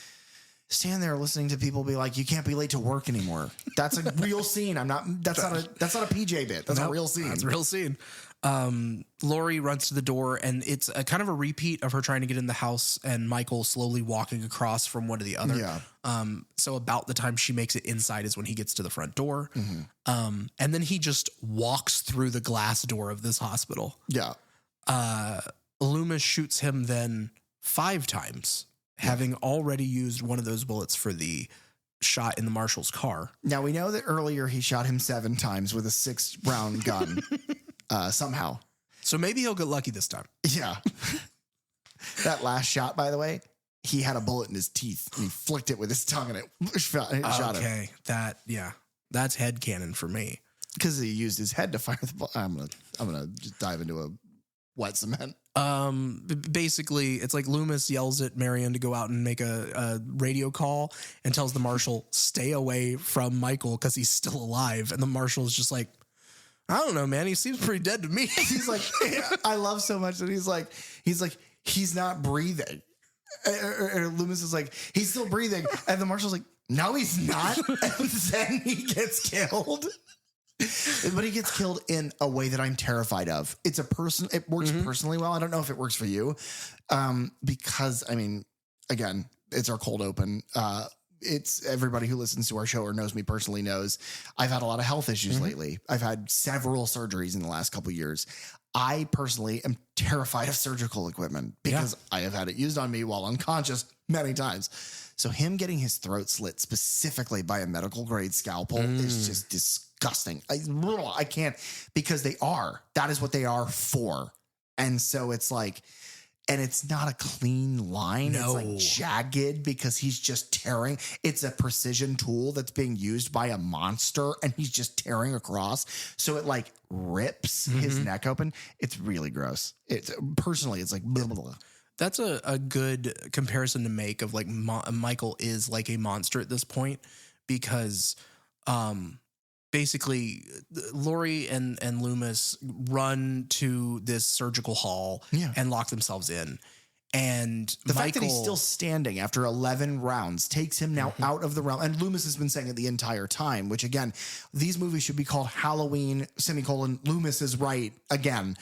stand there listening to people be like, you can't be late to work anymore. That's a real scene. That's not a PJ bit. That's a real scene. That's a real scene. Lori runs to the door, and it's a kind of a repeat of her trying to get in the house and Michael slowly walking across from one to the other. Yeah. So about the time she makes it inside is when he gets to the front door. And then he just walks through the glass door of this hospital. Yeah. Loomis shoots him then 5 times, having already used one of those bullets for the shot in the marshal's car. Now we know that earlier he shot him 7 times with a 6-round gun. Somehow. So maybe he'll get lucky this time. Yeah. That last shot, by the way, he had a bullet in his teeth and he flicked it with his tongue and it shot him. Okay. That's headcanon for me. Because he used his head to fire the bullet. I'm gonna just dive into a wet cement. Basically, it's like Loomis yells at Marion to go out and make a radio call and tells the marshal, stay away from Michael because he's still alive. And the marshal is just like, I don't know, man. He seems pretty dead to me. He's like, I love so much that he's like, he's not breathing. Or Loomis is like, he's still breathing. And the marshal's like, no, he's not. And then he gets killed. But he gets killed in a way that I'm terrified of. It works personally well. I don't know if it works for you. Because I mean, again, it's our cold open. It's everybody who listens to our show or knows me personally knows I've had a lot of health issues lately. I've had several surgeries in the last couple of years. I personally am terrified of surgical equipment because I have had it used on me while unconscious many times. So him getting his throat slit specifically by a medical grade scalpel is just disgusting. I can't, because that is what they are for. And so it's like, and it's not a clean line. No. It's like jagged because he's just tearing. It's a precision tool that's being used by a monster, and he's just tearing across. So it like rips his neck open. It's really gross. It's like blah, blah, blah. That's a good comparison to make of like Michael is like a monster at this point, because basically Laurie and Loomis run to this surgical hall and lock themselves in. And the fact that he's still standing after 11 rounds takes him now out of the realm. And Loomis has been saying it the entire time, which again, these movies should be called Halloween, Loomis is right. Again,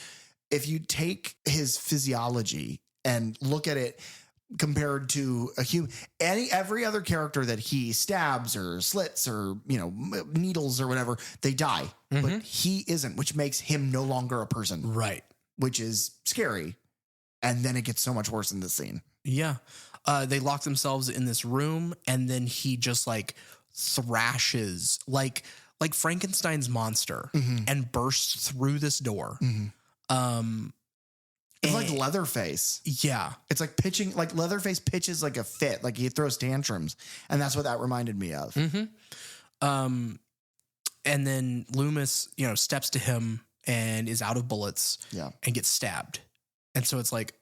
if you take his physiology and look at it compared to a human, every other character that he stabs or slits or, needles or whatever, they die. But he isn't, which makes him no longer a person. Right. Which is scary. And then it gets so much worse in this scene. Yeah. They lock themselves in this room, and then he just like thrashes like Frankenstein's monster and bursts through this door. It's like Leatherface. Yeah. It's like pitching, like Leatherface pitches like a fit, like he throws tantrums. And that's what that reminded me of. And then Loomis, steps to him and is out of bullets and gets stabbed. And so it's like,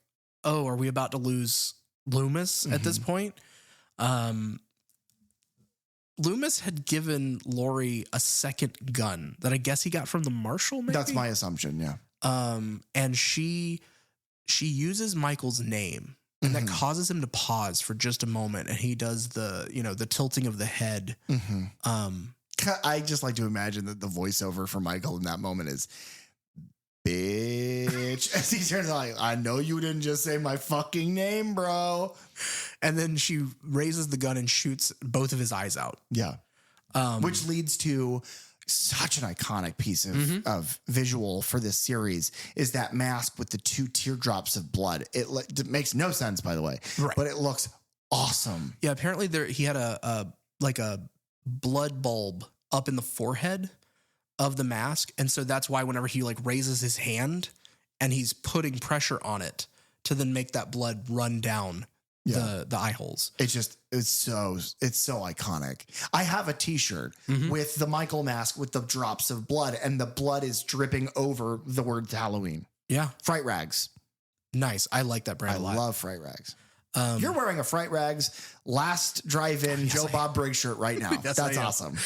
oh, are we about to lose Loomis at this point? Loomis had given Laurie a second gun that I guess he got from the marshal, maybe? That's my assumption, yeah. And she uses Michael's name, and that causes him to pause for just a moment, and he does the tilting of the head. I just like to imagine that the voiceover for Michael in that moment is, bitch. As he turns like, I know you didn't just say my fucking name, bro. And then she raises the gun and shoots both of his eyes out. Yeah. Which leads to such an iconic piece of visual for this series is that mask with the 2 teardrops of blood. It makes no sense, by the way, but it looks awesome. Yeah. Apparently he had a blood bulb up in the forehead of the mask. And so that's why whenever he like raises his hand and he's putting pressure on it to then make that blood run down the eye holes. It's so iconic. I have a t-shirt with the Michael mask with the drops of blood, and the blood is dripping over the word Halloween. Yeah. Fright Rags. Nice. I like that brand a lot. I love Fright Rags. You're wearing a Fright Rags last drive-in Joe Bob Briggs shirt right now. That's awesome.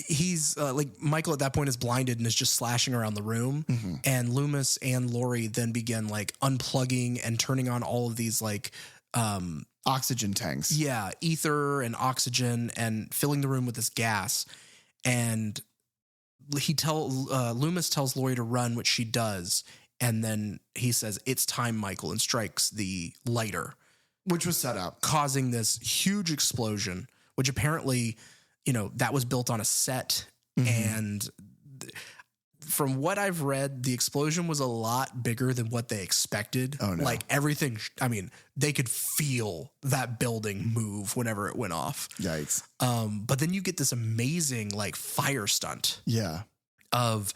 He's like Michael at that point is blinded and is just slashing around the room, and Loomis and Laurie then begin like unplugging and turning on all of these like oxygen tanks. Yeah, ether and oxygen, and filling the room with this gas. And Loomis tells Laurie to run, which she does, and then he says, "It's time, Michael," and strikes the lighter, which was set up, causing this huge explosion, which apparently, that was built on a set. And from what I've read, the explosion was a lot bigger than what they expected. Oh, no. Like everything, they could feel that building move whenever it went off. Yikes. But then you get this amazing like fire stunt. Yeah. Of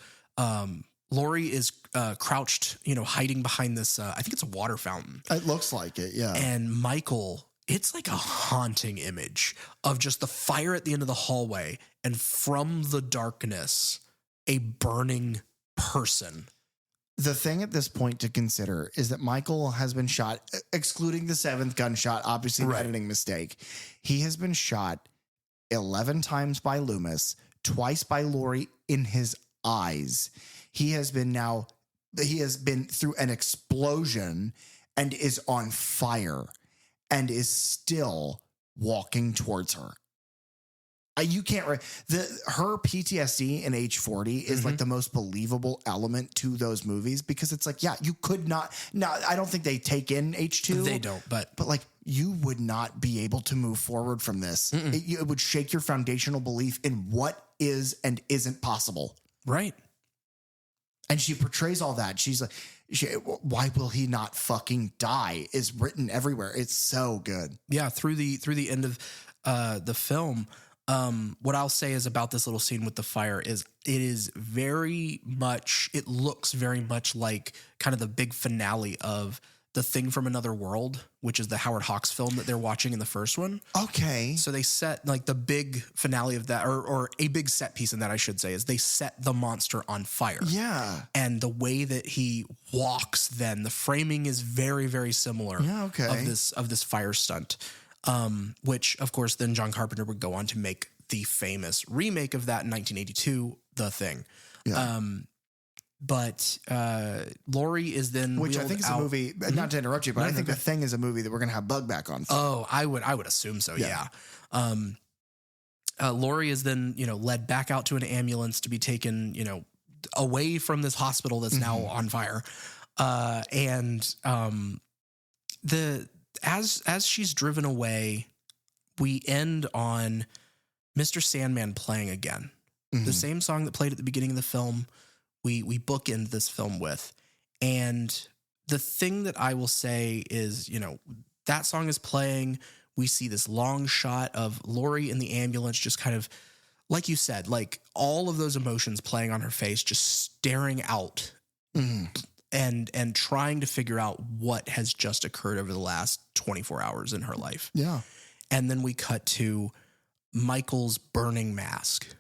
Laurie is crouched, hiding behind this, I think it's a water fountain. It looks like it, yeah. And Michael, it's like a haunting image of just the fire at the end of the hallway, and from the darkness, a burning person. The thing at this point to consider is that Michael has been shot, excluding the 7th gunshot, obviously an editing mistake. He has been shot 11 times by Loomis, twice by Laurie in his eyes. He has been through an explosion and is on fire and is still walking towards her. You can't. Her PTSD in H40 is like the most believable element to those movies, because it's like, yeah, you could not. Now, I don't think they take in H2. They don't, but like you would not be able to move forward from this. It would shake your foundational belief in what is and isn't possible. Right. And she portrays all that. She's like, why will he not fucking die? Is written everywhere. It's so good. Yeah, through the end of the film, What I'll say is about this little scene with the fire is it looks very much like kind of the big finale of The Thing from Another World, which is the Howard Hawks film that they're watching in the first one. Okay. So they set like the big finale of that, or a big set piece in that, I should say, is they set the monster on fire. Yeah. And the way that he walks, then the framing is very, very similar. Yeah, okay. Of this fire stunt, which of course then John Carpenter would go on to make the famous remake of that in 1982, The Thing. Yeah. But Laurie is then which I wheeled think is out. a movie. Not to interrupt you, but I think The Thing is a movie that we're gonna have Bug back on. For. Oh, I would assume so. Yeah. Laurie is then led back out to an ambulance to be taken away from this hospital that's now on fire, and as she's driven away, we end on Mr. Sandman playing again. The same song that played at the beginning of the film. We bookend this film with. And the thing that I will say is, that song is playing. We see this long shot of Laurie in the ambulance, just kind of, like you said, like all of those emotions playing on her face, just staring out and trying to figure out what has just occurred over the last 24 hours in her life. Yeah. And then we cut to Michael's burning mask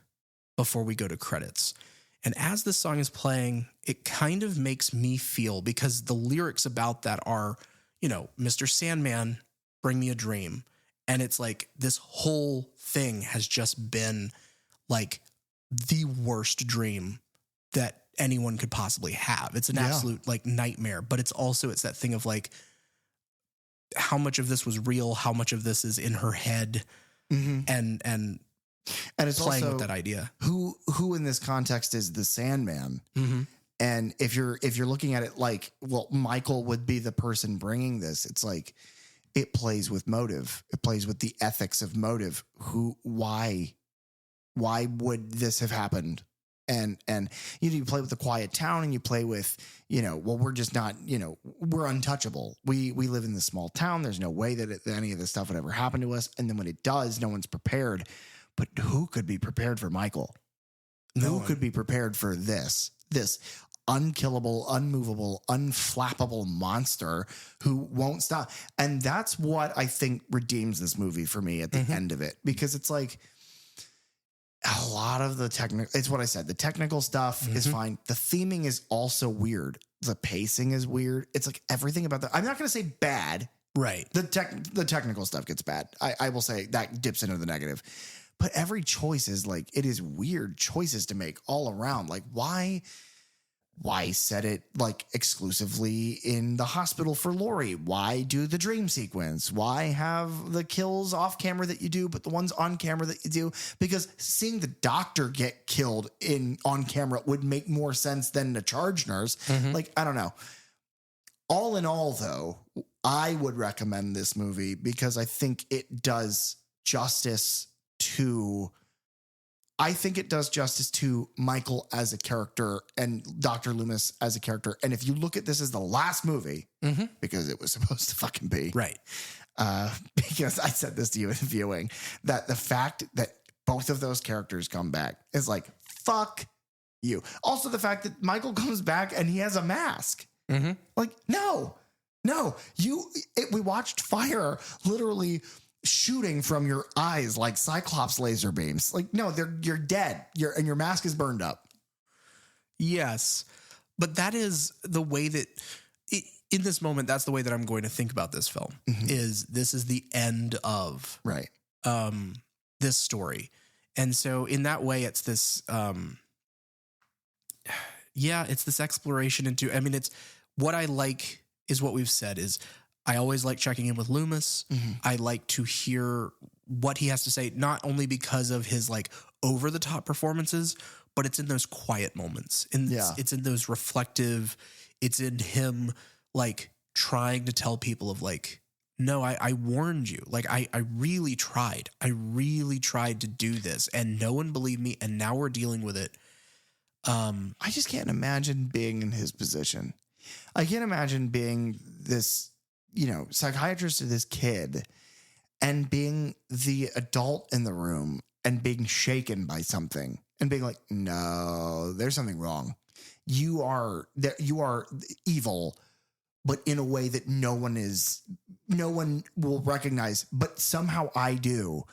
before we go to credits. And as this song is playing, it kind of makes me feel, because the lyrics about that are, Mr. Sandman, bring me a dream. And it's like this whole thing has just been like the worst dream that anyone could possibly have. It's an absolute like nightmare, but it's that thing of like how much of this was real, how much of this is in her head, and it's playing also with that idea. Who in this context is the Sandman? And if you're looking at it like, well, Michael would be the person bringing this. It's like it plays with motive. It plays with the ethics of motive. Why would this have happened? And you play with the quiet town, and you play with well, we're just not we're untouchable. We live in this small town. There's no way that any of this stuff would ever happen to us. And then when it does, no one's prepared. But who could be prepared for Michael? Who could be prepared for this unkillable, unmovable, unflappable monster who won't stop? And that's what I think redeems this movie for me at the end of it, because it's like a lot of the technical, it's what I said. The technical stuff is fine. The theming is also weird. The pacing is weird. It's like everything about I'm not going to say bad. Right. The technical stuff gets bad. I will say that dips into the negative. But every choice is like, it is weird choices to make all around. Like, why set it like exclusively in the hospital for Laurie? Why do the dream sequence? Why have the kills off camera that you do, but the ones on camera that you do? Because seeing the doctor get killed on camera would make more sense than the charge nurse. Like, I don't know. All in all, though, I would recommend this movie because I think it does justice to Michael as a character and Dr. Loomis as a character. And if you look at this as the last movie, because it was supposed to fucking be, right? Because I said this to you in viewing, that the fact that both of those characters come back is like, fuck you. Also, the fact that Michael comes back and he has a mask. Like, no, we watched fire literally shooting from your eyes like Cyclops laser beams. Like, no, you're dead. And your mask is burned up. Yes. But that is the way that in this moment, that's the way that I'm going to think about this film this is the end of this story. And so in that way, it's this, it's this exploration into, it's what I like is what we've said is, I always like checking in with Loomis. I like to hear what he has to say, not only because of his like over the top performances, but it's in those quiet moments. It's in those reflective, it's in him like trying to tell people of like, no, I warned you. Like I really tried. I really tried to do this and no one believed me. And now we're dealing with it. I just can't imagine being in his position. I can't imagine being this, psychiatrist to this kid and being the adult in the room and being shaken by something and being like, no, there's something wrong. You are evil, but in a way that no one will recognize, but somehow I do,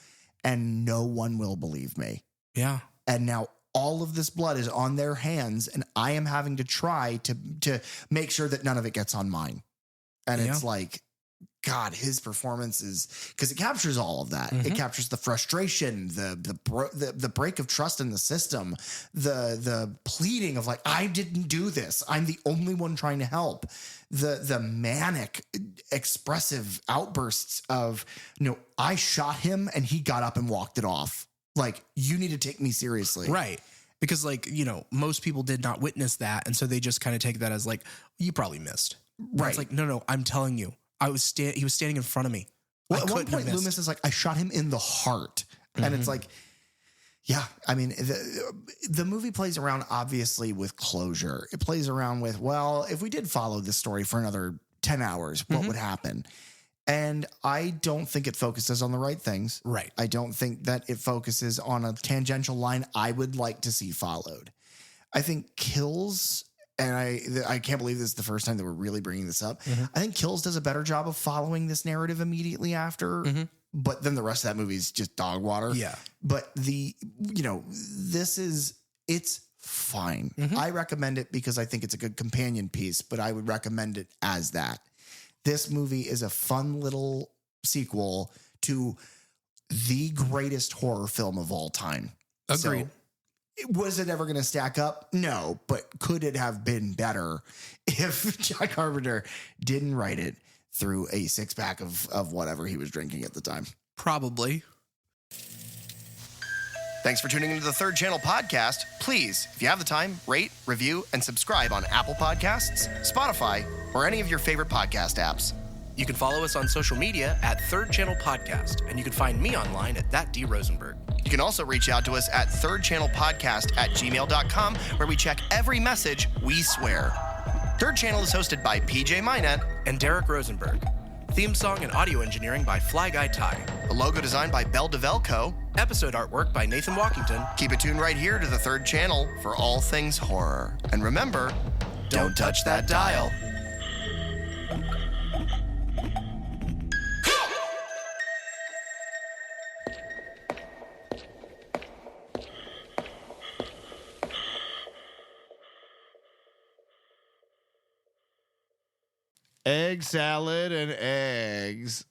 and no one will believe me. Yeah. And now all of this blood is on their hands, and I am having to try to make sure that none of it gets on mine. And it's like, God, his performance is, because it captures all of that. It captures the frustration, the break of trust in the system, the pleading of like, I didn't do this. I'm the only one trying to help. The manic, expressive outbursts of, I shot him and he got up and walked it off. Like, you need to take me seriously. Right. Because most people did not witness that. And so they just kind of take that as like, you probably missed. Right. It's like, no, I'm telling you. He was standing in front of me. Well, at one point, Loomis is like, I shot him in the heart. And it's like, yeah, I mean, the movie plays around, obviously, with closure. It plays around with, well, if we did follow this story for another 10 hours, what would happen? And I don't think it focuses on the right things. Right. I don't think that it focuses on a tangential line I would like to see followed. I think Kills... And I can't believe this is the first time that we're really bringing this up. I think Kills does a better job of following this narrative immediately after, but then the rest of that movie is just dog water. Yeah. But it's fine. I recommend it because I think it's a good companion piece, but I would recommend it as that. This movie is a fun little sequel to the greatest horror film of all time. Agreed. So, was it ever going to stack up? No, but could it have been better if John Carpenter didn't write it through a 6-pack of whatever he was drinking at the time? Probably. Thanks for tuning into the Third Channel Podcast. Please, if you have the time, rate, review, and subscribe on Apple Podcasts, Spotify, or any of your favorite podcast apps. You can follow us on social media at Third Channel Podcast, and you can find me online at thatdrosenberg. You can also reach out to us at thirdchannelpodcast@gmail.com, where we check every message we swear. Third Channel is hosted by PJ Minette and Derek Rosenberg. Theme song and audio engineering by Fly Guy Ty. The logo designed by Bell DeVelco. Episode artwork by Nathan Walkington. Keep it tuned right here to the Third Channel for all things horror. And remember, don't touch that dial. Egg salad and eggs.